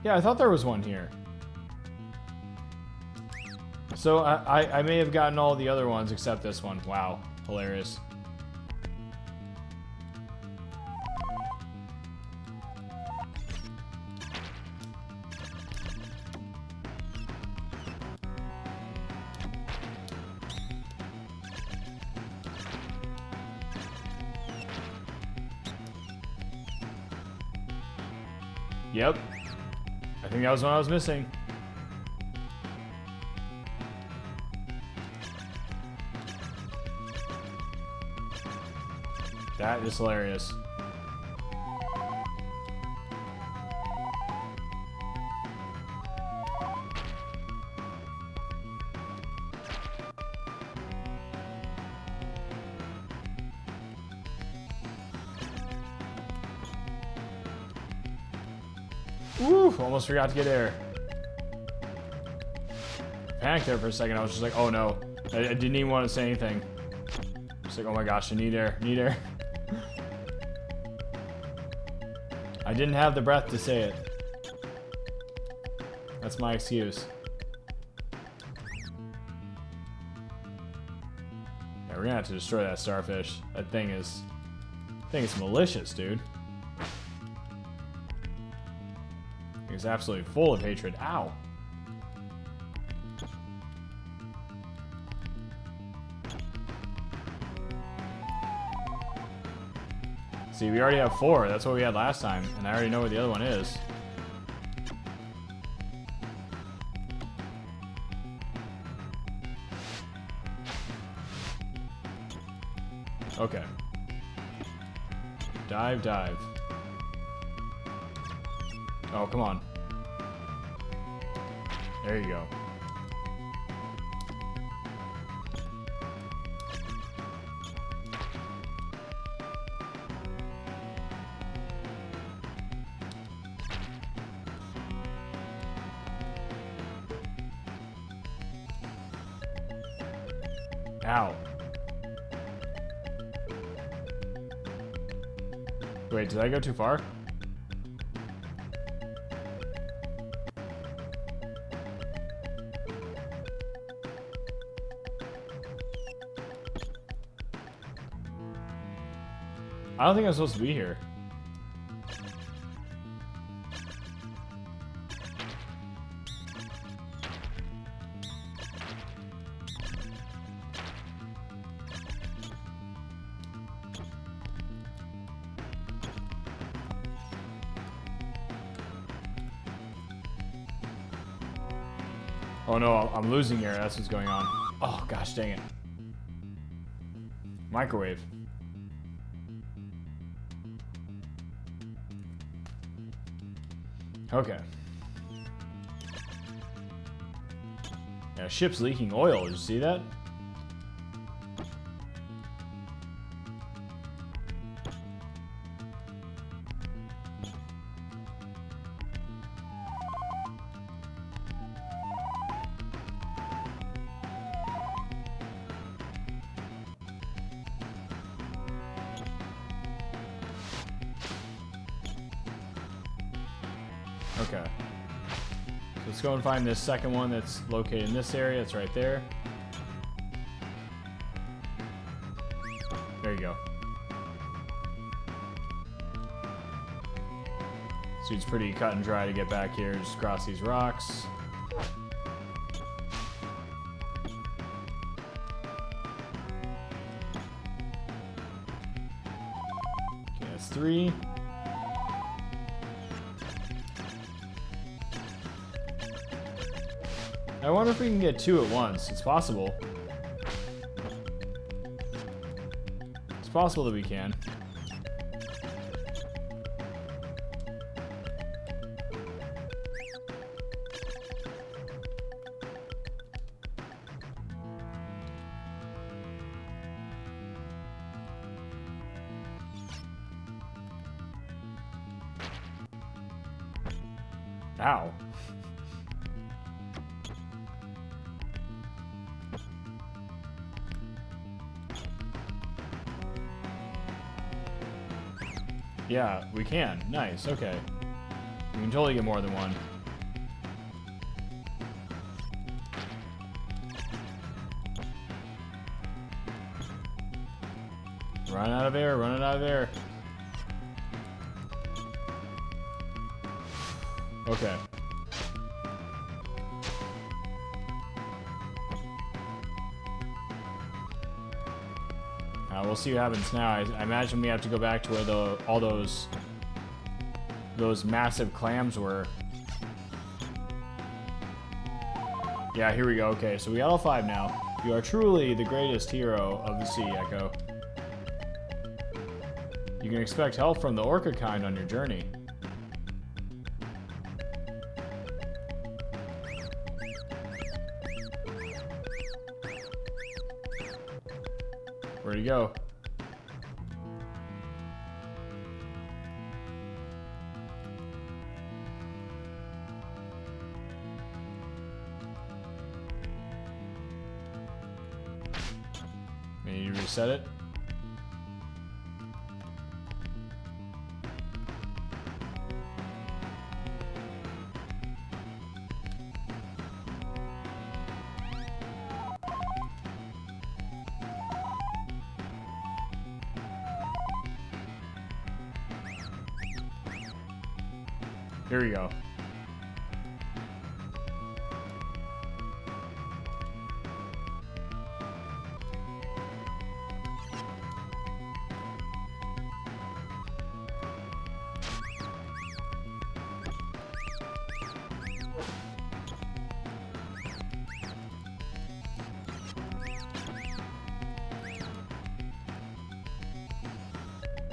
Speaker 1: Yeah, I thought there was one here. So I may have gotten all the other ones except this one. Wow, hilarious. Yep. I think that was one I was missing. That is hilarious. Woo! Almost forgot to get air. Panicked there for a second. I was just like, oh no. I didn't even want to say anything. Just like, oh my gosh, I need air. Need air. I didn't have the breath to say it. That's my excuse. Yeah, we're gonna have to destroy that starfish. That thing is malicious, dude. It's absolutely full of hatred. Ow. See, we already have 4. That's what we had last time, and I already know where the other one is. Okay. Dive, dive. Oh, come on. There you go. Ow. Wait, did I go too far? I don't think I'm supposed to be here. Oh no, I'm losing air. That's what's going on. Oh gosh, dang it. Microwave. Okay. Yeah, ship's leaking oil. Did you see that? Okay. So let's go and find this second one that's located in this area. It's right there. There you go. So it's pretty cut and dry to get back here. Just cross these rocks. Okay, that's 3. I wonder if we can get 2 at once. It's possible. It's possible that we can. Ow. Yeah, we can. Nice, okay. We can totally get more than one. Run out of air, running out of air. Okay. We'll see what happens now. I imagine we have to go back to where all those massive clams were. Yeah, here we go. Okay, so we got all 5 now. You are truly the greatest hero of the sea, Ecco. You can expect help from the orca kind on your journey. Where'd he go? Maybe you reset it? Here we go.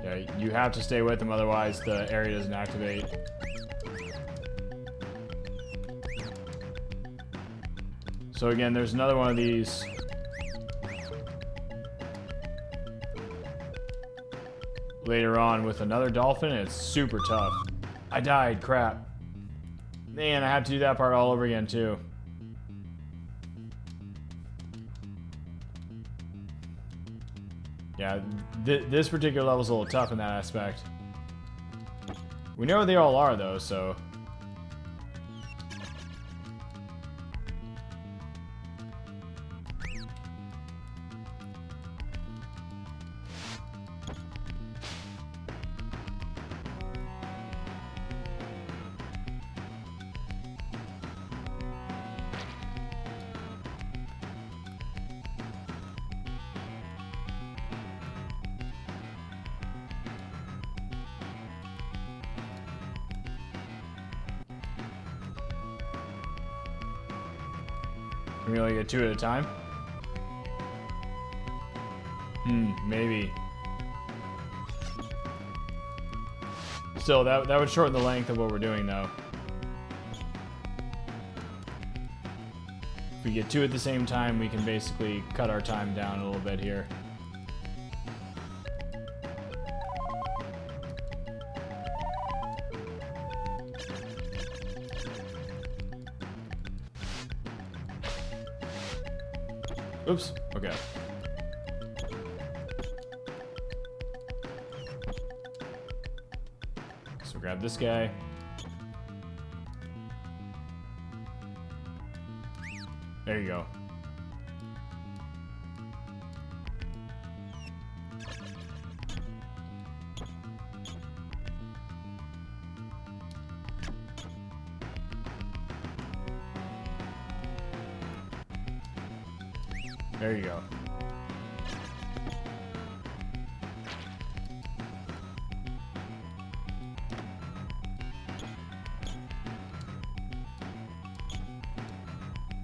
Speaker 1: Yeah, you have to stay with them, otherwise the area doesn't activate. So again, there's another one of these. Later on with another dolphin, it's super tough. I died, crap. Man, I have to do that part all over again too. Yeah, this particular level's a little tough in that aspect. We know where they all are though, so... Can we only get 2 at a time? Maybe. Still, that would shorten the length of what we're doing, though. If we get 2 at the same time, we can basically cut our time down a little bit here. Oops, okay. So grab this guy. There you go. There you go.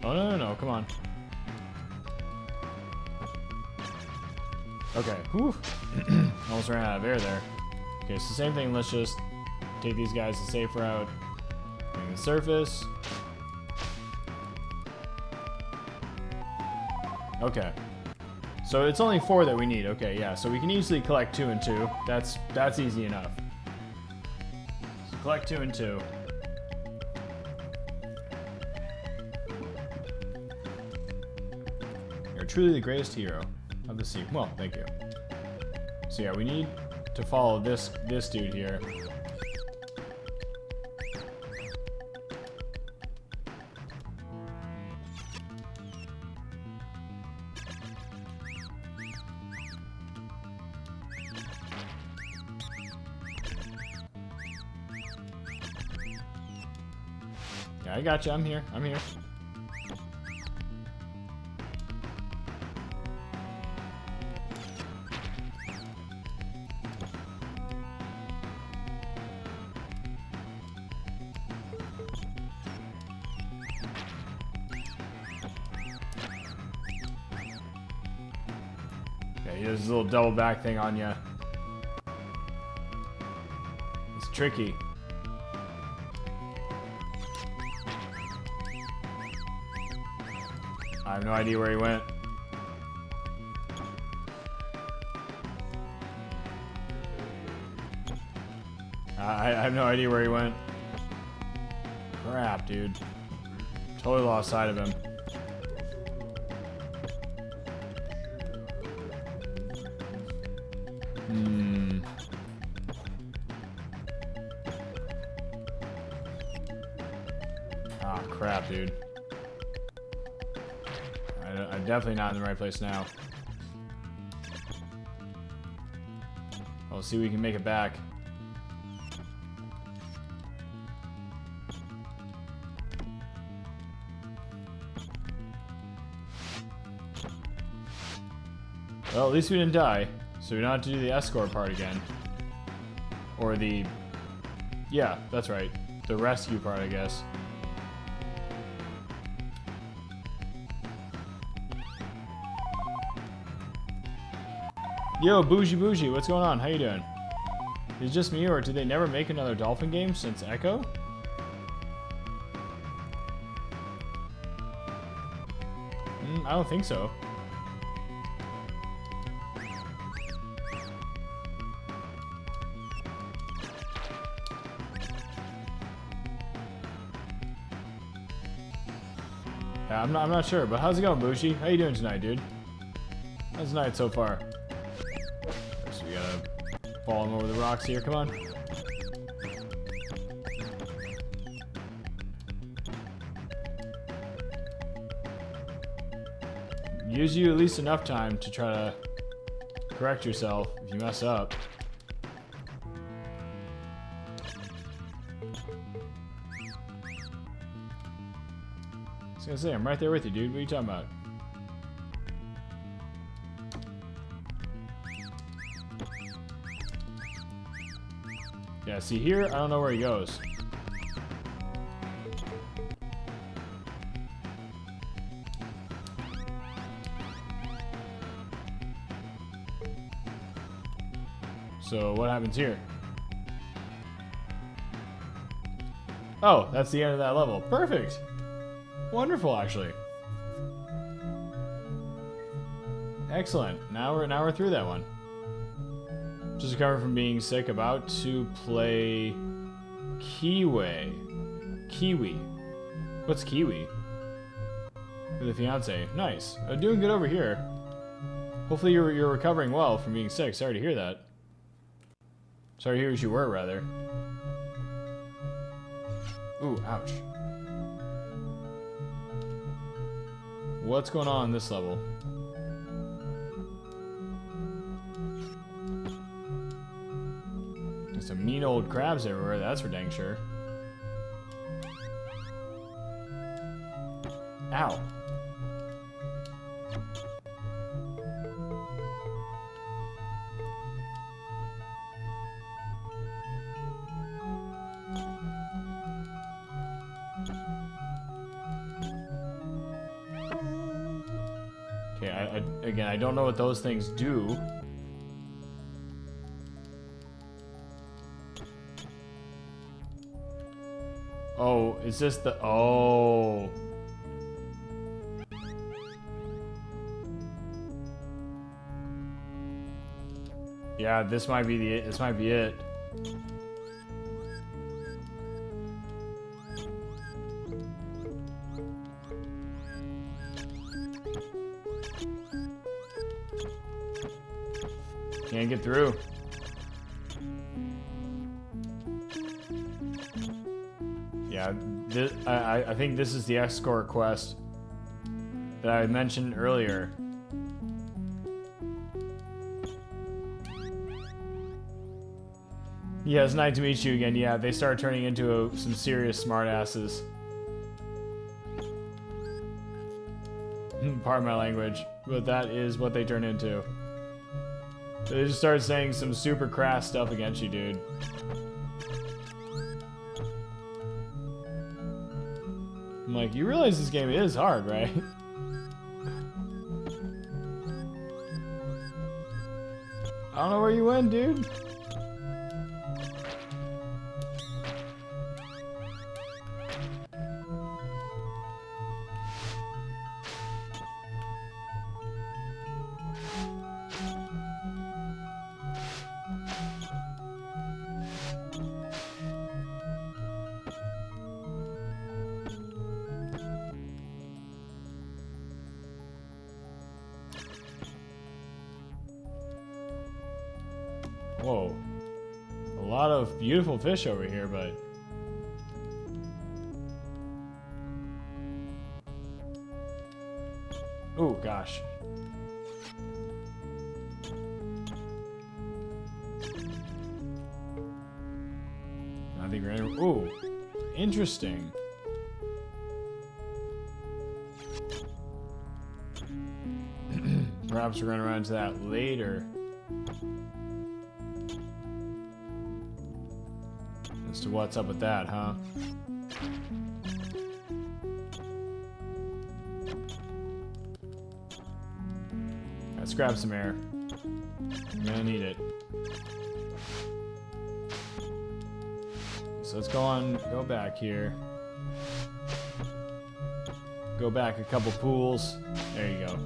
Speaker 1: Oh, no, come on. Okay, whew. Almost ran out of air there. Okay, so same thing, let's just take these guys the safe route. Bring the surface. Okay. So it's only 4 that we need. Okay, yeah, so we can easily collect 2 and 2. That's easy enough. So collect 2 and 2. are truly the greatest hero of the sea. Well, thank you. So yeah, we need to follow this dude here. Yeah, I got you. I'm here. I'm here. Yeah, he does his little double back thing on you. It's tricky. I have no idea where he went. I have no idea where he went. Crap, dude. Totally lost sight of him. Ah, crap, dude. I'm definitely not in the right place now. We'll see if we can make it back. Well, at least we didn't die, so we don't have to do the escort part again. Or the... Yeah, that's right. The rescue part, I guess. Yo, Bougie, what's going on? How you doing? Is it just me, or did they never make another Dolphin game since Ecco? I don't think so. Yeah, I'm not sure, but how's it going, Bougie? How you doing tonight, dude? How's the night so far? So we gotta follow him over the rocks here. Come on. Gives you at least enough time to try to correct yourself if you mess up. I was gonna say, I'm right there with you, dude. What are you talking about? Yeah, see here, I don't know where he goes. So what happens here? Oh, that's the end of that level. Perfect. Wonderful, actually. Excellent. Now we're through that one. Just recovered from being sick. About to play Kiwi. What's Kiwi? With a fiance. Nice. Doing good over here. Hopefully you're recovering well from being sick. Sorry to hear that. Sorry to hear as you were, rather. Ooh, ouch. What's going on in this level? There's some mean old crabs everywhere, that's for dang sure. Ow. Okay, again, I don't know what those things do. Oh, is this the... Oh. Yeah, this might be the... This might be it. Can't get through. Yeah, I think this is the escort quest that I mentioned earlier. Yeah, it's nice to meet you again. Yeah, they start turning into some serious smartasses. Pardon my language, but that is what they turn into. They just start saying some super crass stuff against you, dude. I'm like, you realize this game is hard, right? I don't know where you went, dude. Whoa. A lot of beautiful fish over here, but... Oh, gosh. I think we're in... Ooh. Interesting. Perhaps we're going to run into that later. As to what's up with that, huh? Let's grab some air. I'm gonna need it. So let's go back here. Go back a couple pools. There you go.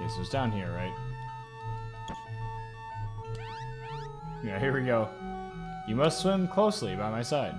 Speaker 1: So it's down here, right? Yeah, here we go. You must swim closely by my side.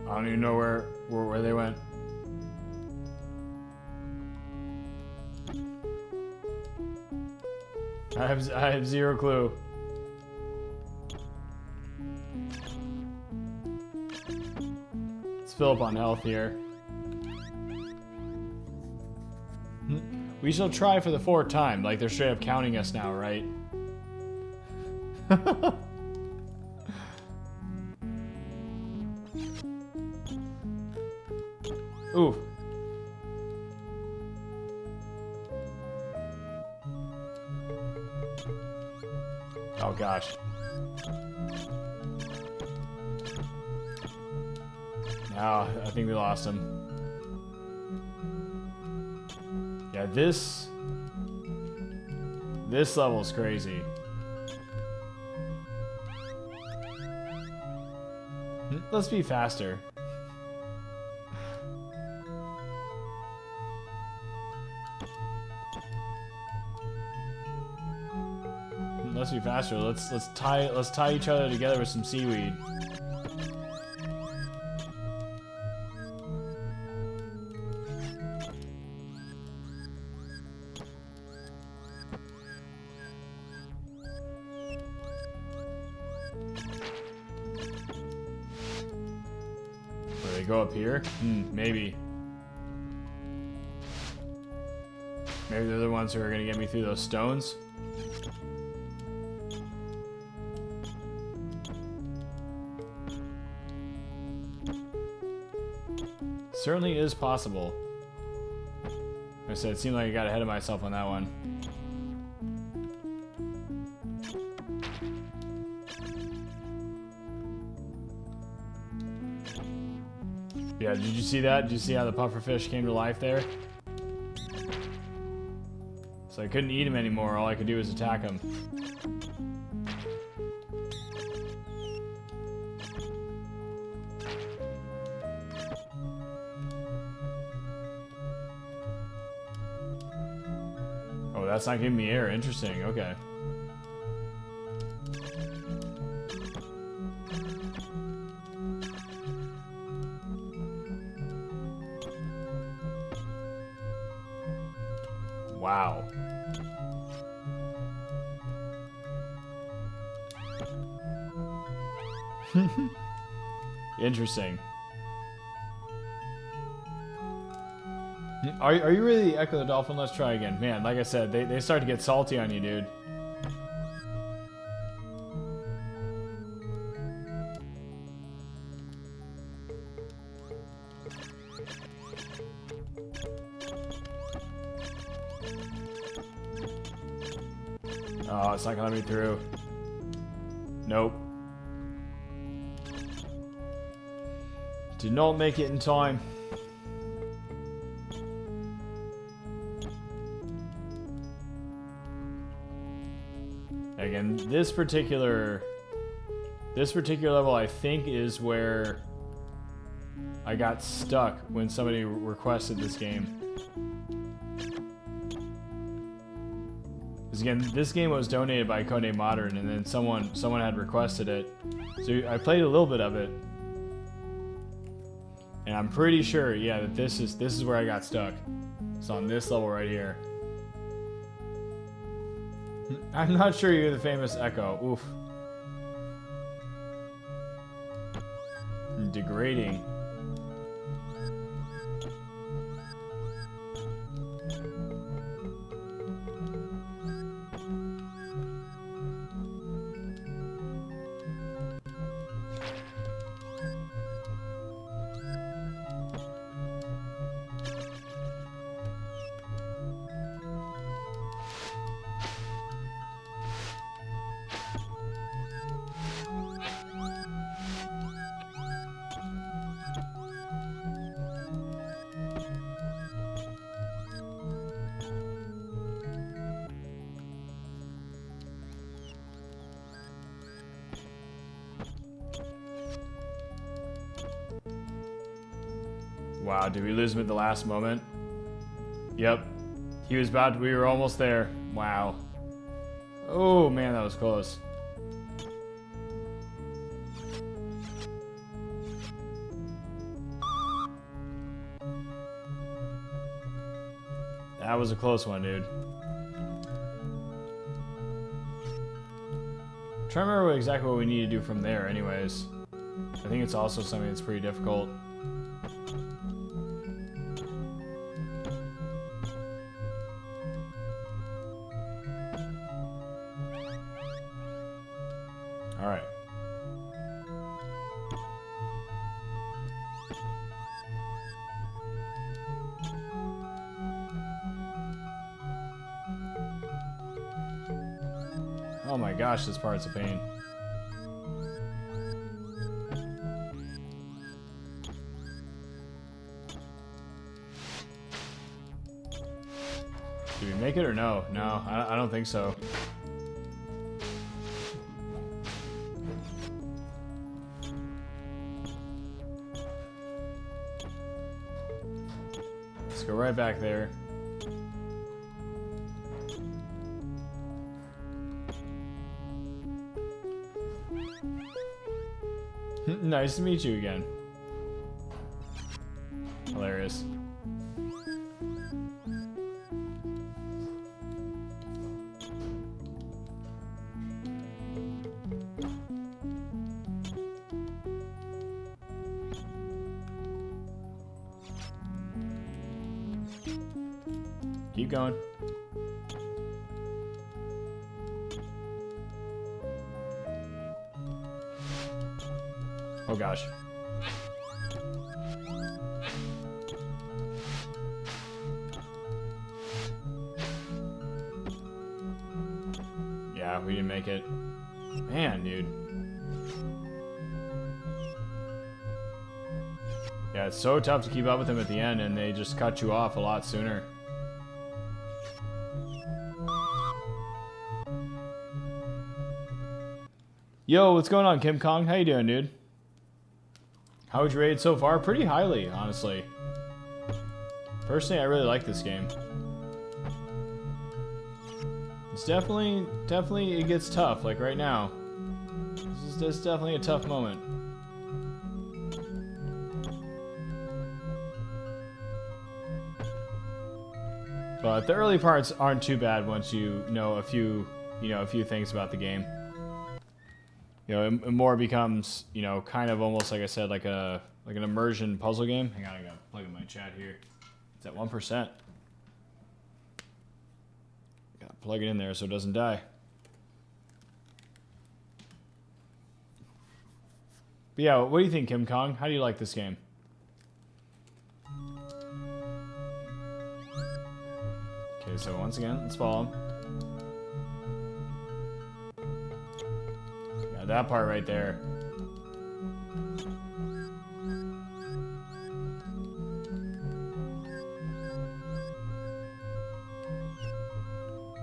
Speaker 1: I don't even know where they went. I have zero clue. Let's fill up on health here. We shall try for the fourth time. Like they're straight up counting us now, right? Ooh. Oh gosh. Now I think we lost him. Yeah, this level is crazy. Let's be faster. Let's be faster. Let's tie each other together with some seaweed. Where they go up here? Maybe. Maybe they're the ones who are gonna get me through those stones. Certainly is possible. I said, it seemed like I got ahead of myself on that one. Yeah, did you see that? Did you see how the pufferfish came to life there? So I couldn't eat him anymore. All I could do was attack him. Oh, that's not giving me air. Interesting. Okay. Wow. Interesting. Are you really Ecco the Dolphin? Let's try again. Man, like I said, they start to get salty on you, dude. Oh, it's not gonna let me through. Nope. Did not make it in time. Again, this particular level, I think, is where I got stuck when somebody requested this game. Because again, this game was donated by Codename Modern, and then someone had requested it, so I played a little bit of it, and I'm pretty sure, yeah, that this is where I got stuck. It's on this level right here. I'm not sure you're the famous Echo. Oof. Degrading. Wow, did we lose him at the last moment? Yep. He was about to, we were almost there. Wow. Oh man, that was close. That was a close one, dude. I'm trying to remember exactly what we need to do from there anyways. I think it's also something that's pretty difficult. Alright. Oh my gosh, this part's a pain. Did we make it or no? No, I don't think so. Let's go right back there. Nice to meet you again. Hilarious. Keep going. Oh gosh. Yeah, we didn't make it. Man, dude. Yeah, it's so tough to keep up with them at the end, and they just cut you off a lot sooner. Yo, what's going on, Kim Kong? How you doing, dude? How would you rate it so far? Pretty highly, honestly. Personally, I really like this game. It's definitely, it gets tough, like right now. This is definitely a tough moment. But the early parts aren't too bad once you know a few things about the game. You know, it more becomes, you know, kind of almost like I said, like an immersion puzzle game. Hang on, I gotta plug in my chat here. It's at 1%. Gotta plug it in there so it doesn't die. But yeah, what do you think, Kim Kong? How do you like this game? Okay, so once again, let's follow him. Yeah, that part right there.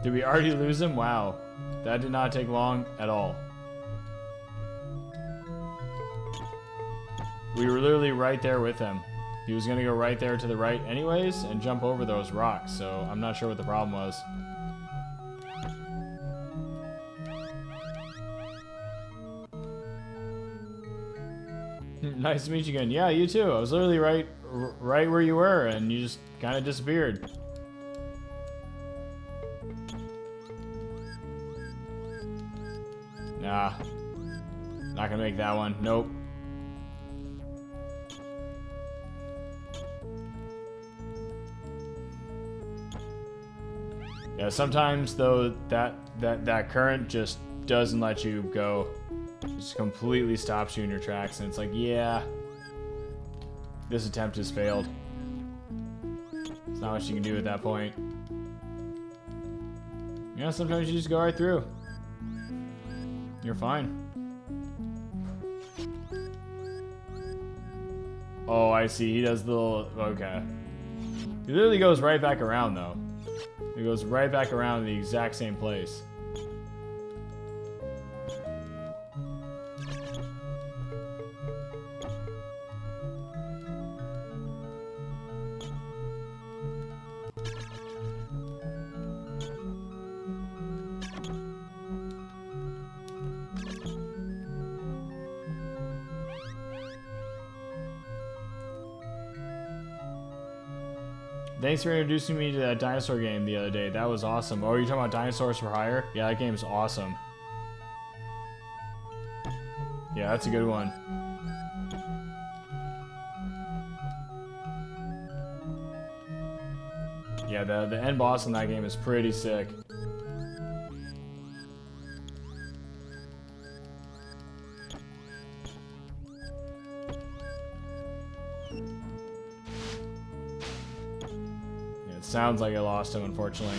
Speaker 1: Did we already lose him? Wow. That did not take long at all. We were literally right there with him. He was going to go right there to the right anyways and jump over those rocks, so I'm not sure what the problem was. Nice to meet you again. Yeah, you too. I was literally right where you were, and you just kind of disappeared. Nah. Not gonna make that one. Nope. Yeah, sometimes though that current just doesn't let you go. It just completely stops you in your tracks, and it's like, yeah, this attempt has failed. There's not much you can do at that point. Yeah, sometimes you just go right through. You're fine. Oh, I see. He does the little... Okay. He literally goes right back around, though. He goes right back around in the exact same place. Thanks for introducing me to that dinosaur game the other day. That was awesome. Oh, you're talking about Dinosaurs for Hire? Yeah, that game's awesome. Yeah, that's a good one. Yeah, the end boss in that game is pretty sick. Sounds like I lost him, unfortunately.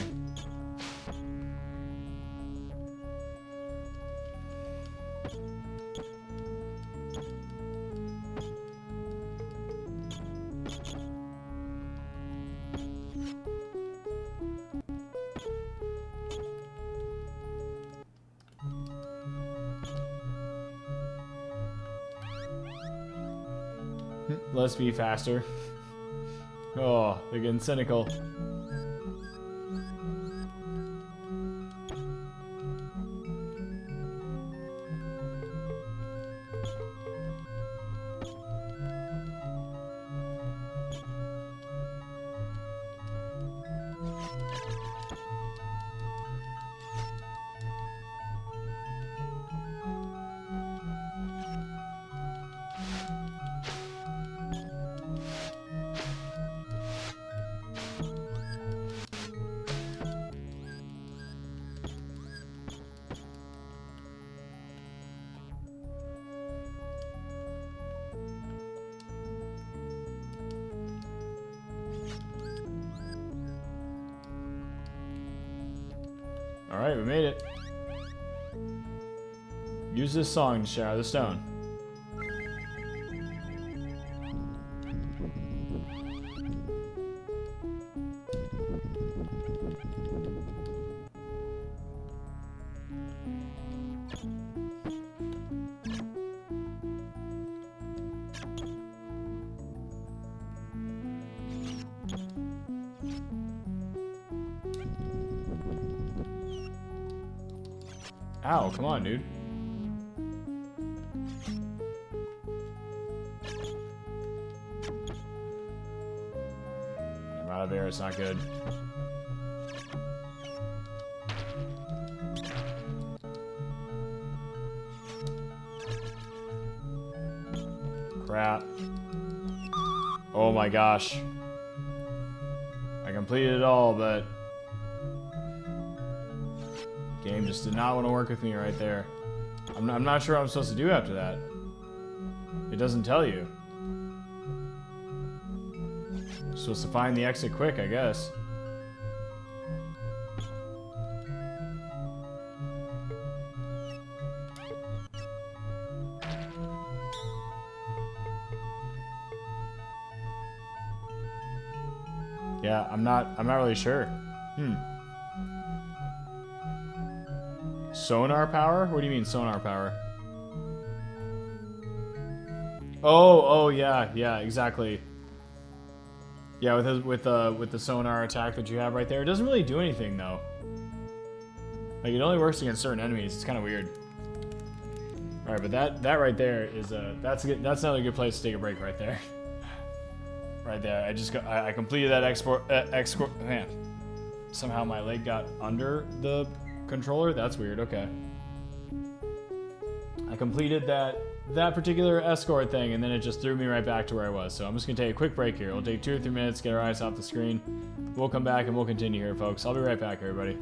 Speaker 1: Let's be faster. Oh, they're getting cynical. Alright, we made it. Use this song to share the stone. Ow, come on, dude. I'm out of air, it's not good. Crap. Oh my gosh. I completed it all, but game just did not want to work with me right there. I'm not sure what I'm supposed to do after that. It doesn't tell you. I'm supposed to find the exit quick, I guess. Yeah, I'm not really sure. Sonar power? What do you mean sonar power? Oh, yeah, exactly. Yeah, with the sonar attack that you have right there, it doesn't really do anything though. Like, it only works against certain enemies. It's kind of weird. All right, but that right there is that's another good place to take a break right there. Right there. I completed that export. Man, somehow my leg got under the controller. That's weird. Okay. I completed that particular escort thing, and then it just threw me right back to where I was. So I'm just gonna take a quick break here. It'll take 2 or 3 minutes, get our eyes off the screen. We'll come back and we'll continue here, folks. I'll be right back, everybody.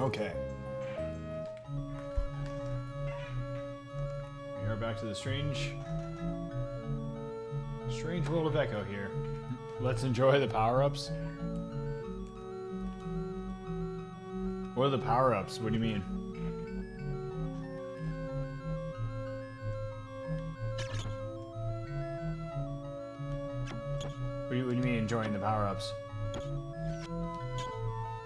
Speaker 1: Okay. We are back to the strange world of Ecco here. Let's enjoy the power-ups. What are the power-ups? What do you mean? What do you mean enjoying the power-ups?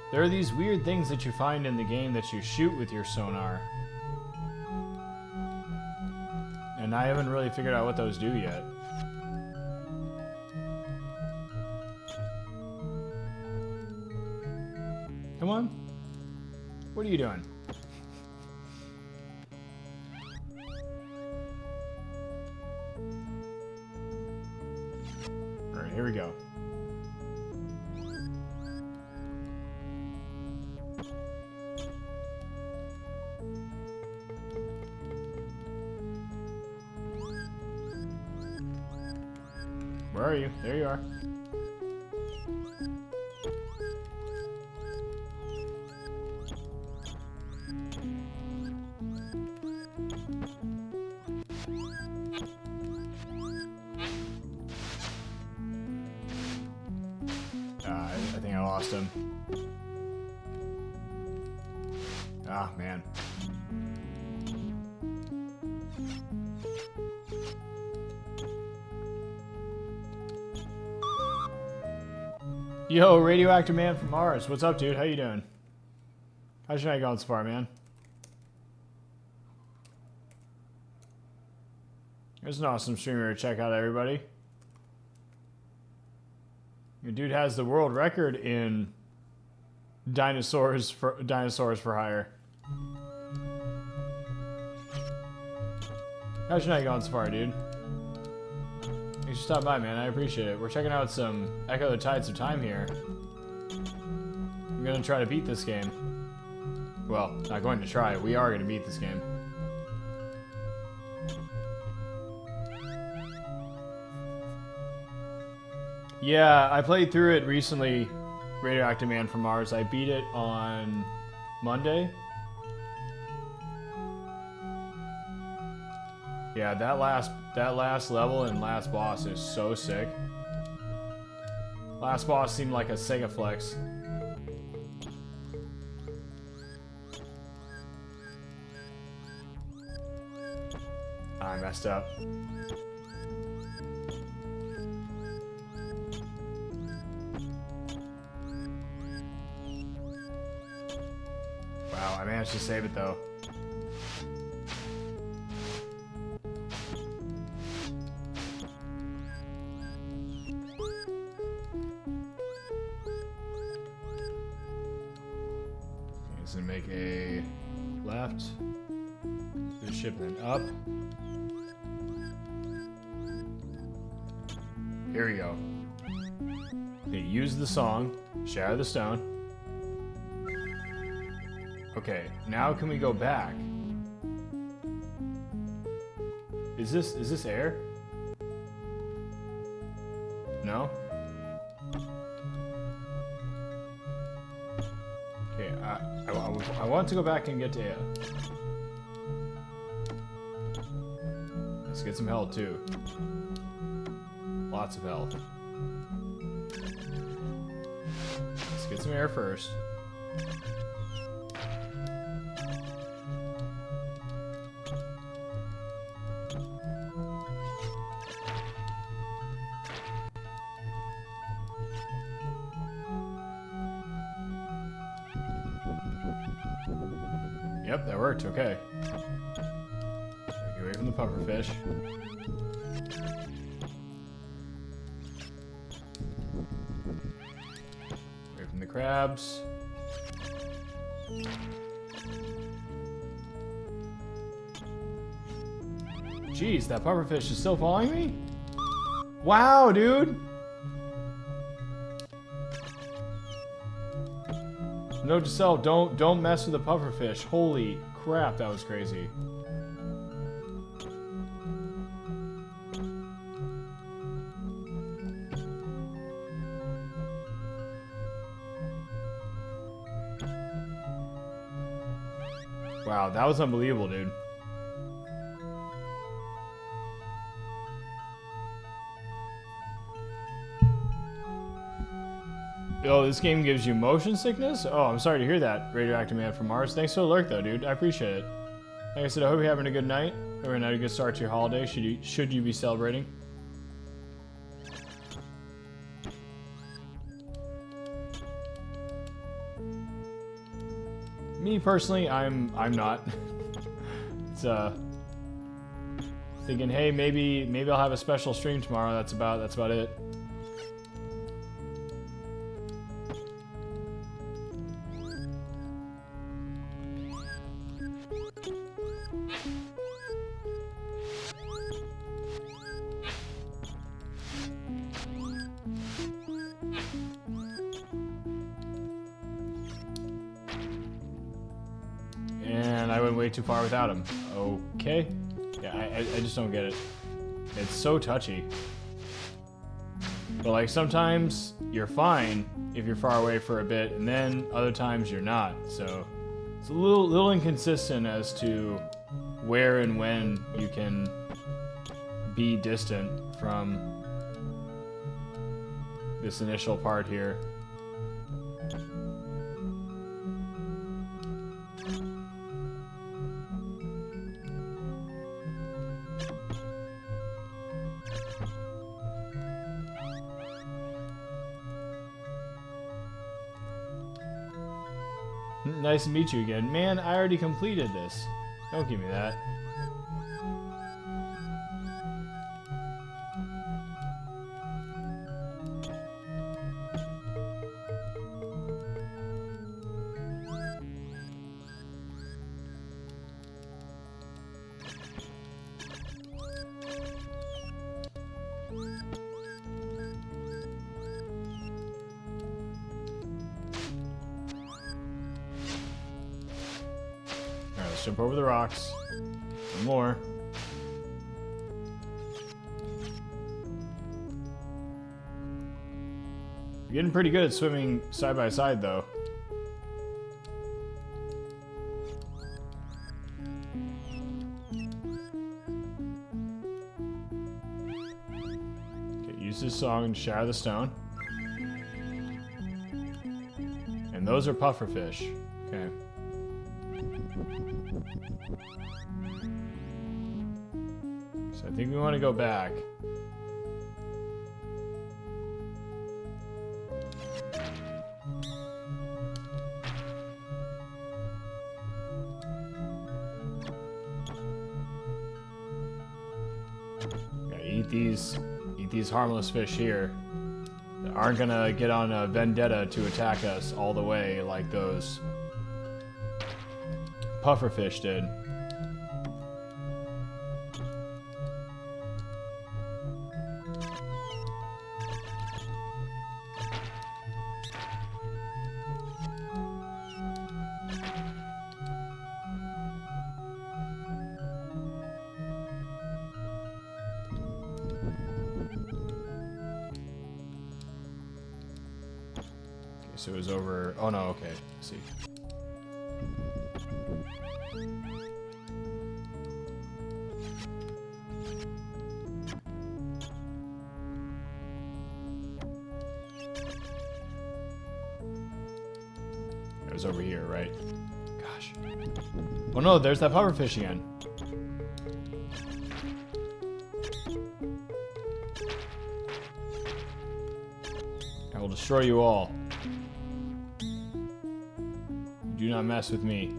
Speaker 1: There are these weird things that you find in the game that you shoot with your sonar. And I haven't really figured out what those do yet. Come on. What are you doing? Alright, here we go. Where are you? There you are. I think I lost him. Ah, man. Yo, Radioactive Man from Mars. What's up, dude? How you doing? How's your night going so far, man? There's an awesome streamer to check out, everybody. Your dude has the world record in dinosaurs for hire. How's your night going so far, dude? Thanks for stopping by, man. I appreciate it. We're checking out some Ecco the Tides of Time here. I'm gonna try to beat this game. Well, not going to try. We are gonna beat this game. Yeah, I played through it recently, Radioactive Man from Mars. I beat it on Monday. Yeah, that last level and last boss is so sick. Last boss seemed like a SEGA flex. I messed up. Wow, I managed to save it though. Okay, so make a left, do the ship and then up. Here we go. Okay, use the song, Shatter the Stone. Okay, now can we go back? Is this air? No? Okay, I want to go back and get to air. Let's get some health too. Lots of health. Let's get some air first. Yep, that worked. Okay. Get away from the pufferfish. Away from the crabs. Jeez, that pufferfish is still following me? Wow, dude! Note to self, don't mess with the pufferfish. Holy crap, that was crazy. Wow, that was unbelievable, dude. Oh, this game gives you motion sickness? Oh, I'm sorry to hear that, Radioactive Man from Mars. Thanks for the alert, though, dude. I appreciate it. Like I said, I hope you're having a good night. Hope you're having a good start to your holiday. Should you be celebrating? Me personally, I'm not. It's thinking, hey, maybe I'll have a special stream tomorrow. That's about it. And I went way too far without him. Okay. Yeah, I just don't get it. It's so touchy. But like sometimes you're fine if you're far away for a bit, and then other times you're not. So it's a little inconsistent as to where and when you can be distant from this initial part here. Nice to meet you again. Man, I already completed this. Don't give me that. Jump over the rocks. One more. You're getting pretty good at swimming side by side, though. Okay, use this song to shatter the stone. And those are pufferfish. Okay. So I think we want to go back. Yeah, eat these harmless fish here. That aren't gonna get on a vendetta to attack us all the way like those pufferfish did. So it was over. Oh no, okay. Let's see. It was over here, right? Gosh. Oh no, there's that pufferfish again. I will destroy you all. Do not mess with me.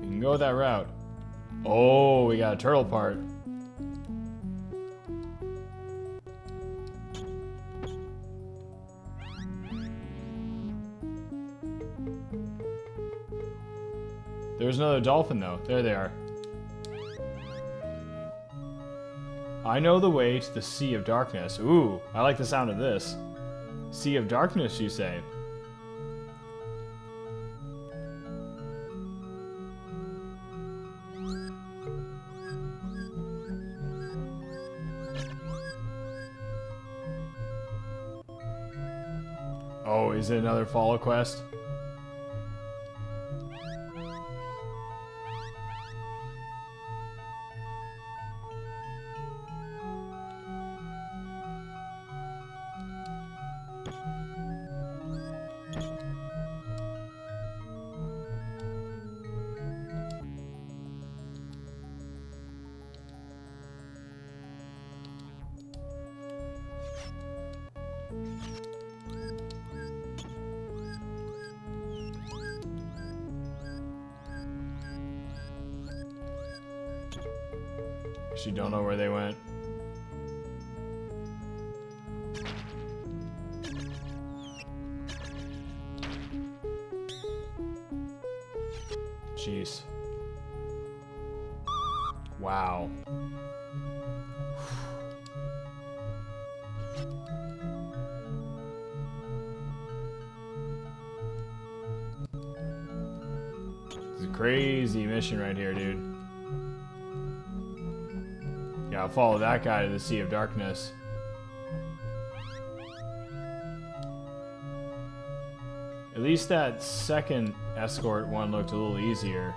Speaker 1: We can go that route. Oh, we got a turtle part. There's another dolphin, though. There they are. I know the way to the Sea of Darkness. Ooh, I like the sound of this. Sea of Darkness, you say? Oh, is it another follow quest? Actually, don't know where they went. Jeez. Wow. It's a crazy mission right here, dude. Yeah, I'll follow that guy to the Sea of Darkness. At least that second escort one looked a little easier.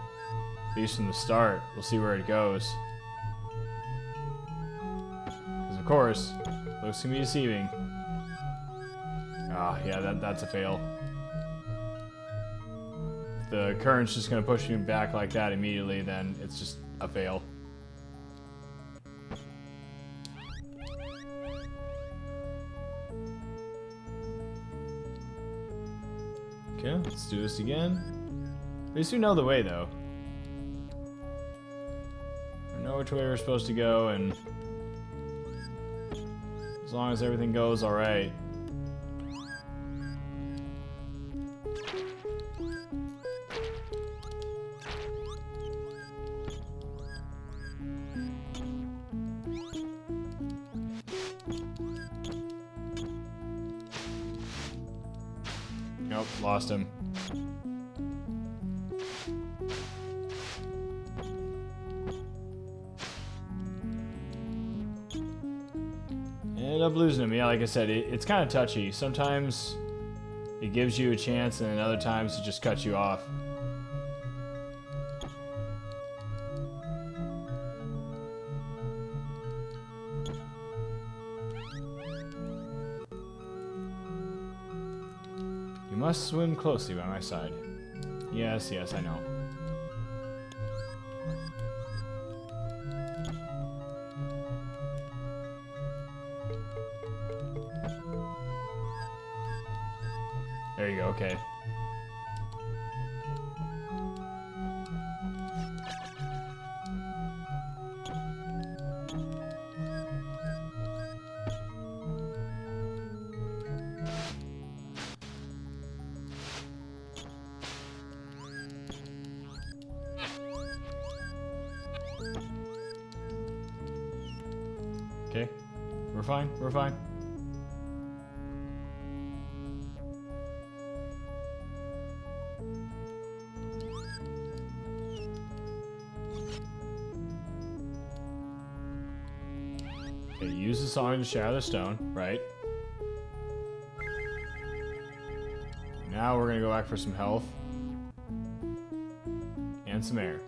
Speaker 1: At least from the start. We'll see where it goes. Because of course, looks can be deceiving. Ah, yeah, that's a fail. If the current's just gonna push me back like that immediately, then it's just a fail. Okay, let's do this again. At least we know the way, though. We know which way we're supposed to go, and as long as everything goes alright. Nope, lost him. Ended up losing him. Yeah, like I said, it's kind of touchy. Sometimes it gives you a chance, and then other times it just cuts you off. You must swim closely by my side. Yes, yes, I know. There you go, okay. Okay, we're fine, we're fine. Okay, use the song to shatter the stone, right? Now we're gonna go back for some health. And some air.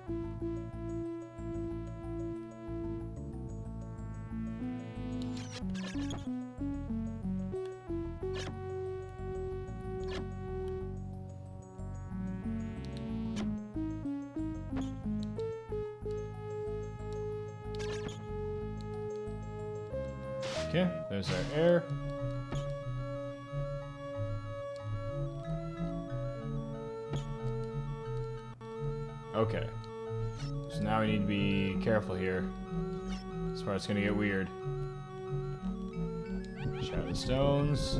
Speaker 1: Okay, there's our air. Okay. So now we need to be careful here. This part's gonna get weird. Shatter the stones.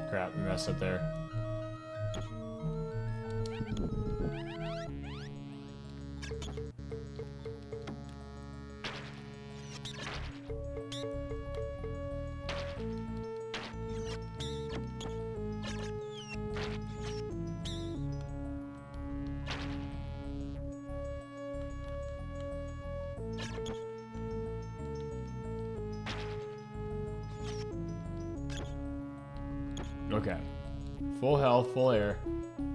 Speaker 1: Crap, we messed up there. Okay. Full health, full air.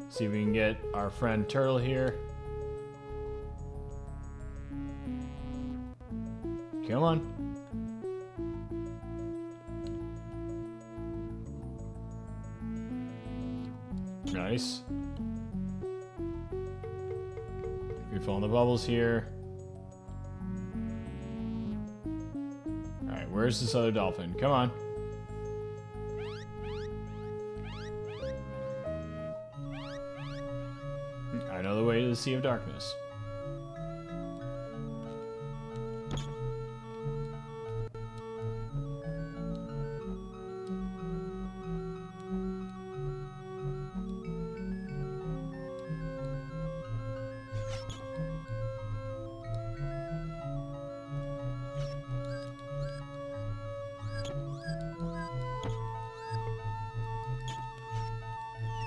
Speaker 1: See if we can get our friend Turtle here. Come on. Nice. Refilling the bubbles here. Alright, where's this other dolphin? Come on. I know the way to the Sea of Darkness.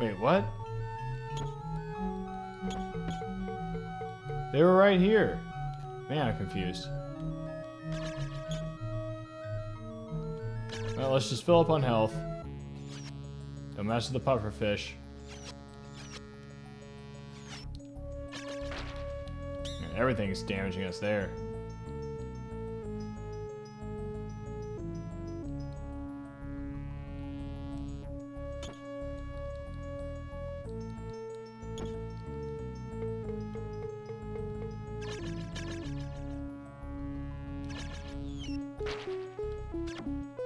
Speaker 1: Wait, what? They were right here. Man, I'm confused. Well, let's just fill up on health. Don't mess with the pufferfish. Everything's damaging us there.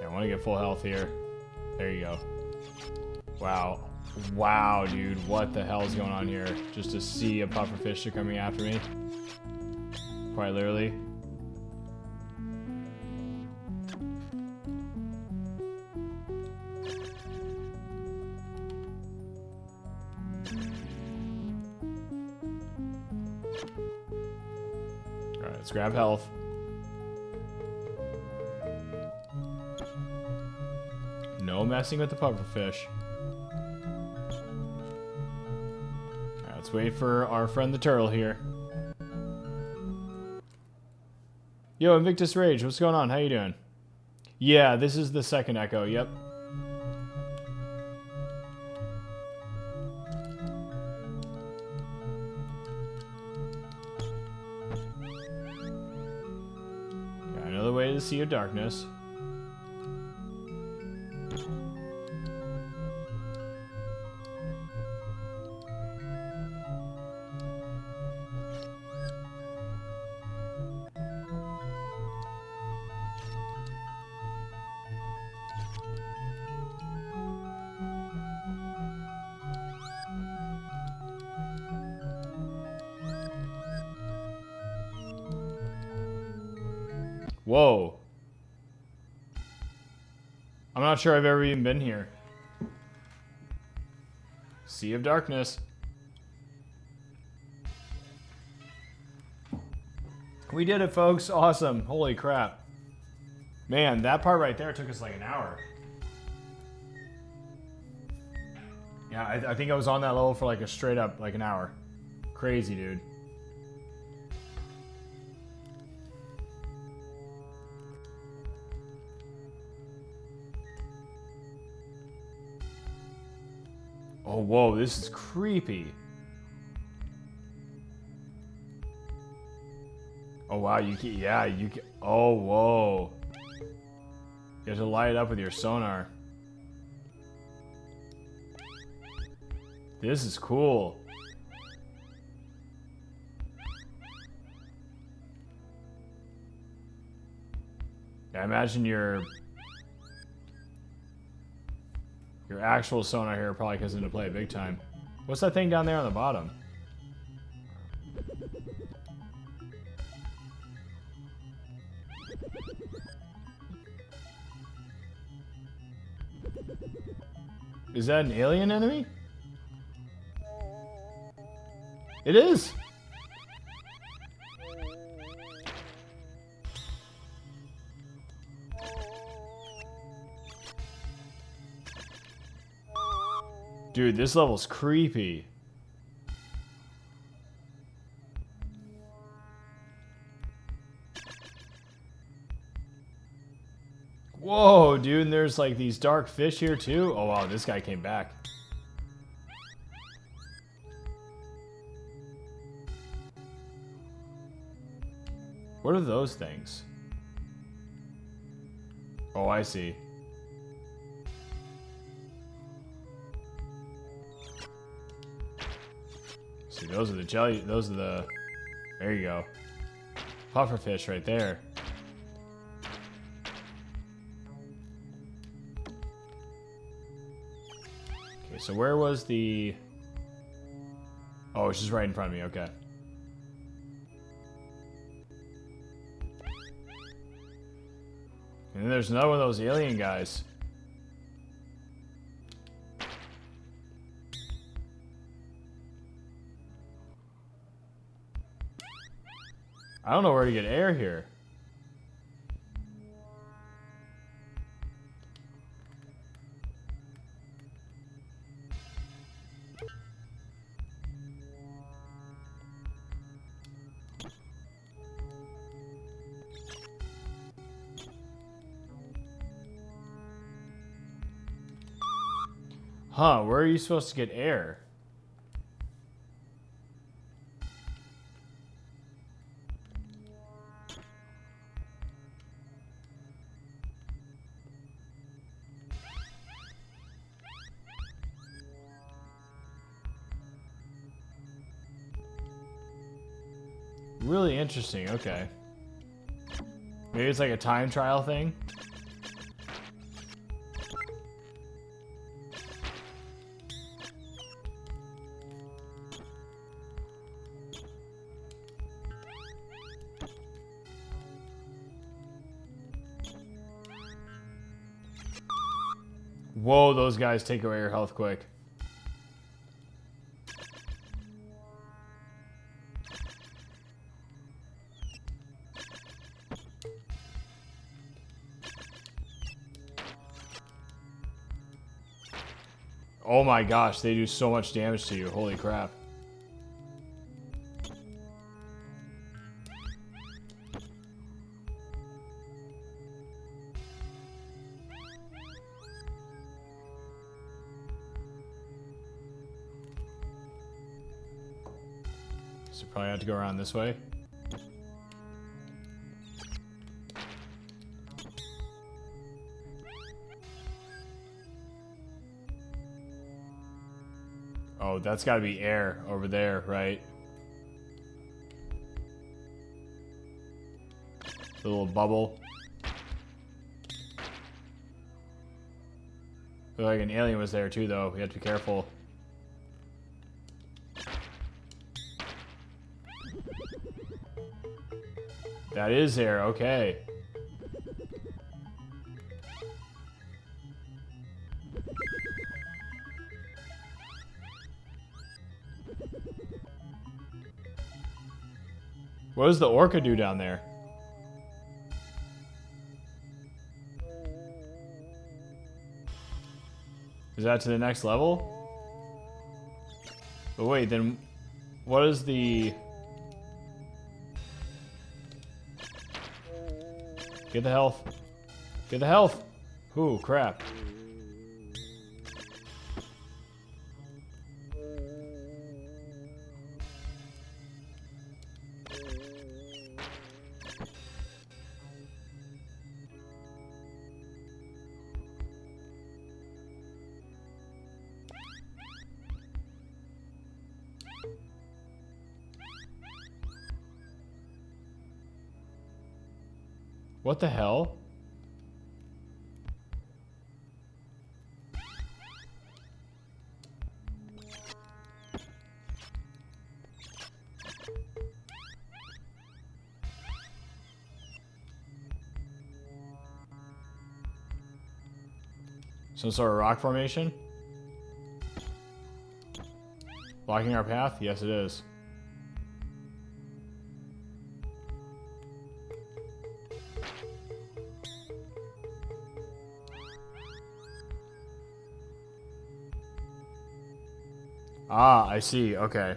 Speaker 1: I want to get full health here. There you go. Wow. Wow, dude. What the hell is going on here? Just a sea of pufferfish are coming after me. Quite literally. Alright, let's grab health. No messing with the pufferfish. Alright, let's wait for our friend the turtle here. Yo, Invictus Rage, what's going on? How you doing? Yeah, this is the second echo, yep. Got another way to the Sea of Darkness. Whoa. I'm not sure I've ever even been here. Sea of Darkness. We did it, folks. Awesome. Holy crap. Man, that part right there took us like an hour. Yeah, I think I was on that level for like a straight up like an hour. Crazy, dude. Oh, whoa, this is creepy. Oh, wow, you can, yeah, you can, oh, whoa. You have to light it up with your sonar. This is cool. I imagine your actual sonar here probably comes into play big time. What's that thing down there on the bottom? Is that an alien enemy? It is! Dude, this level's creepy. Whoa, dude, and there's like these dark fish here too. Oh wow, this guy came back. What are those things? Oh, I see. See, those are the jelly, those are the, there you go. Pufferfish right there. Okay, so where was the, oh, it's just right in front of me, okay. And then there's another one of those alien guys. I don't know where to get air here. Huh, where are you supposed to get air? Really interesting, okay. Maybe it's like a time trial thing? Whoa, those guys take away your health quick. Oh my gosh, they do so much damage to you. Holy crap. So probably have to go around this way. Oh, that's got to be air over there, right? The little bubble. Looked like an alien was there too, though. We have to be careful. That is air, okay. What does the orca do down there? Is that to the next level? But wait, then what is the... Get the health. Get the health! Ooh, crap. What the hell? Some sort of rock formation? Blocking our path? Yes, it is. Ah, I see. Okay.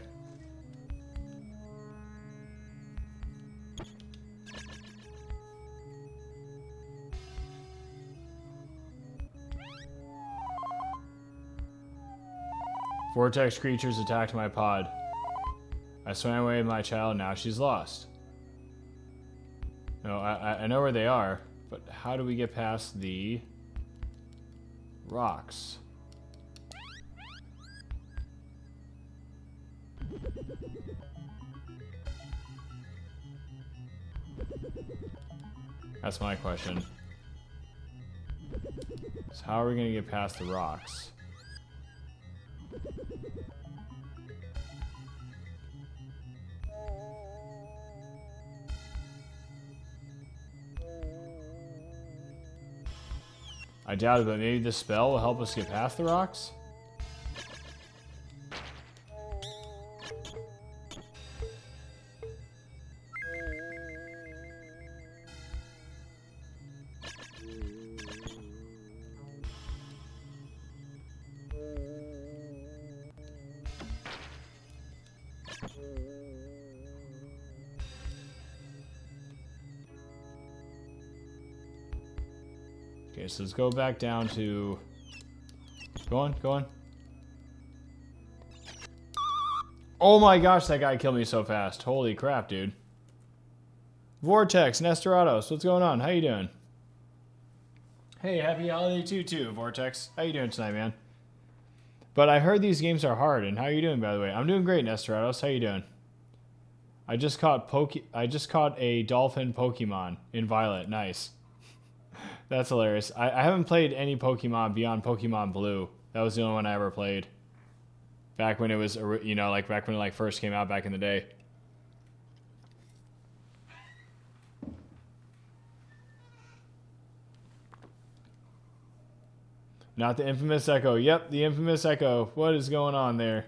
Speaker 1: Vortex creatures attacked my pod. I swam away with my child, now she's lost. No, I know where they are, but how do we get past the rocks? That's my question. So how are we going to get past the rocks? I doubt it, but maybe this spell will help us get past the rocks? Okay, so let's go back down to... Go on, go on. Oh my gosh, that guy killed me so fast. Holy crap, dude. Vortex, Nesterados, what's going on? How you doing? Hey, happy holiday too, Vortex. How you doing tonight, man? But I heard these games are hard, and how you doing, by the way? I'm doing great, Nesterados. How you doing? I just caught a dolphin Pokemon in Violet. Nice. That's hilarious. I haven't played any Pokemon beyond Pokemon Blue. That was the only one I ever played. Back when it was, you know, like back when it like first came out back in the day. Not the infamous Echo. Yep, the infamous Echo. What is going on there?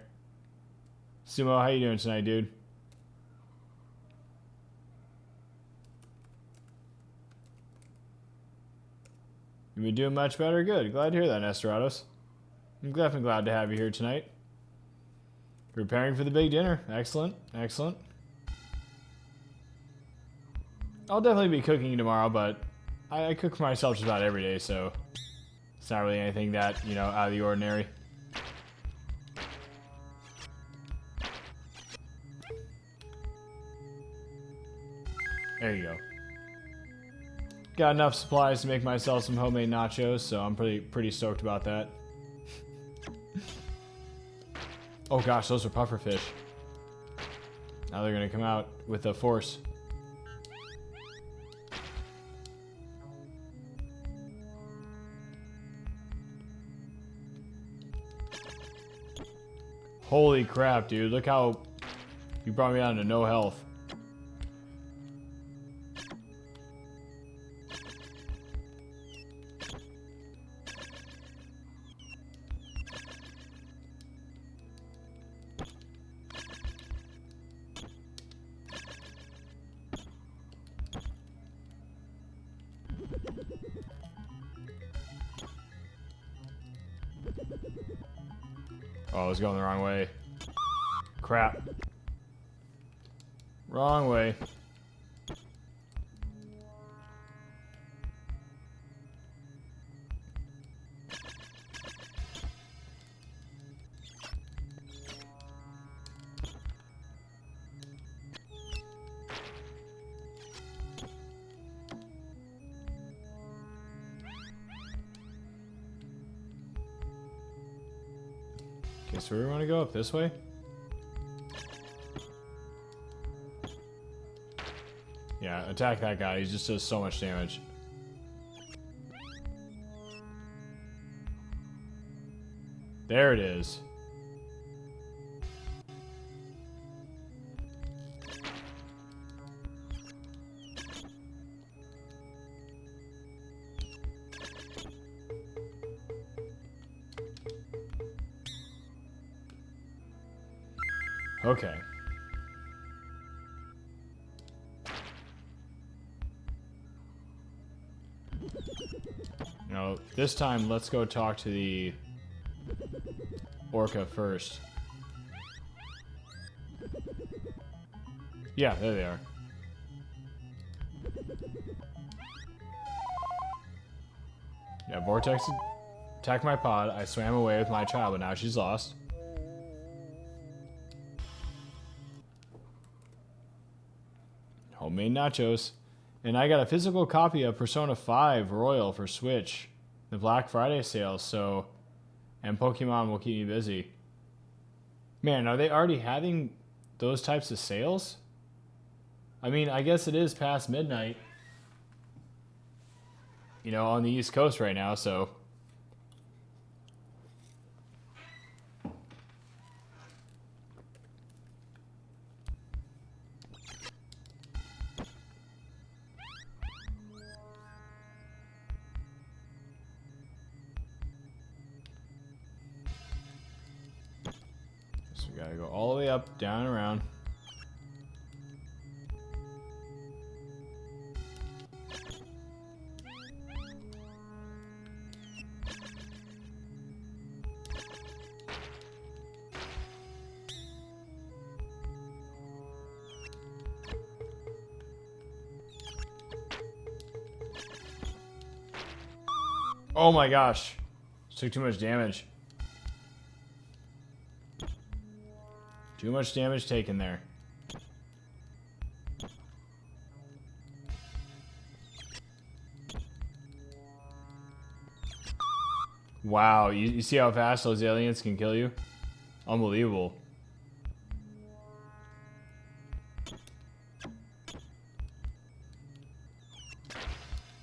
Speaker 1: Sumo, how you doing tonight, dude? You've been doing much better? Good. Glad to hear that, Nesterados. I'm definitely glad to have you here tonight. Preparing for the big dinner. Excellent. Excellent. I'll definitely be cooking tomorrow, but I cook for myself just about every day, so it's not really anything that, you know, out of the ordinary. There you go. Got enough supplies to make myself some homemade nachos, so I'm pretty stoked about that. Oh gosh, those are pufferfish. Now they're gonna come out with a force. Holy crap, dude. Look how you brought me down to no health. Oh, I was going the wrong way. Crap. Wrong way. Okay, so we want to go up this way? Yeah, attack that guy. He just does so much damage. There it is. Okay. No, this time let's go talk to the Orca first. Yeah, there they are. Yeah, Vortex attacked my pod. I swam away with my child, but now she's lost. homemade nachos. And I got a physical copy of Persona 5 Royal for Switch. The Black Friday sale, so... And Pokemon will keep me busy. Man, are they already having those types of sales? I mean, I guess it is past midnight. You know, on the East Coast right now, so... So we gotta go all the way up, down, and around. Oh my gosh. Took too much damage. Too much damage taken there. Wow, you see how fast those aliens can kill you? Unbelievable.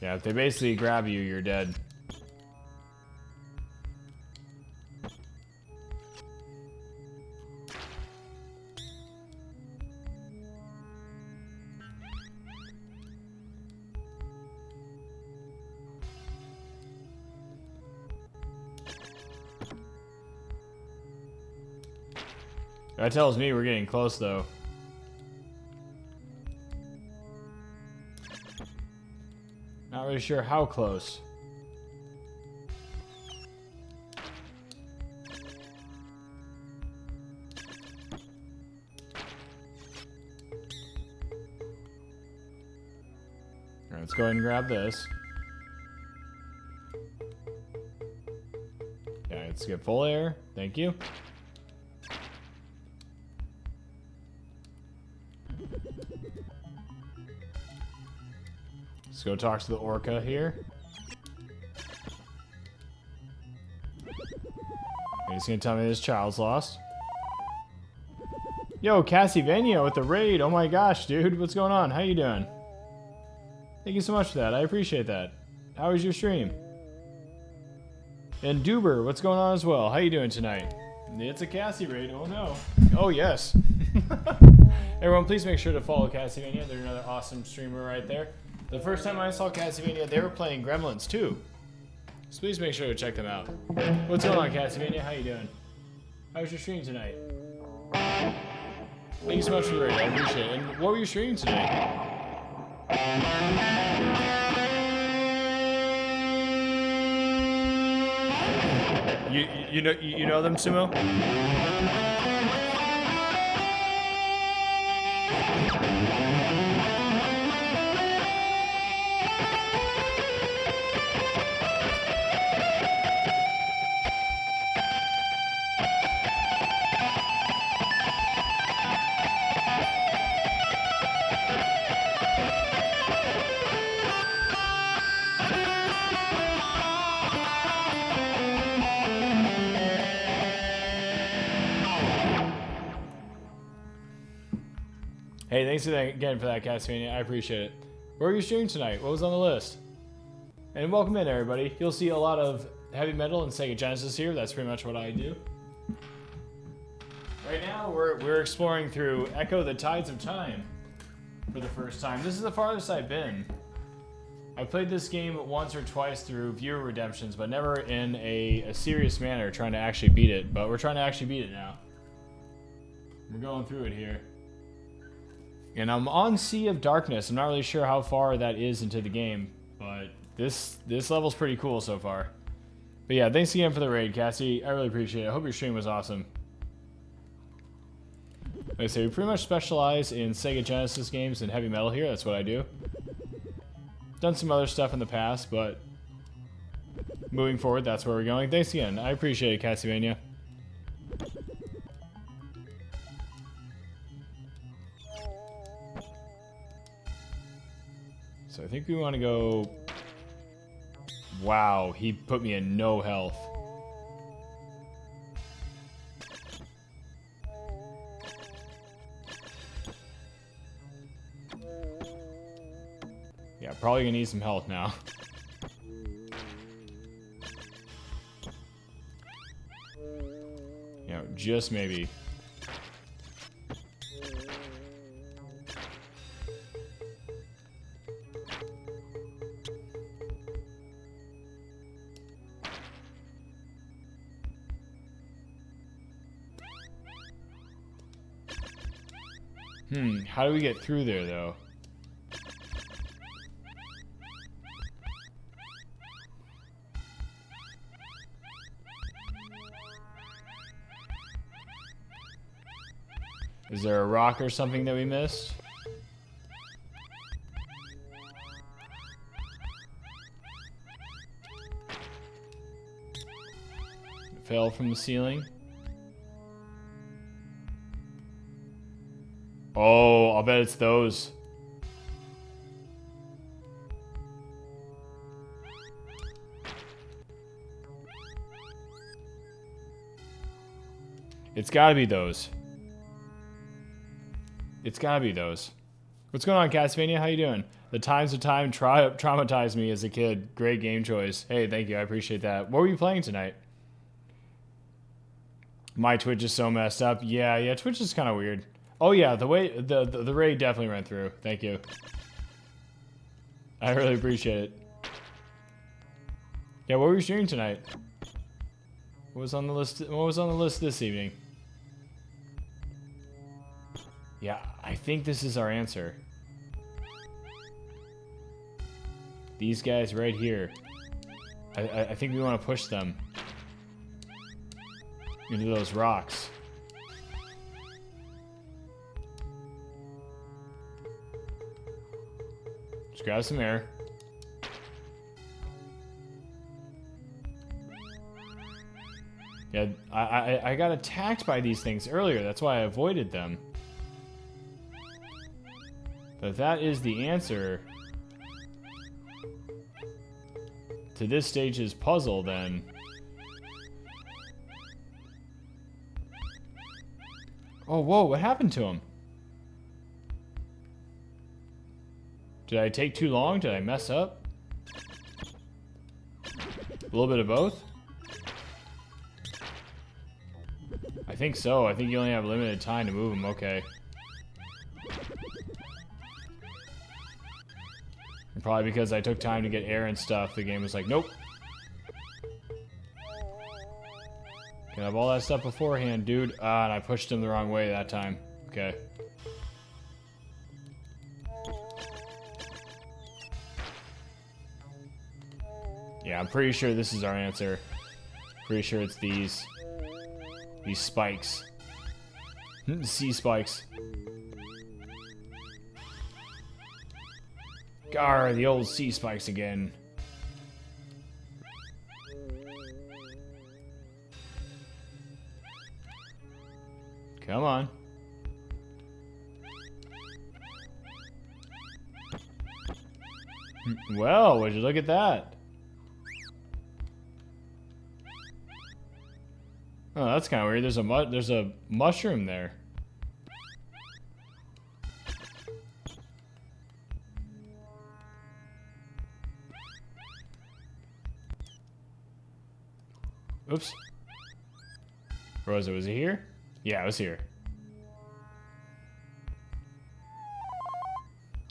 Speaker 1: Yeah, if they basically grab you, you're dead. That tells me we're getting close, though. Not really sure how close. Alright, let's go ahead and grab this. Yeah, let's get full air. Thank you. Let's go talk to the orca here. He's gonna tell me this child's lost. Yo, Castlevania with the raid. Oh my gosh, dude. What's going on? How you doing? Thank you so much for that. I appreciate that. How was your stream? And Duber, what's going on as well? How you doing tonight? It's a Cassie raid. Oh no. Oh yes. Everyone, please make sure to follow Castlevania. They're another awesome streamer right there. The first time I saw Castlevania, they were playing Gremlins too. So please make sure to check them out. What's going on, Castlevania? How you doing? How was your stream tonight? Thank you so much for the raid. I appreciate it. And what were you streaming today? You know them, Sumo? Hey, thanks again for that, Castlevania. I appreciate it. Where are you streaming tonight? What was on the list? And welcome in, everybody. You'll see a lot of heavy metal and SEGA Genesis here. That's pretty much what I do. Right now, we're exploring through Ecco the Tides of Time for the first time. This is the farthest I've been. I played this game once or twice through viewer redemptions, but never in a serious manner trying to actually beat it. But we're trying to actually beat it now. We're going through it here. And I'm on Sea of Darkness. I'm not really sure how far that is into the game, but this level's pretty cool so far. But yeah, thanks again for the raid, Cassie. I really appreciate it. I hope your stream was awesome. Like I say, we pretty much specialize in SEGA Genesis games and heavy metal here. That's what I do. Done some other stuff in the past, but moving forward, that's where we're going. Thanks again. I appreciate it, Castlevania. think we want to go... Wow, he put me in no health. Yeah, probably gonna need some health now. You know, just maybe. How do we get through there, though? Is there a rock or something that we missed? It fell from the ceiling. Oh, I'll bet it's those. It's gotta be those. It's gotta be those. What's going on, Castlevania? How you doing? The Times of Time traumatized me as a kid. Great game choice. Hey, thank you. I appreciate that. What were you playing tonight? My Twitch is so messed up. Yeah, Twitch is kind of weird. Oh yeah, the raid definitely went through. Thank you. I really appreciate it. Yeah, what were you streaming tonight? What was on the list? What was on the list this evening? Yeah, I think this is our answer. These guys right here. I think we want to push them into those rocks. Just grab some air. Yeah, I got attacked by these things earlier. That's why I avoided them. But if that is the answer to this stage's puzzle, then... Oh, whoa, what happened to him? Did I take too long? Did I mess up? A little bit of both? I think so. I think you only have limited time to move him. Okay. And probably because I took time to get air and stuff, the game was like, nope. Can have all that stuff beforehand, dude. Ah, and I pushed him the wrong way that time. Okay. Yeah, I'm pretty sure this is our answer. Pretty sure it's these spikes. Sea spikes. Gar, the old sea spikes again. Come on. Well, would you look at that? Oh, that's kind of weird. There's a mushroom there. Oops. Where was it? Was it here? Yeah, it was here.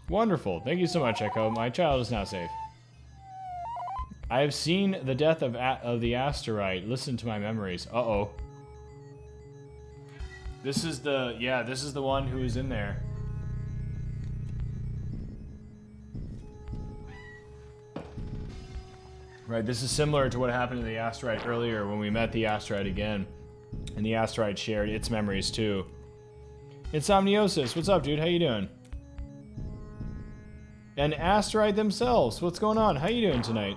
Speaker 1: Wonderful. Thank you so much, Echo. My child is now safe. I have seen the death of the asteroid. Listen to my memories. Uh-oh. This is the one who is in there. Right, this is similar to what happened to the asteroid earlier when we met the asteroid again. And the asteroid shared its memories too. Insomniosis, what's up, dude? How you doing? And asteroid themselves, what's going on? How you doing tonight?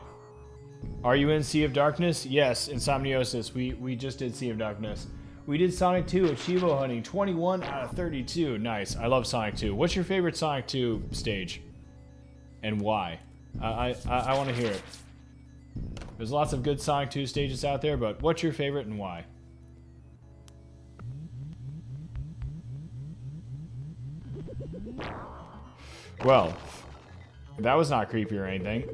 Speaker 1: Are you in Sea of Darkness? Yes, Insomniosis. We just did Sea of Darkness. We did Sonic 2 at Chivo Hunting, 21 out of 32. Nice. I love Sonic 2. What's your favorite Sonic 2 stage? and why? I want to hear it. There's lots of good Sonic 2 stages out there, but what's your favorite and why? Well, that was not creepy or anything.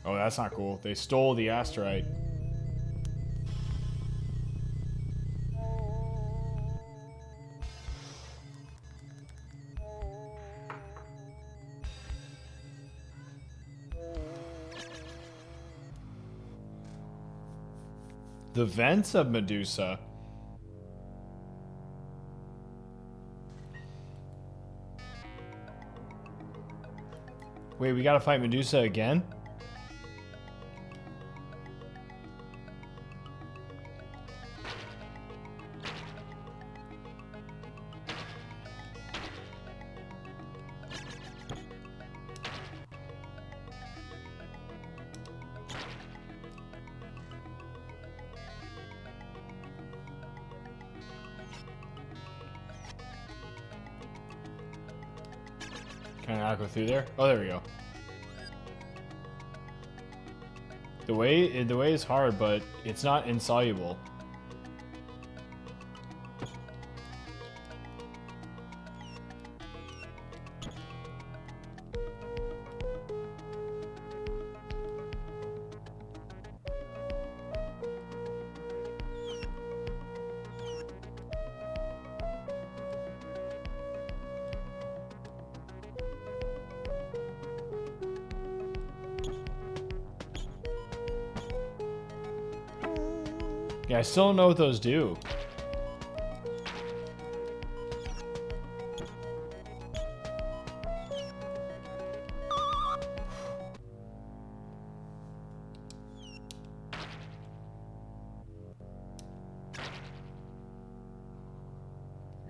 Speaker 1: Oh, that's not cool. They stole the asteroid. The vents of Medusa. Wait, we gotta fight Medusa again? Can I not go through there? Oh, there we go. The way is hard, but it's not insoluble. Yeah, I still don't know what those do.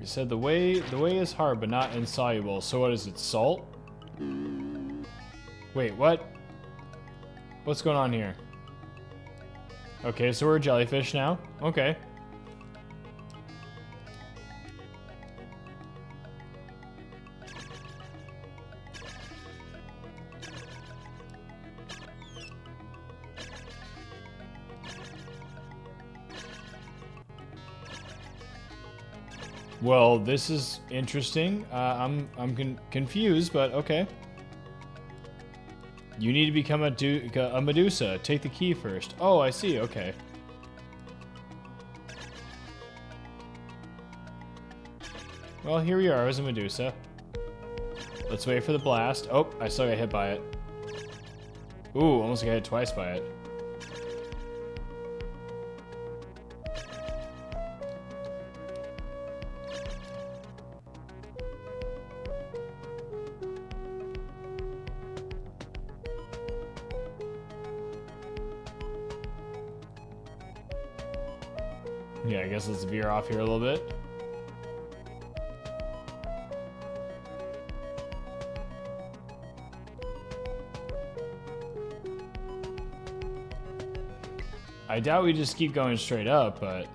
Speaker 1: You said the way is hard but not insoluble. So what is it? Salt? Wait, what? What's going on here? Okay, so we're a jellyfish now. Okay. Well, this is interesting. I'm confused, but okay. You need to become a Medusa. Take the key first. Oh, I see. Okay. Well, here we are as a Medusa. Let's wait for the blast. Oh, I still got hit by it. Ooh, almost got hit twice by it. Yeah, I guess let's veer off here a little bit. I doubt we just keep going straight up, but...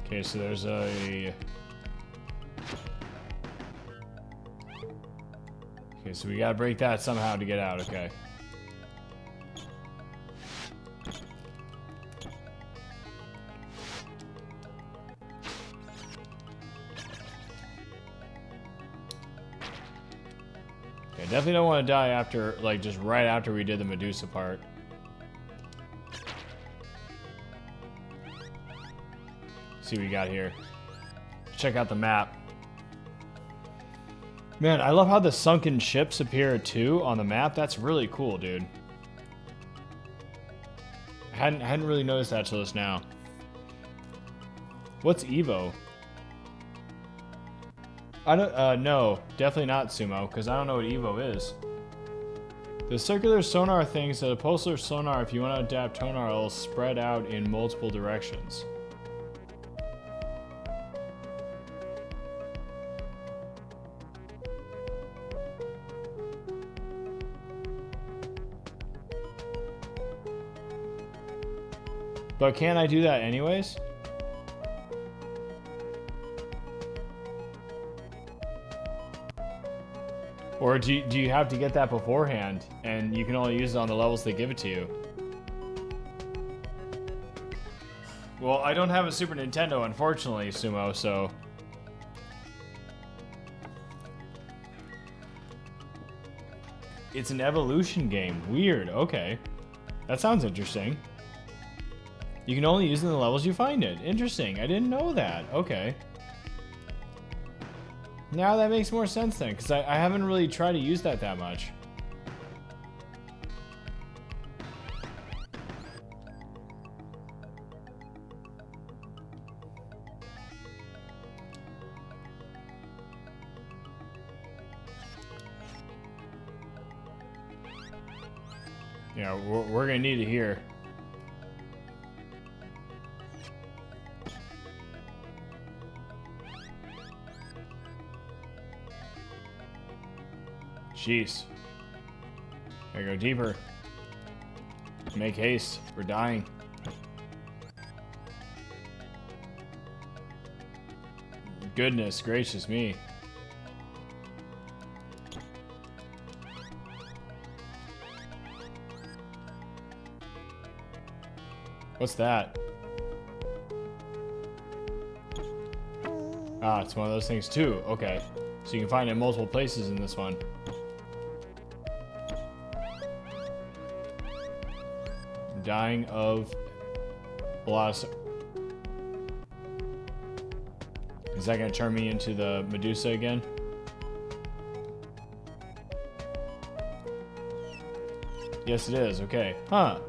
Speaker 1: Okay, so there's a... Okay, so we gotta break that somehow to get out, okay. Okay, definitely don't want to die after, like, just right after we did the Medusa part. See what we got here. Check out the map. Man, I love how the sunken ships appear too on the map. That's really cool, dude. I hadn't really noticed that till just now. What's Evo? I don't, no, definitely not Sumo, because I don't know what Evo is. The circular sonar thing said a pulsar sonar, if you want to adapt tonar, it'll spread out in multiple directions. But can't I do that anyways? Or do you have to get that beforehand, and you can only use it on the levels they give it to you? Well, I don't have a Super Nintendo, unfortunately, Sumo, so... It's an evolution game. Weird, okay. That sounds interesting. You can only use it in the levels you find it. Interesting, I didn't know that. Okay. Now that makes more sense then, because I haven't really tried to use that much. Yeah, we're gonna need it here. Jeez. Gotta go deeper. Make haste. We're dying. Goodness gracious me. What's that? Ah, it's one of those things too. Okay. So you can find it in multiple places in this one. Dying of a lot of... Is that gonna turn me into the Medusa again? Yes, it is. Okay. Huh.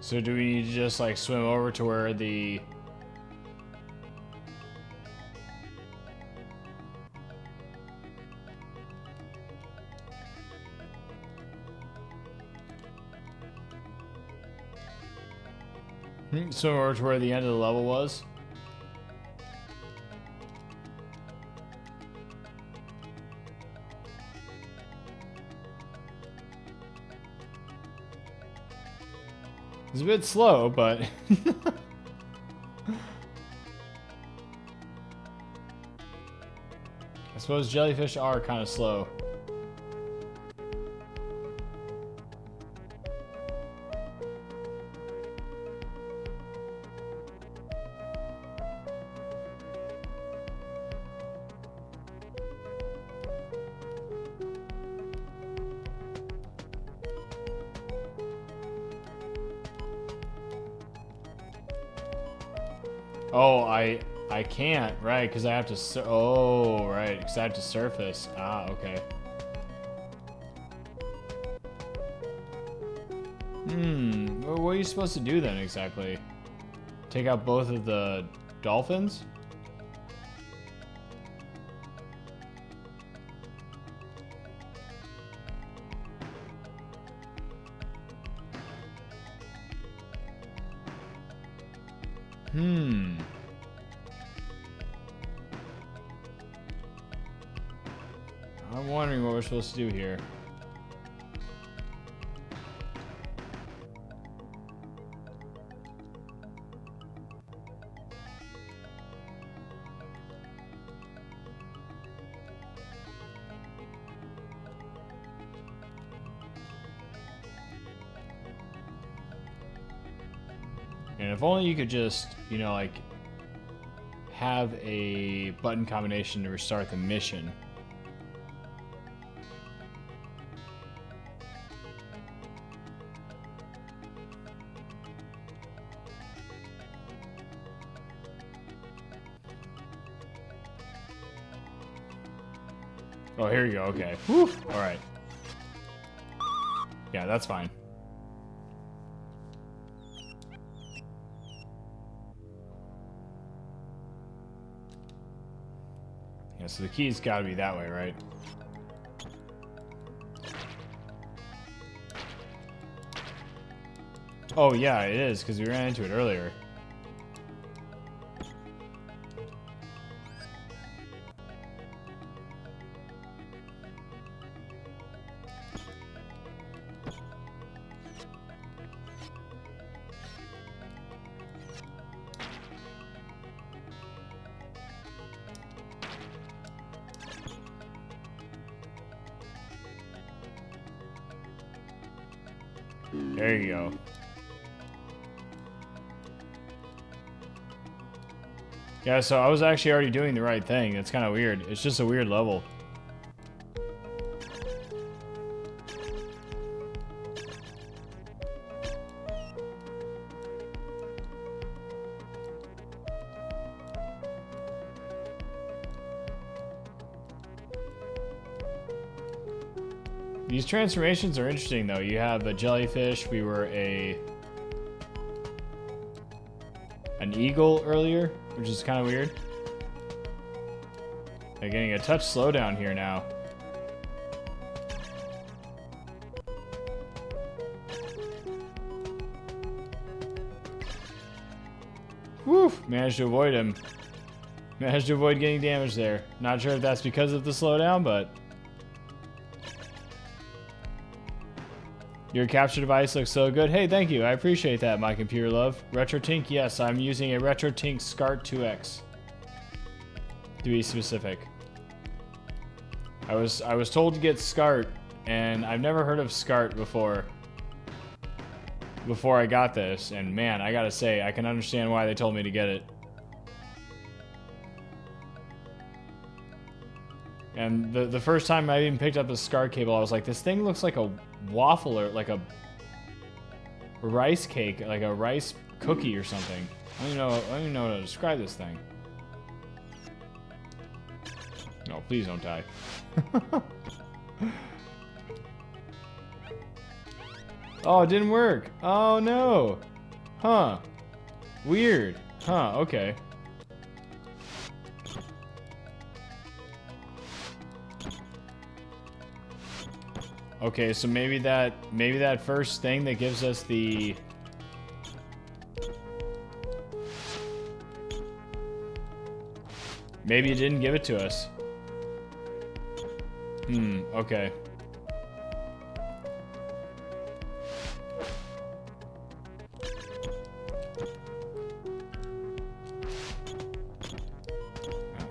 Speaker 1: So do we need to just like swim over to where the... Swim over to where the end of the level was? It's a bit slow, but... I suppose jellyfish are kind of slow. Oh, I can't, right, because I have to, oh, right, because I have to surface. Ah, okay. What are you supposed to do then, exactly? Take out both of the dolphins? I'm wondering what we're supposed to do here. And if only you could just, you know, like, have a button combination to restart the mission. Oh, here you go. Okay. Whew. All right. Yeah, that's fine. Yeah, so the key's got to be that way, right? Oh, yeah, it is, because we ran into it earlier. There you go. Yeah, so I was actually already doing the right thing. It's kind of weird. It's just a weird level. These transformations are interesting, though. You have a jellyfish. We were an eagle earlier, which is kind of weird. They're getting a touch slowdown here now. Whew! Managed to avoid him. Managed to avoid getting damage there. Not sure if that's because of the slowdown, but... Your capture device looks so good. Hey, thank you. I appreciate that, my computer love. RetroTink, yes, I'm using a RetroTink SCART 2X. To be specific. I was told to get SCART, and I've never heard of SCART before I got this, and man, I gotta say, I can understand why they told me to get it. And the first time I even picked up a SCART cable, I was like, this thing looks like a waffle or like a rice cake, like a rice cookie or something. I don't even know how to describe this thing. No, please don't die. Oh, it didn't work. Oh no. Huh. Weird. Huh, okay. Okay, so maybe that first thing that gives us the... Maybe it didn't give it to us. Okay.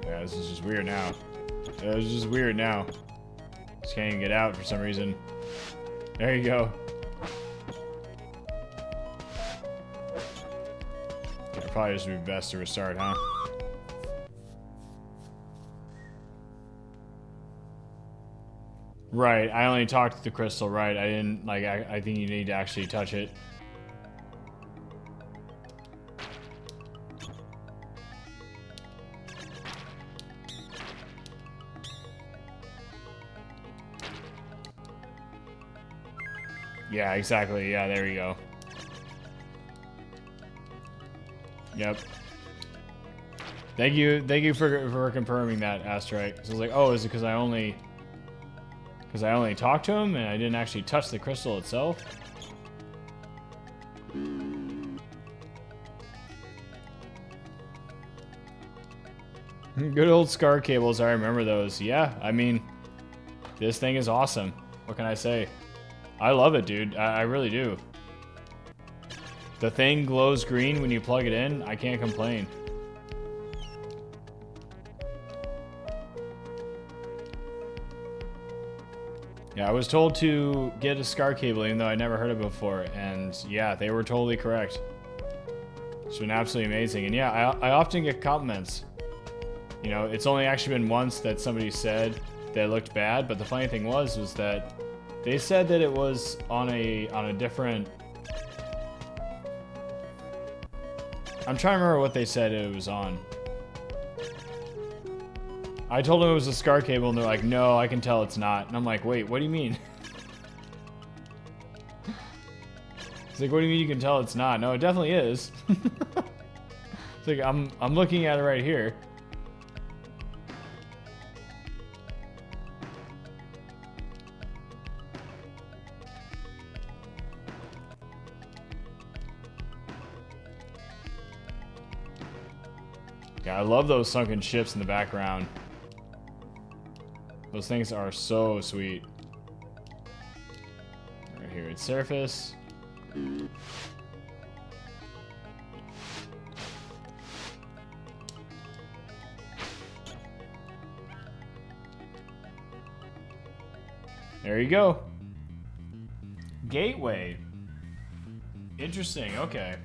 Speaker 1: Yeah, this is just weird now. This is just weird now. Just can't even get out for some reason. There you go. Yeah, probably just would be best to restart, huh? Right, I only talked to the crystal, right? I didn't, like, I think you need to actually touch it. Yeah, exactly. Yeah, there you go. Yep. Thank you for confirming that, Asterite. So I was like, oh, is it because I only talked to him and I didn't actually touch the crystal itself? Good old SCAR cables, I remember those. Yeah, I mean, this thing is awesome. What can I say? I love it, dude. I really do. The thing glows green when you plug it in. I can't complain. Yeah, I was told to get a SCAR cable even though I never heard of it before. And yeah, they were totally correct. It's been absolutely amazing. And yeah, I often get compliments. You know, it's only actually been once that somebody said that it looked bad, but the funny thing was that they said that it was on a different... I'm trying to remember what they said it was on. I told them it was a SCAR cable, and they're like, no, I can tell it's not. And I'm like, wait, what do you mean? It's like, what do you mean you can tell it's not? No, it definitely is. It's like, I'm looking at it right here. Yeah, I love those sunken ships in the background. Those things are so sweet. Right here at surface. There you go. Gateway. Interesting, okay.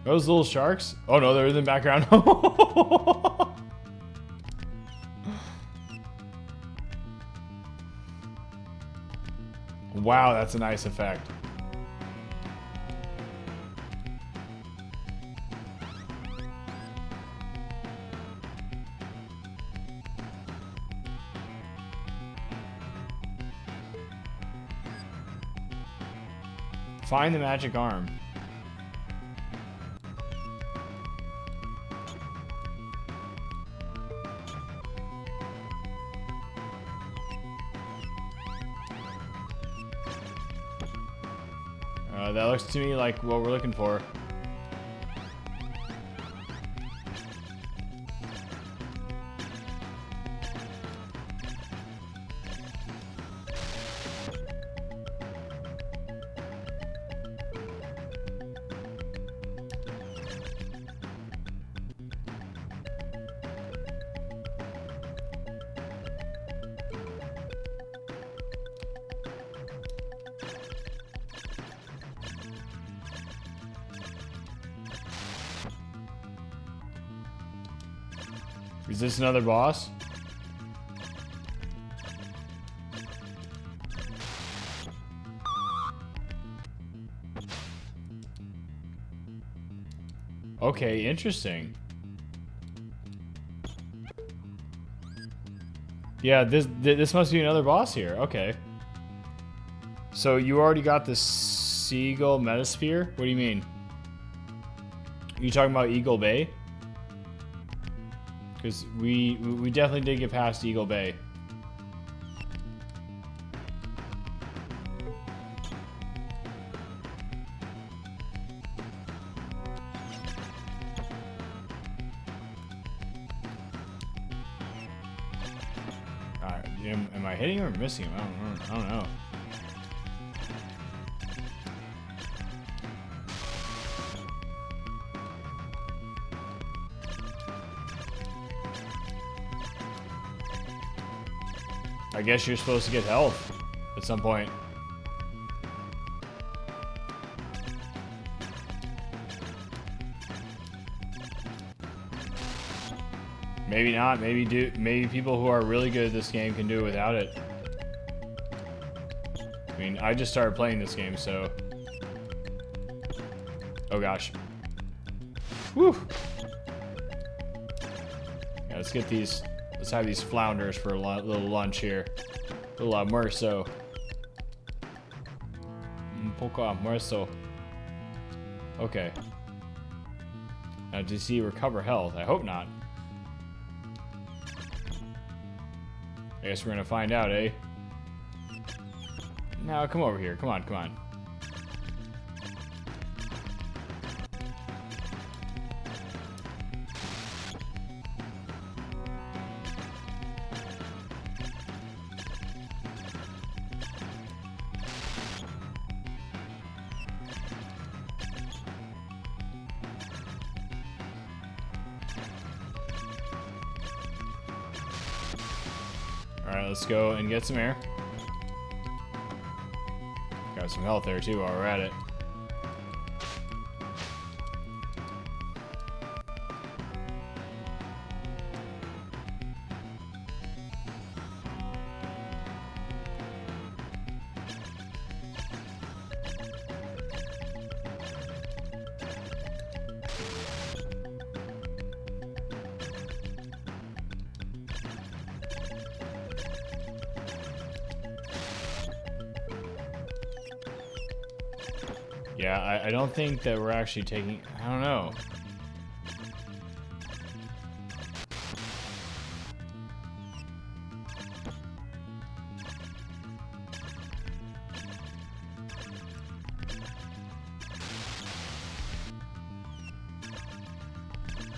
Speaker 1: Those little sharks? Oh no, they're in the background. Wow, that's a nice effect. Find the magic arm. That looks to me like what we're looking for. Is this another boss? Okay, interesting. Yeah, this must be another boss here. Okay. So you already got the Seagull Metasphere? What do you mean? Are you talking about Eagle Bay? Because we definitely did get past Eagle Bay. Alright, am I hitting him or missing him? I don't know. I guess you're supposed to get health at some point. Maybe not. Maybe people who are really good at this game can do it without it. I mean, I just started playing this game, so... Oh gosh. Woo! Yeah, let's get these... Let's have these flounders for a little lunch here. A little almuerzo. Un poco almuerzo. Okay. Now, does he recover health? I hope not. I guess we're gonna find out, eh? Now, come over here. Come on, come on. let's go and get some air. Got some health there too while we're at it. Yeah, I don't think that we're actually taking... I don't know.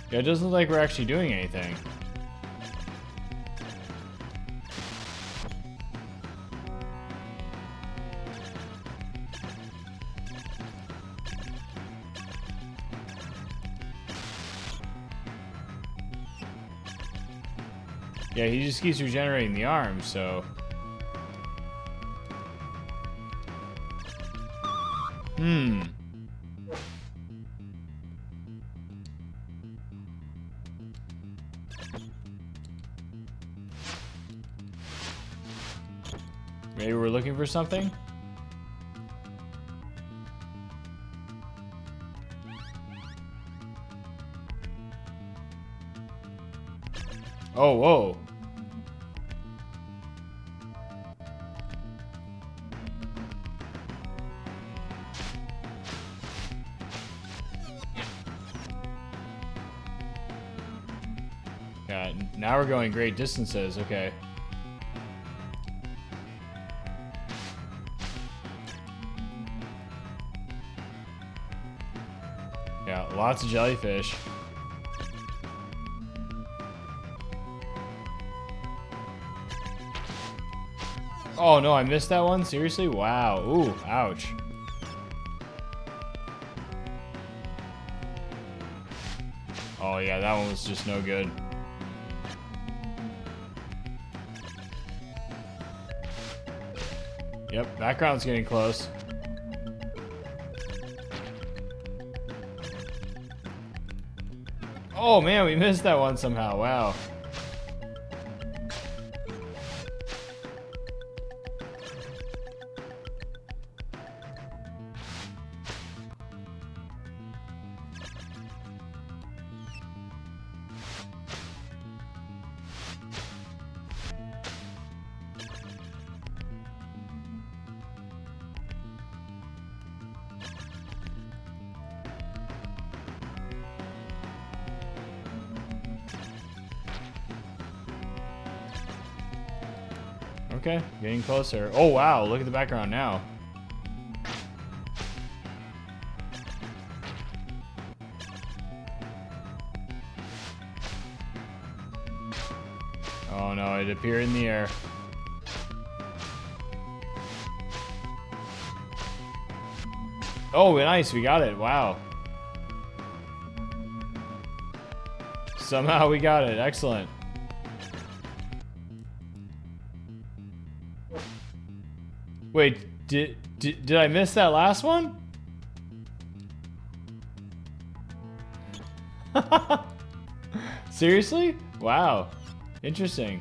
Speaker 1: Yeah, it doesn't look like we're actually doing anything. Yeah, he just keeps regenerating the arms, so... Maybe we're looking for something? Oh, whoa. Yeah, now we're going great distances, okay. Yeah, lots of jellyfish. Oh no, I missed that one? Seriously? Wow. Ooh, ouch. Oh yeah, that one was just no good. Yep, background's getting close. Oh man, we missed that one somehow. Wow. Okay, getting closer. Oh wow, look at the background now. Oh no, it appeared in the air. Oh, nice, we got it. Wow. Somehow we got it. Excellent. Wait, did I miss that last one? Seriously? Wow. Interesting.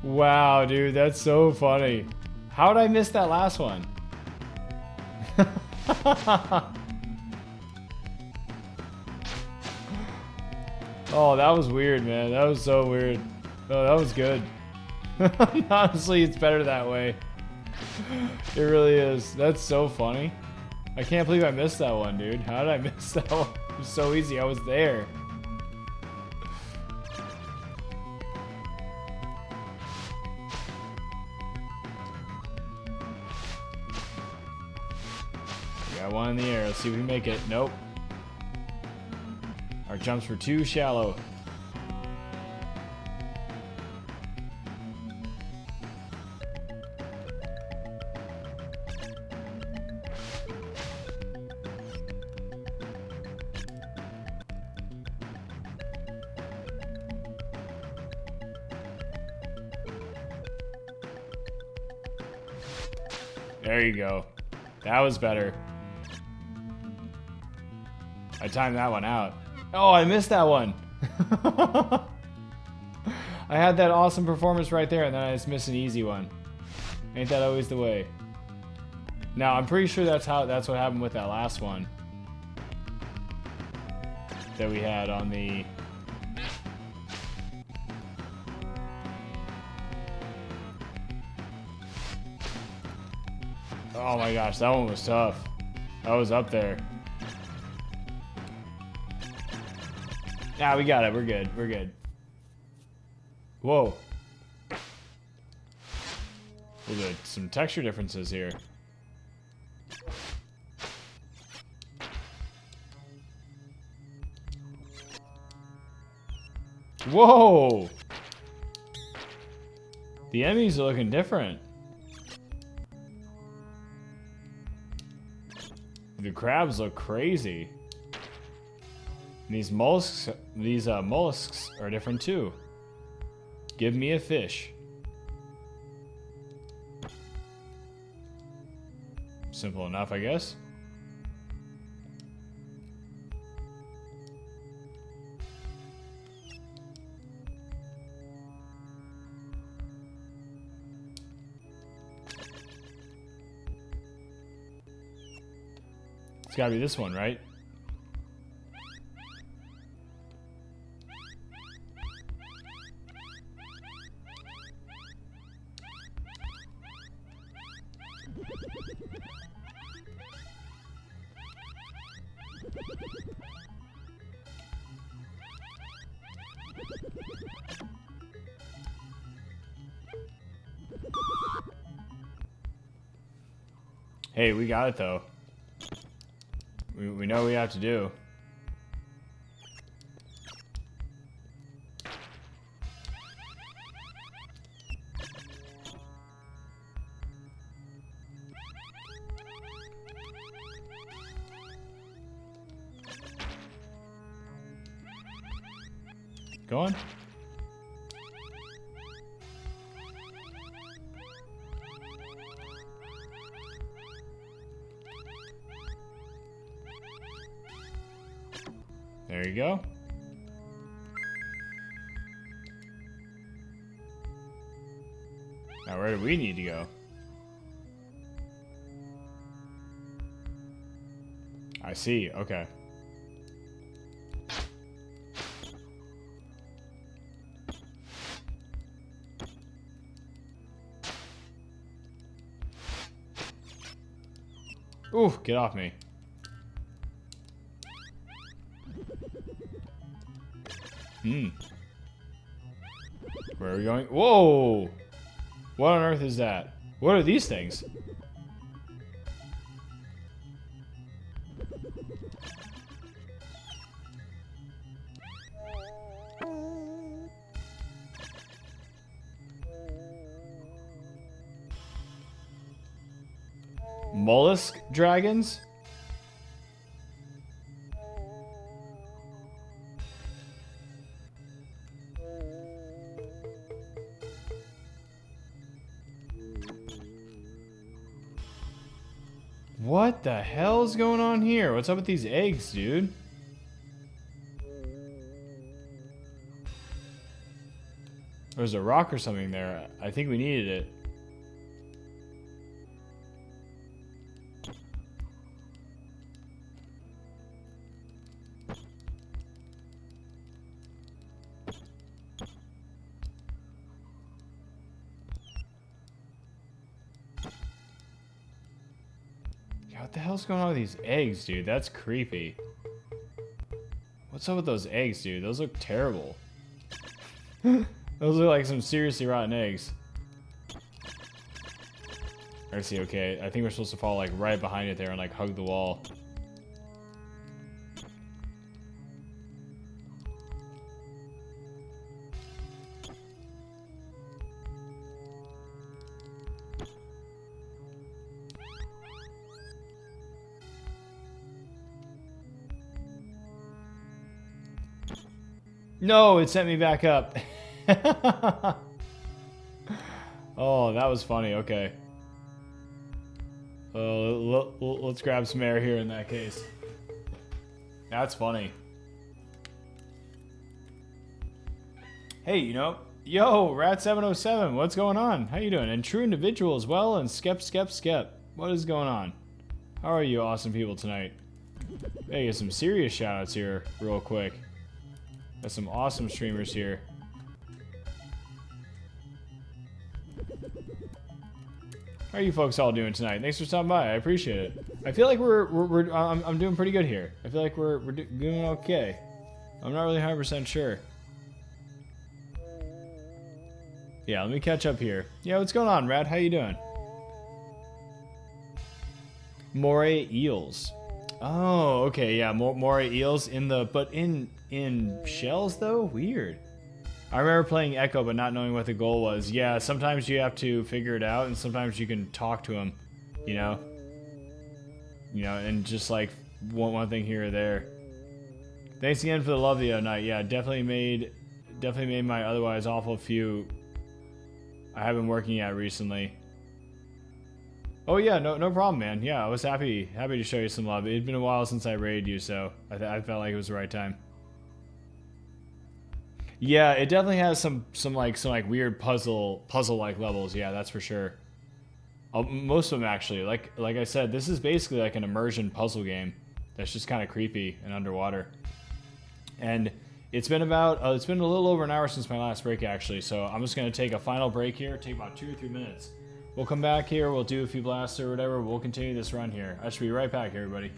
Speaker 1: Wow, dude, that's so funny. How did I miss that last one? Oh, that was weird, man. That was so weird. Oh, that was good. Honestly, it's better that way. It really is. That's so funny. I can't believe I missed that one, dude. How did I miss that one? It was so easy. I was there. We got one in the air. Let's see if we can make it. Nope. Our jumps were too shallow. There you go. That was better. I timed that one out. Oh, I missed that one. I had that awesome performance right there, and then I just missed an easy one. Ain't that always the way? Now, I'm pretty sure that's what happened with that last one that we had on the... Oh my gosh, that one was tough. That was up there. Nah, we got it. We're good. We're good. Whoa. There's some texture differences here. Whoa! The enemies are looking different. The crabs look crazy. And these mollusks are different too. Give me a fish. Simple enough, I guess. It's gotta be this one, right? Hey, we got it though. We know what we have to do. Go on. There you go. Now where do we need to go? I see, okay. Ooh, get off me. Where are we going? Whoa! What on earth is that? What are these things? Mollusk dragons? What the hell is going on here? What's up with these eggs, dude? There's a rock or something there. I think we needed it. What the hell's going on with these eggs, dude? That's creepy. What's up with those eggs, dude? Those look terrible. Those look like some seriously rotten eggs. I see, okay. I think we're supposed to fall like right behind it there and like hug the wall. No, it sent me back up. Oh, that was funny. Okay. Let's grab some air here in that case. That's funny. Hey, you know, yo, Rat707, what's going on? How you doing? And True Individual as well, and Skep. What is going on? How are you awesome people tonight? Hey, get some serious shoutouts here real quick. Got some awesome streamers here. How are you folks all doing tonight? Thanks for stopping by. I appreciate it. I feel like I'm doing pretty good here. I feel like we're doing okay. I'm not really 100% sure. Yeah, let me catch up here. Yeah, what's going on, Rat? How you doing? Moray eels. Oh, okay, yeah, moray eels in shells though? Weird. I remember playing Echo but not knowing what the goal was. Yeah, sometimes you have to figure it out and sometimes you can talk to him, you know? And just like one thing here or there. Thanks again for the love the other night. Yeah, definitely made my otherwise awful few I have been working at recently. Oh yeah, no problem, man. Yeah, I was happy to show you some love. It'd been a while since I raided you, so I felt like it was the right time. Yeah, it definitely has some weird puzzle like levels. Yeah, that's for sure. Most of them actually. Like I said, this is basically like an immersion puzzle game that's just kind of creepy and underwater. And it's been a little over an hour since my last break actually. So I'm just gonna take a final break here. Take about 2 or 3 minutes. We'll come back here. We'll do a few blasts or whatever. We'll continue this run here. I should be right back, everybody.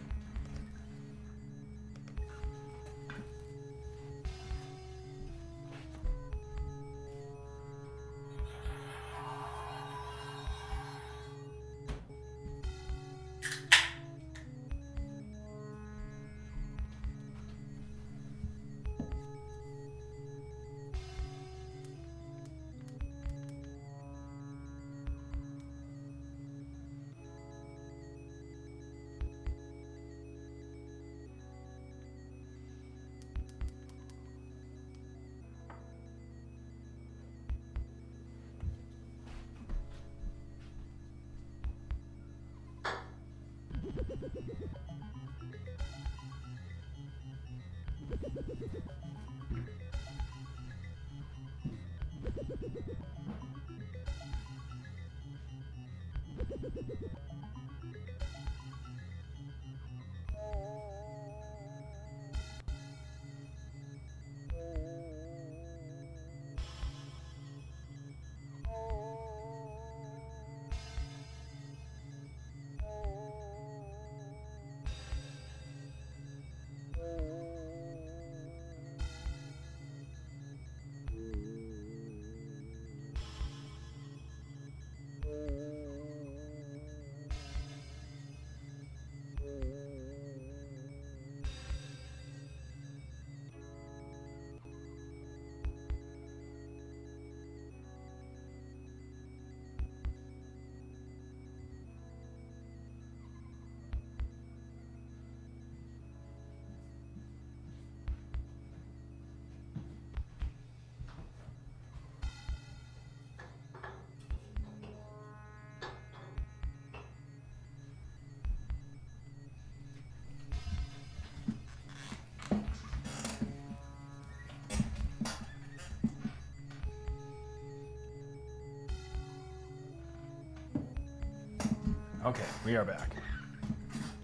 Speaker 1: Okay, we are back.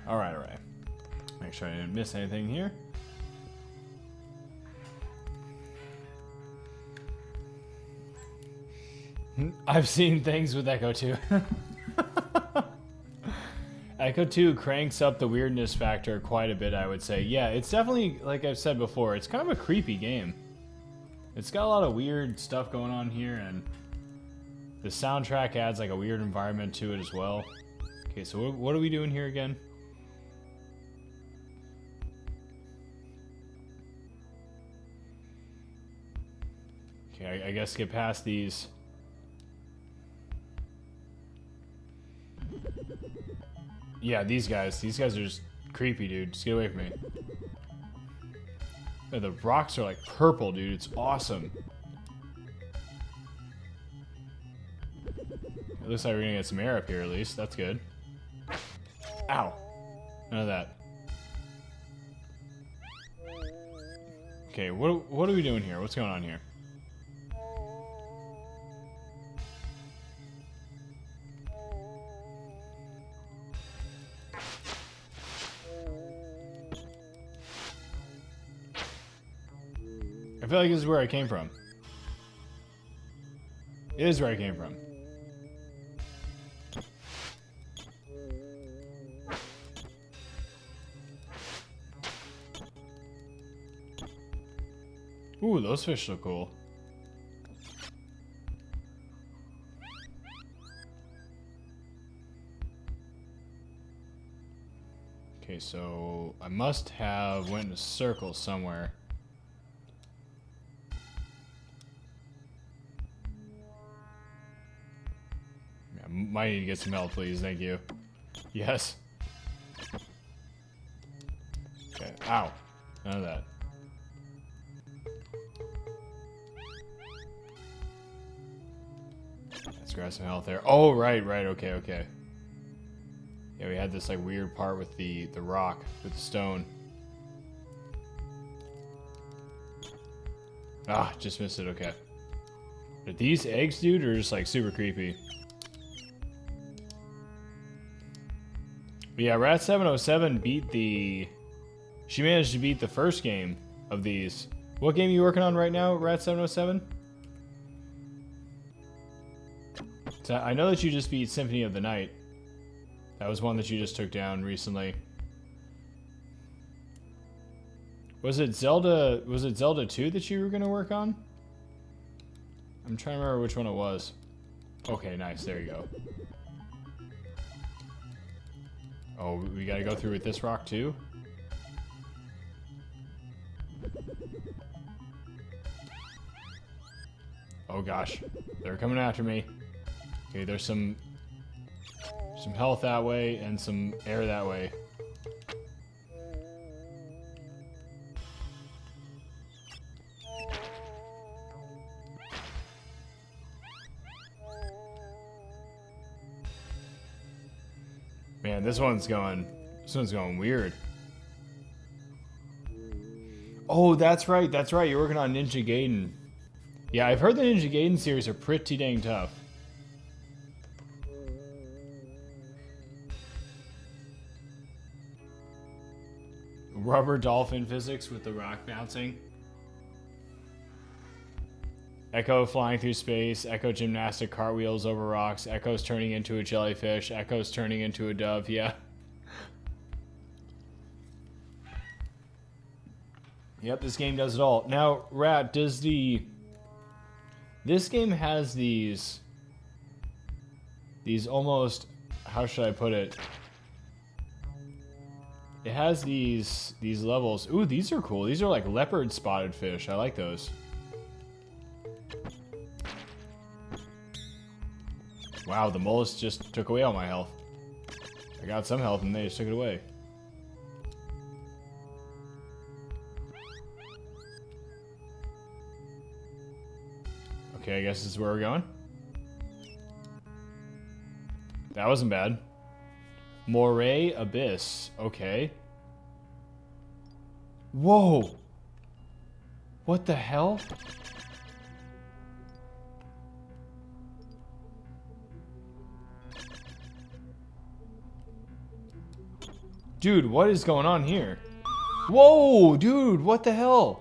Speaker 1: All right. Make sure I didn't miss anything here. I've seen things with Echo 2. Echo 2 cranks up the weirdness factor quite a bit, I would say. Yeah, it's definitely, like I've said before, it's kind of a creepy game. It's got a lot of weird stuff going on here, and the soundtrack adds like a weird environment to it as well. Okay, so what are we doing here again? Okay, I guess get past these. Yeah, these guys are just creepy, dude. Just get away from me. Yeah, the rocks are like purple, dude. It's awesome. It looks like we're gonna get some air up here at least. That's good. Ow. None of that. Okay, what are we doing here? What's going on here? I feel like this is where I came from. It is where I came from. Ooh, those fish look cool. Okay, so I must have went in a circle somewhere. I might need to get some help, please. Thank you. Yes. Okay. Ow. None of that. Let's grab some health there. Oh, right. Okay. Yeah, we had this like weird part with the rock, with the stone. Ah, just missed it. Okay. But these eggs, dude, are just like super creepy. But yeah, Rat707 beat the... She managed to beat the first game of these. What game are you working on right now, Rat707? So I know that you just beat Symphony of the Night. That was one that you just took down recently. Was it Zelda 2 that you were going to work on? I'm trying to remember which one it was. Okay, nice. There you go. Oh, we gotta go through with this rock too? Oh gosh. They're coming after me. Okay, there's some health that way and some air that way. Man, this one's going weird. Oh, that's right. You're working on Ninja Gaiden. Yeah, I've heard the Ninja Gaiden series are pretty dang tough. Rubber dolphin physics with the rock bouncing. Echo flying through space. Echo gymnastic cartwheels over rocks. Echo's turning into a jellyfish. Echo's turning into a dove. Yeah. Yep, this game does it all. Now, Rat, this game has these almost, how should I put it? It has these levels. Ooh, these are cool. These are like leopard spotted fish. I like those. Wow, the mollusk just took away all my health. I got some health and they just took it away. Okay, I guess this is where we're going. That wasn't bad. Moray Abyss. Okay. Whoa! What the hell? Dude, what is going on here? Whoa, dude, what the hell?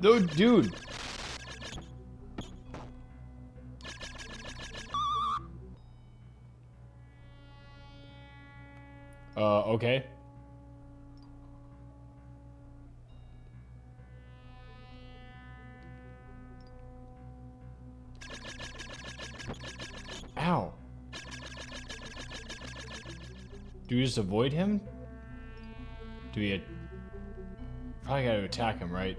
Speaker 1: No, dude. Okay. Ow. Do we just avoid him? Do we... Probably gotta attack him, right?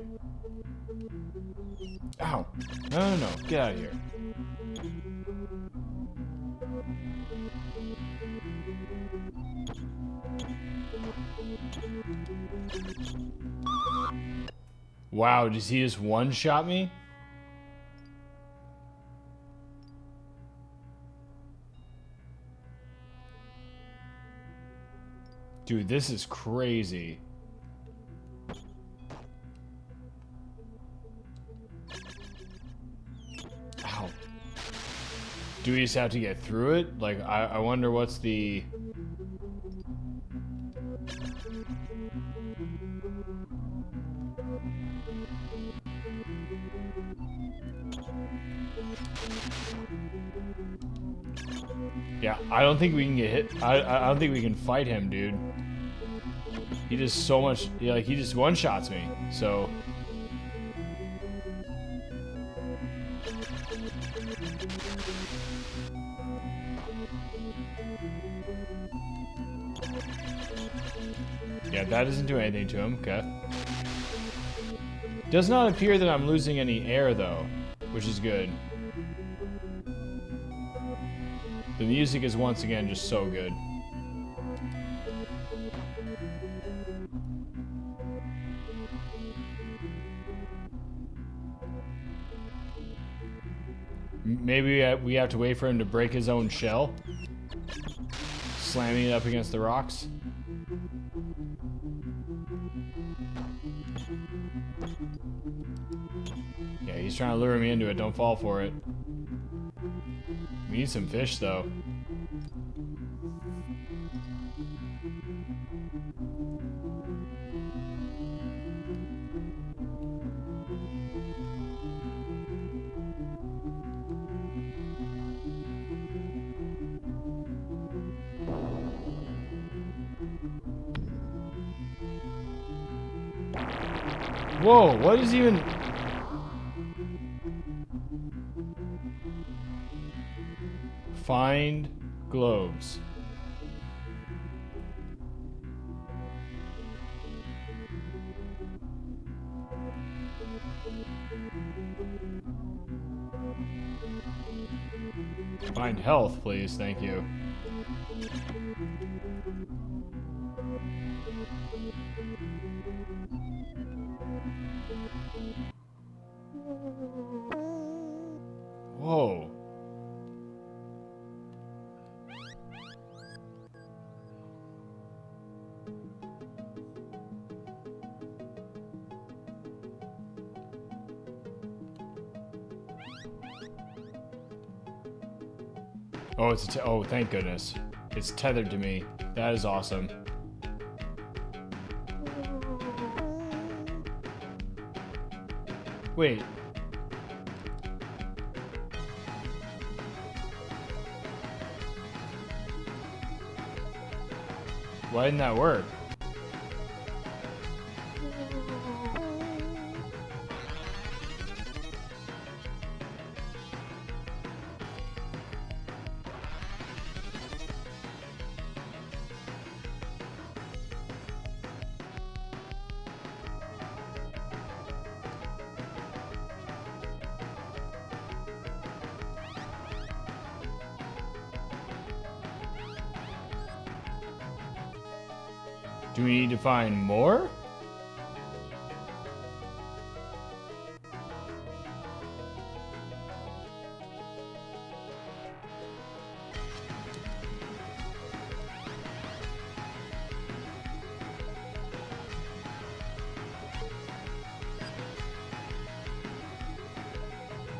Speaker 1: Ow. No. Get out of here. Wow, does he just one-shot me? Dude, this is crazy. Ow. Do we just have to get through it? Like, I wonder what's the... Yeah, I don't think we can get hit. I don't think we can fight him, dude. He does so much. Yeah, like he just one-shots me. So. Yeah, that doesn't do anything to him. Okay. Does not appear that I'm losing any air though, which is good. The music is once again just so good. Maybe we have to wait for him to break his own shell. Slamming it up against the rocks. Yeah, he's trying to lure me into it. Don't fall for it. We need some fish, though. Whoa, what is even... Find globes. Find health, please, thank you. Whoa. Oh, it's oh, thank goodness. It's tethered to me. That is awesome. Wait. Why didn't that work? Do we need to find more?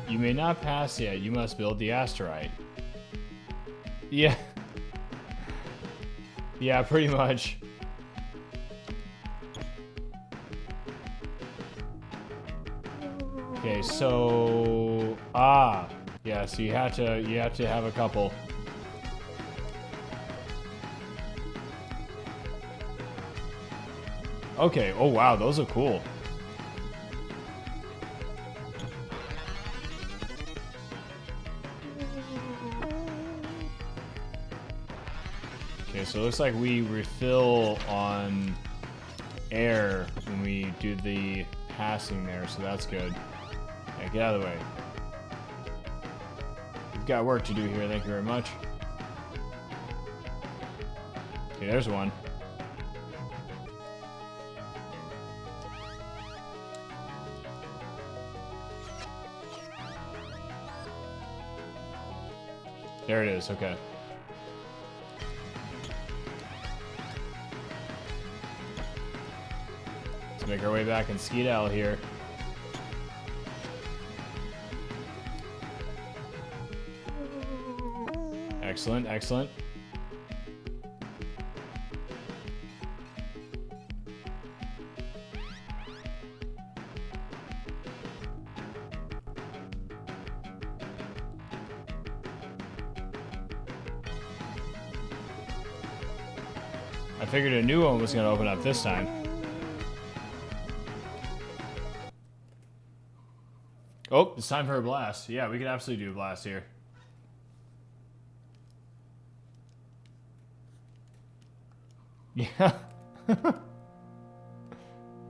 Speaker 1: You may not pass yet. You must build the asteroid. Yeah. Yeah, pretty much. Okay, so yeah, so you have to have a couple. Okay, oh wow, those are cool. Okay, so it looks like we refill on air when we do the passing there, so that's good. Yeah, get out of the way. We've got work to do here, thank you very much. Okay, there's one. There it is, okay. Let's make our way back and skedaddle here. Excellent, excellent. I figured a new one was going to open up this time. Oh, it's time for a blast. Yeah, we could absolutely do a blast here. Yeah. Wait,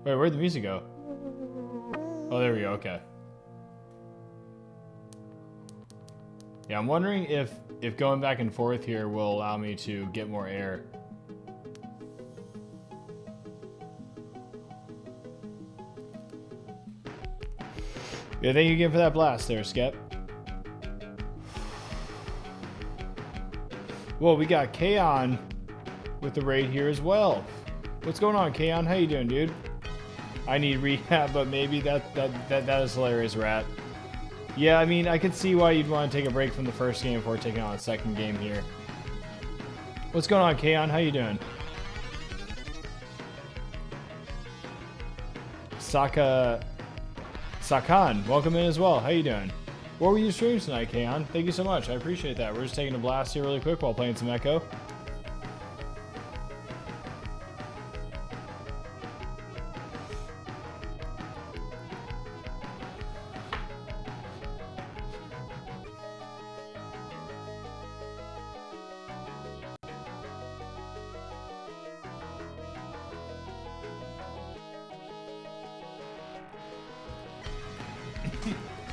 Speaker 1: where'd the music go? Oh, there we go. Okay. Yeah, I'm wondering if going back and forth here will allow me to get more air. Yeah, thank you again for that blast there, Skep. Well, we got Kaon with the raid here as well. What's going on, Kaon? How you doing, dude? I need rehab, but maybe that is hilarious, Rat. Yeah, I mean, I could see why you'd want to take a break from the first game before taking on a second game here. What's going on, Kaon? How you doing? Sakan, welcome in as well. How you doing? What were you streaming tonight, Kaon? Thank you so much. I appreciate that. We're just taking a blast here really quick while playing some Echo.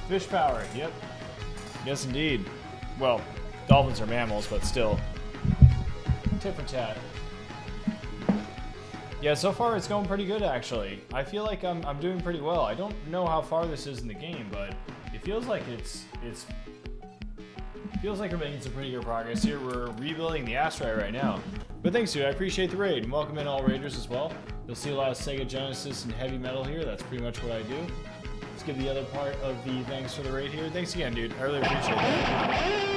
Speaker 1: Fish power, yep. Yes, indeed. Well, dolphins are mammals, but still. Tit for tat. Yeah, so far it's going pretty good, actually. I feel like I'm doing pretty well. I don't know how far this is in the game, but it feels like feels like we're making some pretty good progress here. We're rebuilding the asteroid right now. But thanks, dude. I appreciate the raid, and welcome in all raiders as well. You'll see a lot of SEGA Genesis and heavy metal here. That's pretty much what I do. Let's give the other part of the thanks for the raid here. Thanks again, dude. I really appreciate that.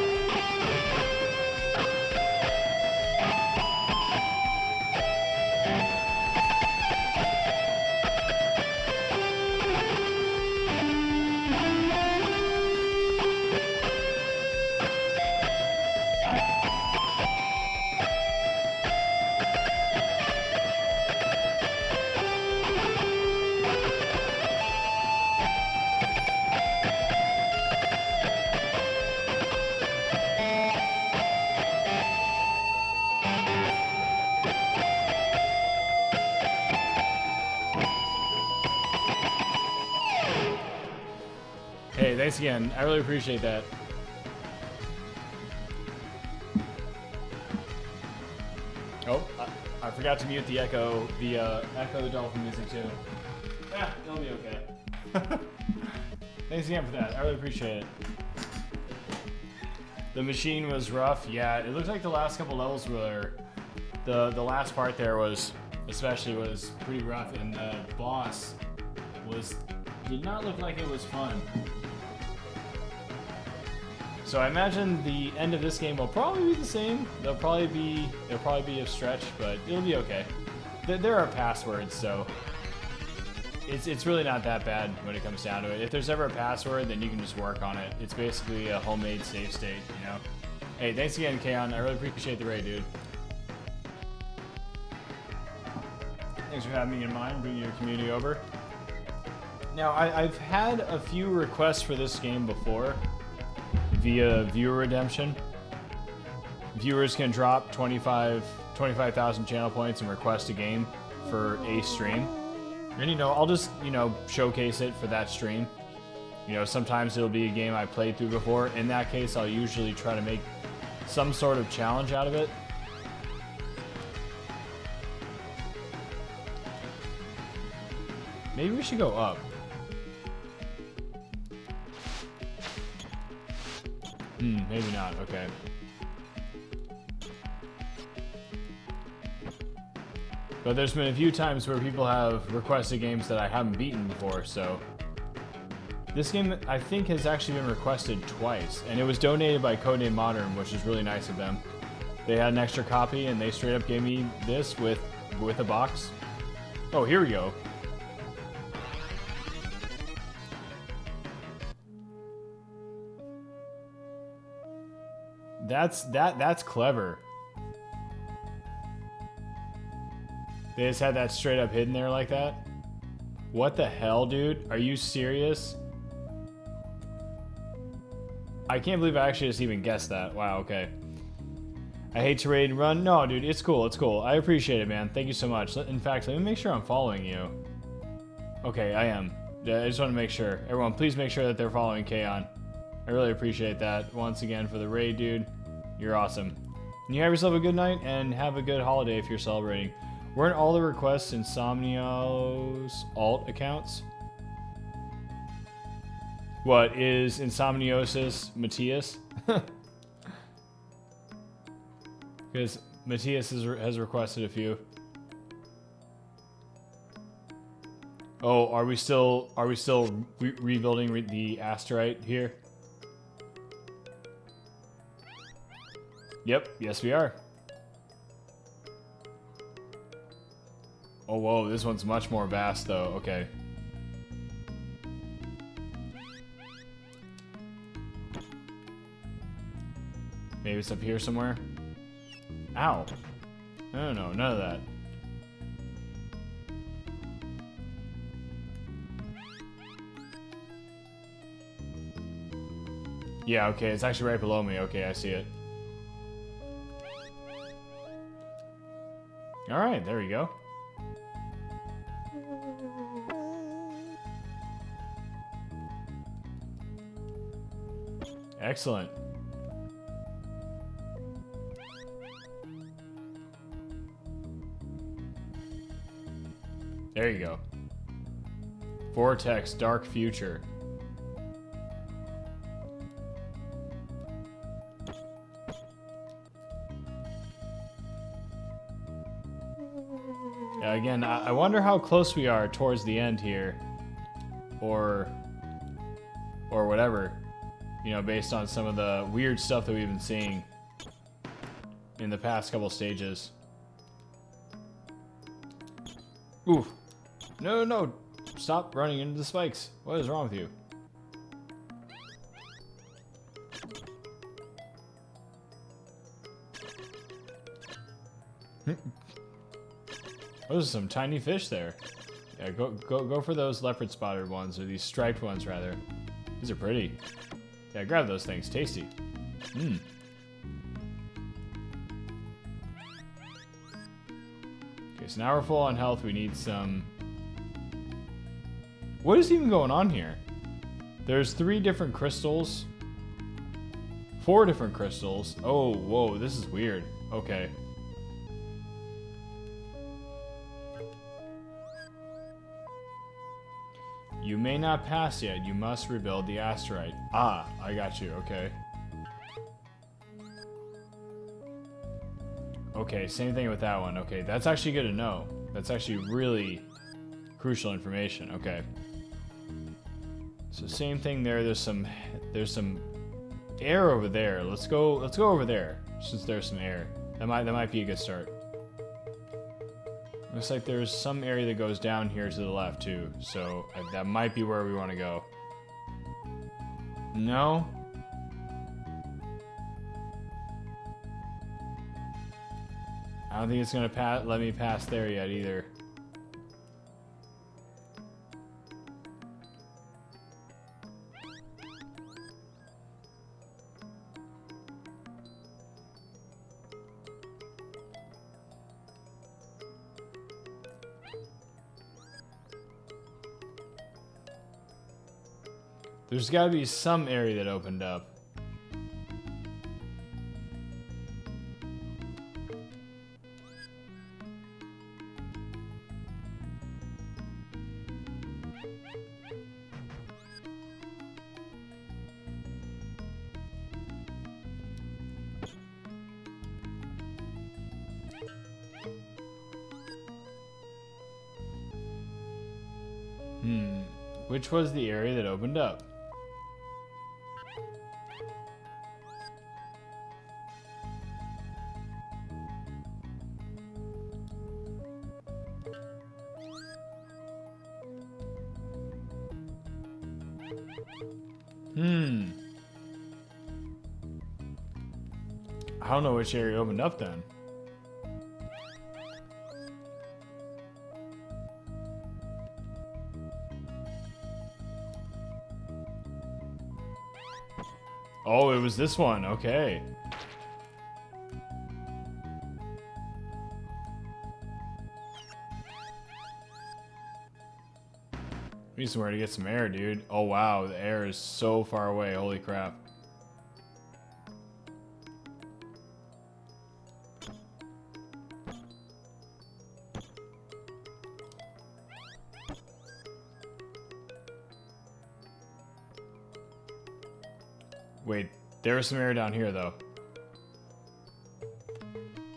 Speaker 1: Hey, thanks again. I really appreciate that. Oh, I forgot to mute the Ecco the Dolphin music too. Yeah, it'll be okay. Thanks again for that. I really appreciate it. The machine was rough. Yeah, it looked like the last couple levels were the last part there was pretty rough, and the boss did not look like it was fun. So I imagine the end of this game will probably be the same. There'll probably be a stretch, but it'll be okay. There are passwords, so it's really not that bad when it comes down to it. If there's ever a password, then you can just work on it. It's basically a homemade save state, you know. Hey, thanks again, Kaon. I really appreciate the raid, dude. Thanks for having me in mind, bringing your community over. Now, I've had a few requests for this game before via viewer redemption. Viewers can drop 25,000 channel points and request a game for a stream. And, you know, I'll just, you know, showcase it for that stream. You know, sometimes it'll be a game I played through before. In that case, I'll usually try to make some sort of challenge out of it. Maybe we should go up. Maybe not. Okay. But there's been a few times where people have requested games that I haven't beaten before, so... This game, I think, has actually been requested twice, and it was donated by Codename Modern, which is really nice of them. They had an extra copy, and they straight up gave me this with a box. Oh, here we go. That's clever. They just had that straight up hidden there like that? What the hell, dude? Are you serious? I can't believe I actually just even guessed that. Wow, okay. I hate to raid and run. No, dude, it's cool, it's cool. I appreciate it, man. Thank you so much. In fact, let me make sure I'm following you. Okay, I am. I just want to make sure. Everyone, please make sure that they're following Kaon. I really appreciate that. Once again, for the raid, dude. You're awesome. And you have yourself a good night, and have a good holiday if you're celebrating. Weren't all the requests Insomnio's alt accounts? What, is Insomniosis Matthias? Because Matthias has requested a few. Oh, are we still rebuilding the asteroid here? Yep, yes we are. Oh, whoa, this one's much more vast, though. Okay. Maybe it's up here somewhere? Ow. No, none of that. Yeah, okay, it's actually right below me. Okay, I see it. Alright, there we go. Excellent. There you go. Vortex, Dark Future. Yeah, again, I wonder how close we are towards the end here. Or whatever. You know, based on some of the weird stuff that we've been seeing in the past couple stages. Oof. No, no, no. Stop running into the spikes. What is wrong with you? Those are some tiny fish there. Yeah, go for those leopard spotted ones, or these striped ones rather. These are pretty. Yeah, grab those things. Tasty. Mmm. Okay, so now we're full on health. We need some... What is even going on here? There's 3 different crystals. 4 different crystals. Oh, whoa, this is weird. Okay. You may not pass yet. You must rebuild the asteroid. Ah, I got you. Okay. Okay, same thing with that one. Okay, that's actually good to know. That's actually really crucial information. Okay. So same thing there. There's some air over there. Let's go over there since there's some air. That might be a good start. Looks like there's some area that goes down here to the left too. So that might be where we want to go. No. I don't think it's gonna let me pass there yet either. There's got to be some area that opened up. Which was the area that opened up? I don't know which area opened up then. Oh, it was this one. Okay. We need somewhere to get some air, dude. Oh, wow. The air is so far away. Holy crap. Wait, there was some air down here, though.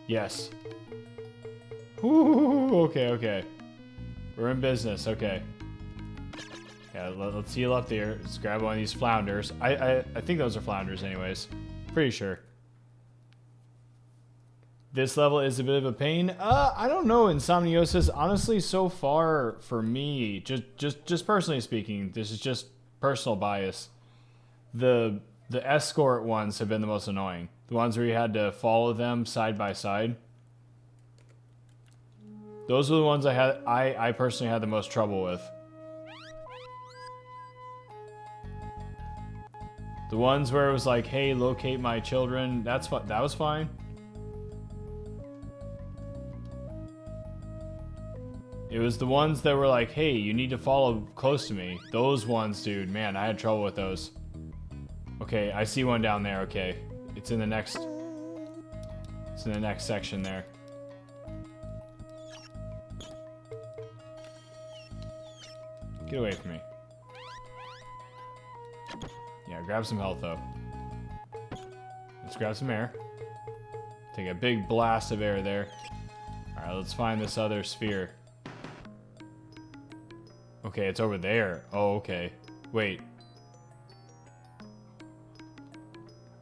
Speaker 1: Yes. Ooh, okay, okay. We're in business, okay. Yeah, let's heal up there. Let's grab one of these flounders. I think those are flounders anyways. Pretty sure. This level is a bit of a pain. I don't know, Insomniosis. Honestly, so far for me, just personally speaking, this is just personal bias. The escort ones have been the most annoying. The ones where you had to follow them side by side. Those are the ones I personally had the most trouble with. The ones where it was like, hey, locate my children, that was fine. It was the ones that were like, hey, you need to follow close to me. Those ones, dude, man, I had trouble with those. Okay, I see one down there, okay. It's in the next section there. Get away from me. Yeah, grab some health though. Let's grab some air. Take a big blast of air there. Alright, let's find this other sphere. Okay, it's over there. Oh, okay. Wait.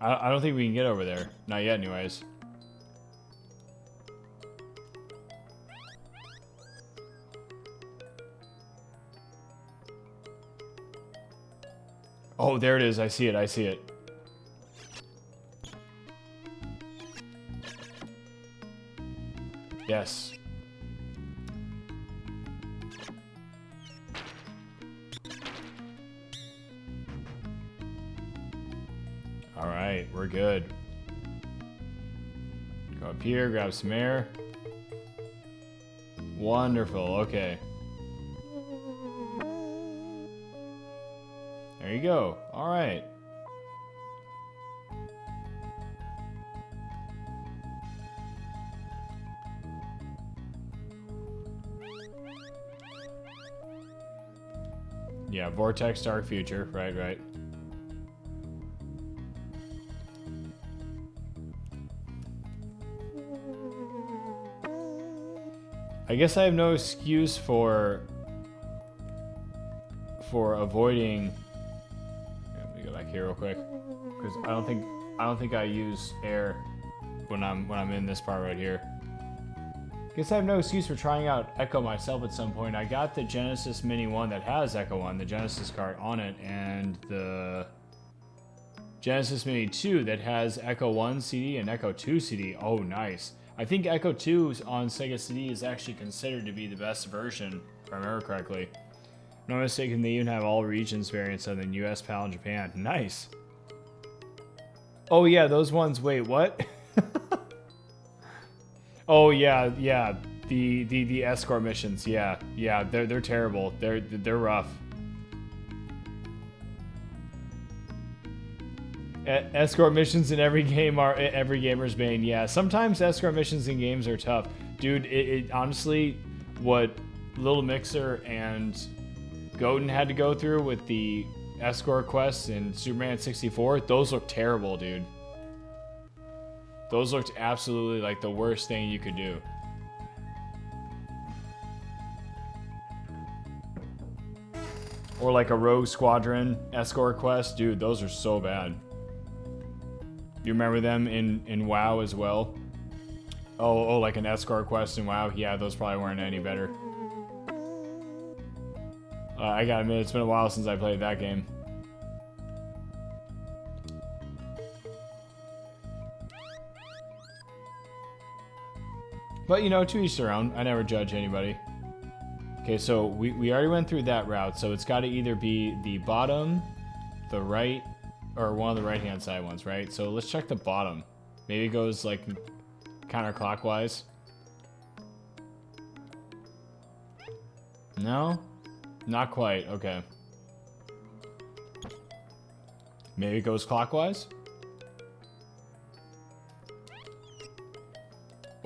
Speaker 1: I don't think we can get over there. Not yet, anyways. Oh, there it is. I see it. I see it. Yes. All right, we're good. Go up here, grab some air. Wonderful. Okay. There you go. All right. Yeah, Vortex Dark Future. Right, right. I guess I have no excuse for avoiding. Let me go back here real quick, because I don't think I use air when I'm in this part right here. Guess I have no excuse for trying out Ecco myself at some point. I got the Genesis Mini 1 that has Ecco 1, the Genesis cart on it, and the Genesis Mini 2 that has Ecco 1 CD and Ecco 2 CD. Oh, nice. I think Ecco 2 on Sega CD is actually considered to be the best version, if I remember correctly. If I'm not mistaken, they even have all regions variants other than US, PAL, and Japan. Nice. Oh yeah, those ones. Wait, what? Oh yeah, yeah. The escort missions. Yeah, yeah. They're terrible. They're rough. Escort missions in every game are every gamer's bane. Yeah, sometimes escort missions in games are tough, dude. It honestly, what Little Mixer and Godin had to go through with the escort quests in Superman 64, those look terrible, dude. Those looked absolutely like the worst thing you could do. Or like a Rogue Squadron escort quest. Dude, those are so bad. You remember them in WoW as well? Oh, like an escort quest in WoW? Yeah, those probably weren't any better. I gotta admit, it's been a while since I played that game. But, you know, to each their own. I never judge anybody. Okay, so we already went through that route, so it's got to either be the bottom, the right, or one of the right-hand side ones, right? So let's check the bottom. Maybe it goes, like, counterclockwise. No? Not quite. Okay. Maybe it goes clockwise?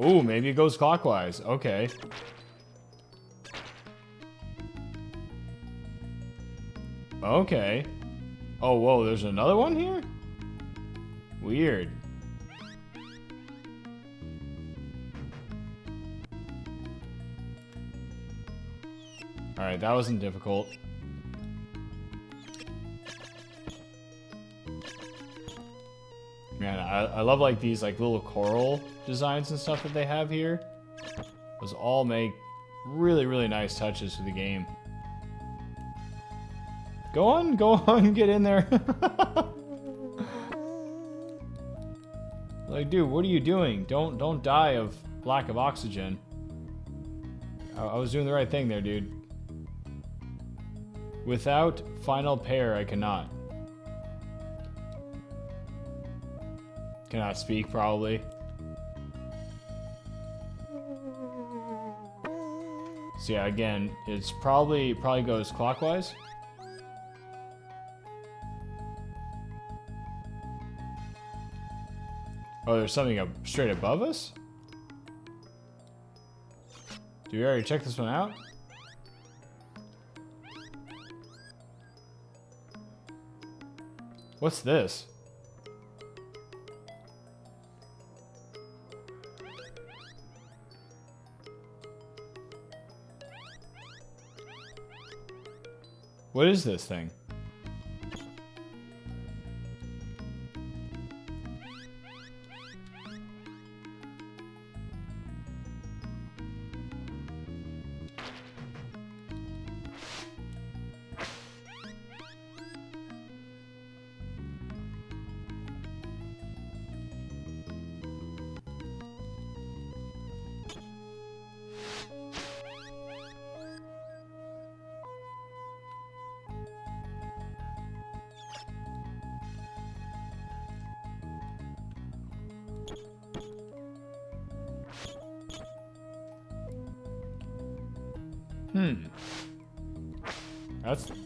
Speaker 1: Ooh, maybe it goes clockwise. Okay. Okay. Oh, whoa, there's another one here? Weird. Alright, that wasn't difficult. Man, I love like these like little coral designs and stuff that they have here. Those all make really, really nice touches to the game. Go on, get in there. Like, dude, what are you doing? Don't die of lack of oxygen. I was doing the right thing there, dude. Without final pair, I cannot. Cannot speak, probably. So yeah, again, it's probably goes clockwise. Oh, there's something up straight above us? Did we already check this one out? What's this? What is this thing?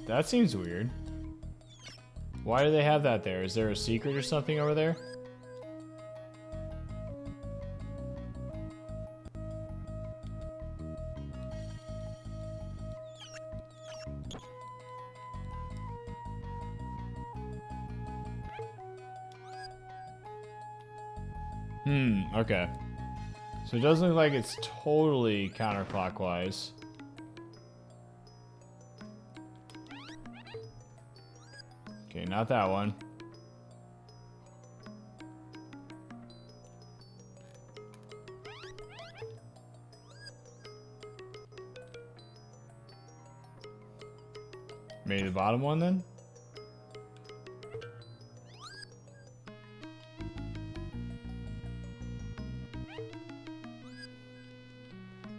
Speaker 1: That seems weird. Why do they have that there? Is there a secret or something over there? Okay. So it doesn't look like it's totally counterclockwise. Okay, not that one. Maybe the bottom one then?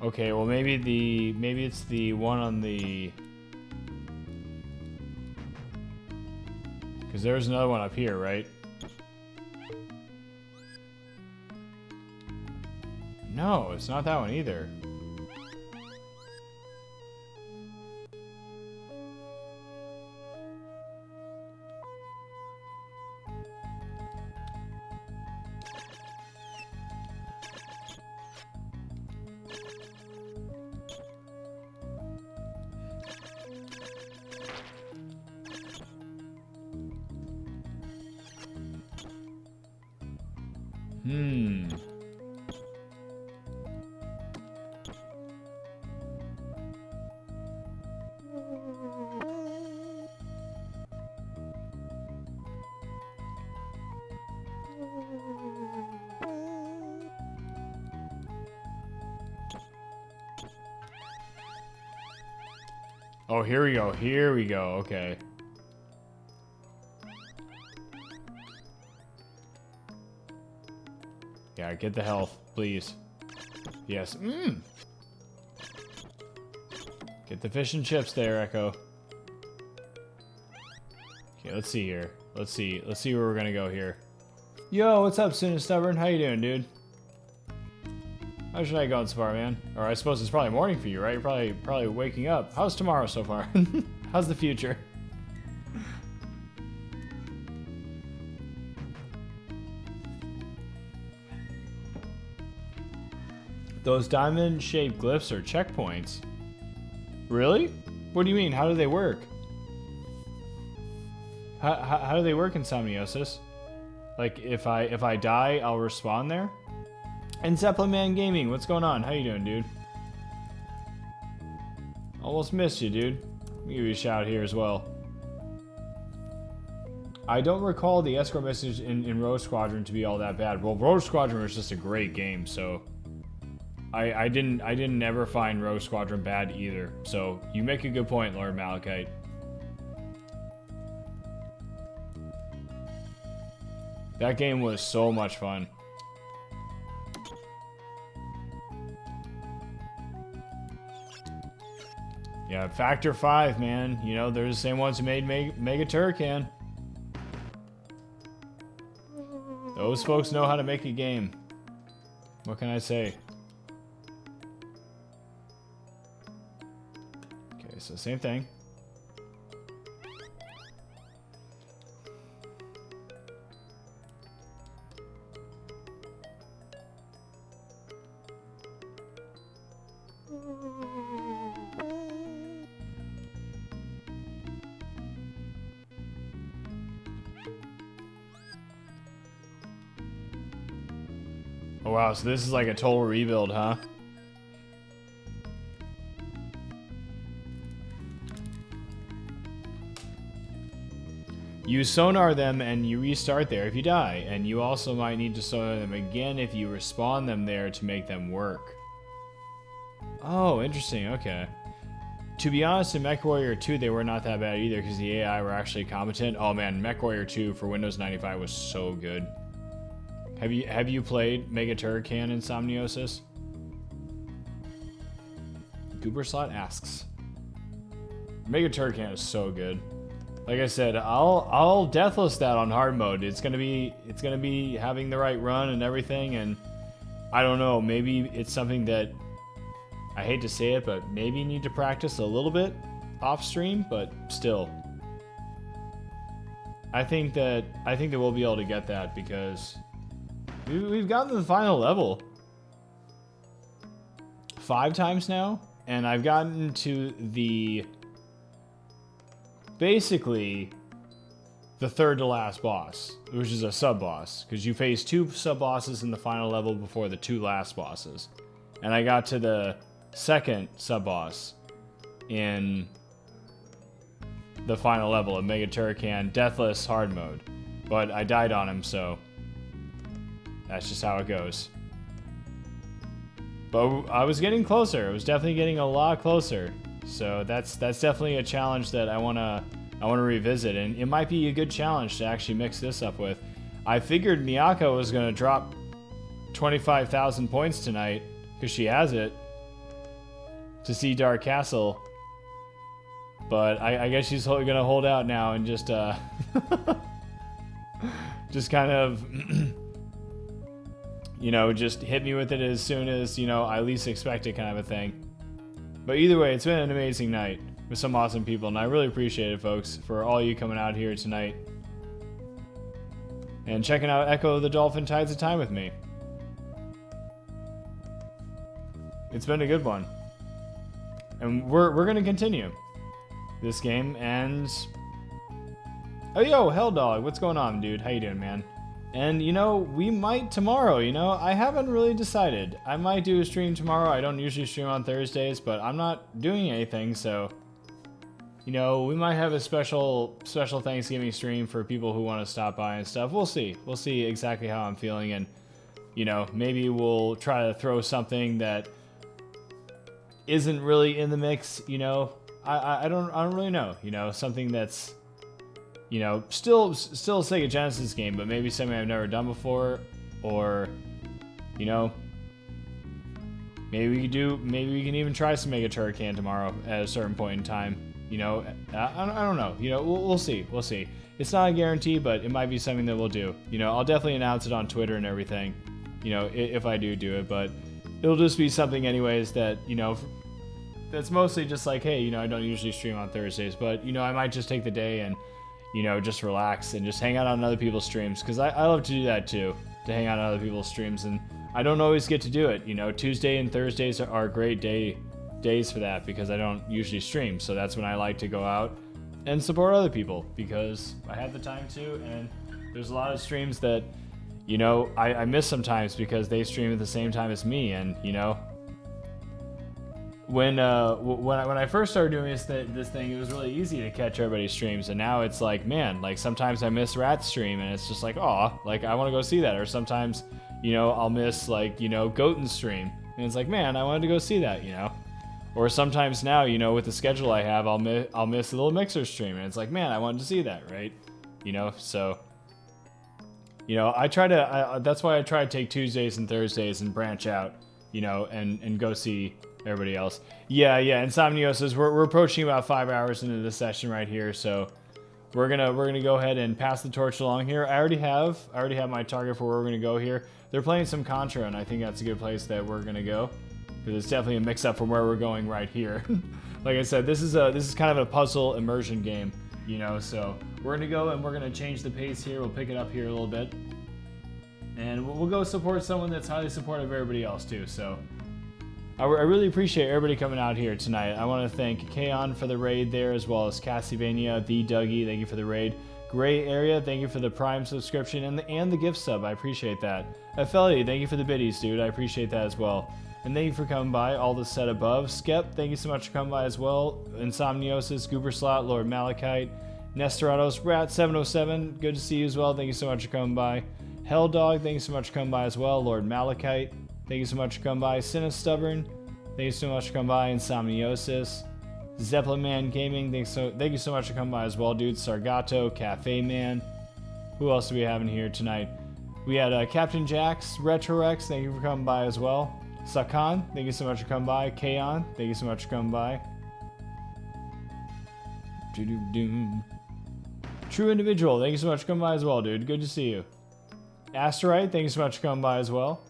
Speaker 1: Okay, well maybe it's the one on the... Because there's another one up here, right? No, it's not that one either. Oh, here we go. Here we go. Okay. Yeah, get the health, please. Yes. Get the fish and chips there, Echo. Okay, let's see here. Let's see where we're gonna go here. Yo, what's up, Sin and Stubborn? How you doing, dude? How's your night going so far, man? Or I suppose it's probably morning for you, right? You're probably waking up. How's tomorrow so far? How's the future? Those diamond-shaped glyphs are checkpoints. Really? What do you mean? How do they work? How do they work in Somniosis? Like, if I die, I'll respawn there? And Zeppelin Man Gaming, what's going on? How you doing, dude? Almost missed you, dude. Let me give you a shout here as well. I don't recall the escort message in Rogue Squadron to be all that bad. Well, Rogue Squadron was just a great game, so I didn't ever find Rogue Squadron bad either. So you make a good point, Lord Malachite. That game was so much fun. Yeah, Factor 5, man. You know, they're the same ones who made Mega Turrican. Those folks know how to make a game. What can I say? Okay, so same thing. Oh wow, so this is like a total rebuild, huh? You sonar them and you restart there if you die, and you also might need to sonar them again if you respawn them there to make them work. Oh, interesting, okay. To be honest, in MechWarrior 2, they were not that bad either because the AI were actually competent. Oh man, MechWarrior 2 for Windows 95 was so good. Have you played Mega Turrican in Somniosis? Gooberslot asks. Mega Turrican is so good. Like I said, I'll deathless that on hard mode. It's gonna be having the right run and everything, and I don't know, maybe it's something that I hate to say it, but maybe you need to practice a little bit off stream, but still. I think that we'll be able to get that because we've gotten to the final level 5 times now, and I've gotten to basically the third to last boss, which is a sub-boss, because you face 2 sub-bosses in the final level before the 2 last bosses. And I got to the second sub-boss in the final level of Mega Turrican Deathless hard mode. But I died on him, so that's just how it goes. But I was getting closer. I was definitely getting a lot closer. So that's definitely a challenge that I wanna revisit, and it might be a good challenge to actually mix this up with. I figured Miyako was gonna drop 25,000 points tonight because she has it to see Dark Castle, but I guess she's gonna hold out now and just just kind of you know, just hit me with it as soon as, you know, I least expect it, kind of a thing. But either way, it's been an amazing night with some awesome people, and I really appreciate it, folks, for all you coming out here tonight and checking out Ecco the Dolphin Tides of Time with me. It's been a good one, and we're gonna continue this game. And oh, yo, Hell Dog, what's going on, dude? How you doing, man? And, you know, we might tomorrow, you know, I haven't really decided. I might do a stream tomorrow. I don't usually stream on Thursdays, but I'm not doing anything, so, you know, we might have a special Thanksgiving stream for people who want to stop by and stuff. We'll see. We'll see exactly how I'm feeling, and, you know, maybe we'll try to throw something that isn't really in the mix, you know, I don't really know. You know, something that's, you know, still a SEGA Genesis game, but maybe something I've never done before, or, you know, maybe we can even try some Mega Turrican tomorrow at a certain point in time. You know, I don't know. You know, we'll see. We'll see. It's not a guarantee, but it might be something that we'll do. You know, I'll definitely announce it on Twitter and everything, you know, if I do it, but it'll just be something anyways that, you know, that's mostly just like, hey, you know, I don't usually stream on Thursdays, but, you know, I might just take the day and, you know, just relax and just hang out on other people's streams, because I love to do that too, to hang out on other people's streams, and I don't always get to do it. You know, Tuesday and Thursdays are great days for that, because I don't usually stream, so that's when I like to go out and support other people, because I have the time to, and there's a lot of streams that, you know, I miss sometimes because they stream at the same time as me, and, you know, when I first started doing this thing, it was really easy to catch everybody's streams, and now it's like, man, like sometimes I miss Rat's stream, and it's just like, oh, like I want to go see that, or sometimes, you know, I'll miss, like, you know, Goten's stream, and it's like, man, I wanted to go see that, you know, or sometimes now, you know, with the schedule I have, I'll miss the Little Mixer stream, and it's like, man, I wanted to see that, right, you know, so, you know, that's why I try to take Tuesdays and Thursdays and branch out, you know, and go see everybody else. Yeah, Insomnio says we're approaching about 5 hours into the session right here, so we're gonna go ahead and pass the torch along here. I already have my target for where we're gonna go here. They're playing some Contra, and I think that's a good place that we're gonna go, because it's definitely a mix up from where we're going right here. Like I said, this is kind of a puzzle immersion game, you know. So we're gonna go and we're gonna change the pace here. We'll pick it up here a little bit, and we'll go support someone that's highly supportive of everybody else too. So I really appreciate everybody coming out here tonight. I want to thank Kaon for the raid there, as well as Castlevania, the Dougie, thank you for the raid. Gray Area, thank you for the Prime subscription and the gift sub, I appreciate that. Felly, thank you for the biddies, dude, I appreciate that as well. And thank you for coming by, all the set above. Skep, thank you so much for coming by as well. Insomniosis, Goober Slot, Lord Malachite, Nestorados, Rat707, good to see you as well, thank you so much for coming by. Hell Dog, thank you so much for coming by as well. Lord Malachite, thank you so much for coming by. Sinistubborn, thank you so much for coming by. Insomniosis, Zeppelin Man Gaming, thank you so much for coming by as well, dude. Sargato, Cafe Man. Who else do we have in here tonight? We had Captain Jax, Retrorex, thank you for coming by as well. Sakan, thank you so much for coming by. Kaon, thank you so much for coming by. True Individual, thank you so much for coming by as well, dude. Good to see you. Asterite, thank you so much for coming by as well.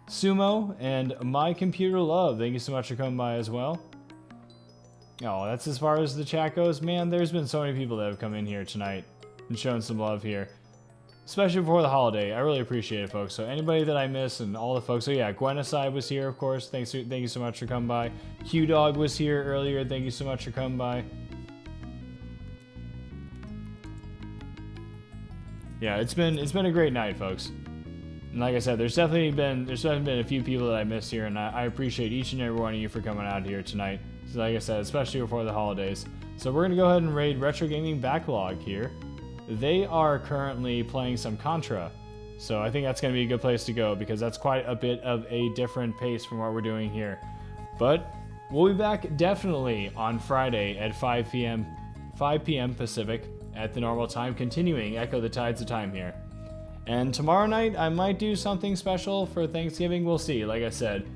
Speaker 1: Sumo and My Computer Love, thank you so much for coming by as well. Oh, that's as far as the chat goes. Man, there's been so many people that have come in here tonight and shown some love here, especially before the holiday. I really appreciate it, folks. So anybody that I miss and all the folks. So yeah, Gwenocide was here, of course. Thank you so much for coming by. Q Dog was here earlier. Thank you so much for coming by. Yeah, it's been a great night, folks. And like I said, there's definitely been a few people that I missed here, and I appreciate each and every one of you for coming out here tonight. So like I said, especially before the holidays. So we're gonna go ahead and raid Retro Gaming Backlog here. They are currently playing some Contra, so I think that's gonna be a good place to go, because that's quite a bit of a different pace from what we're doing here. But we'll be back definitely on Friday at 5 p.m. Pacific at the normal time, continuing Echo the Tides of Time here. And tomorrow night, I might do something special for Thanksgiving. We'll see. Like I said,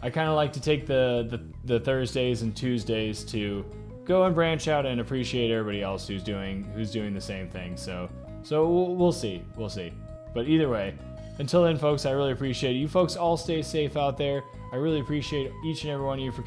Speaker 1: I kind of like to take the Thursdays and Tuesdays to go and branch out and appreciate everybody else who's doing the same thing. So we'll see. But either way, until then, folks, I really appreciate it. You folks all stay safe out there. I really appreciate each and every one of you for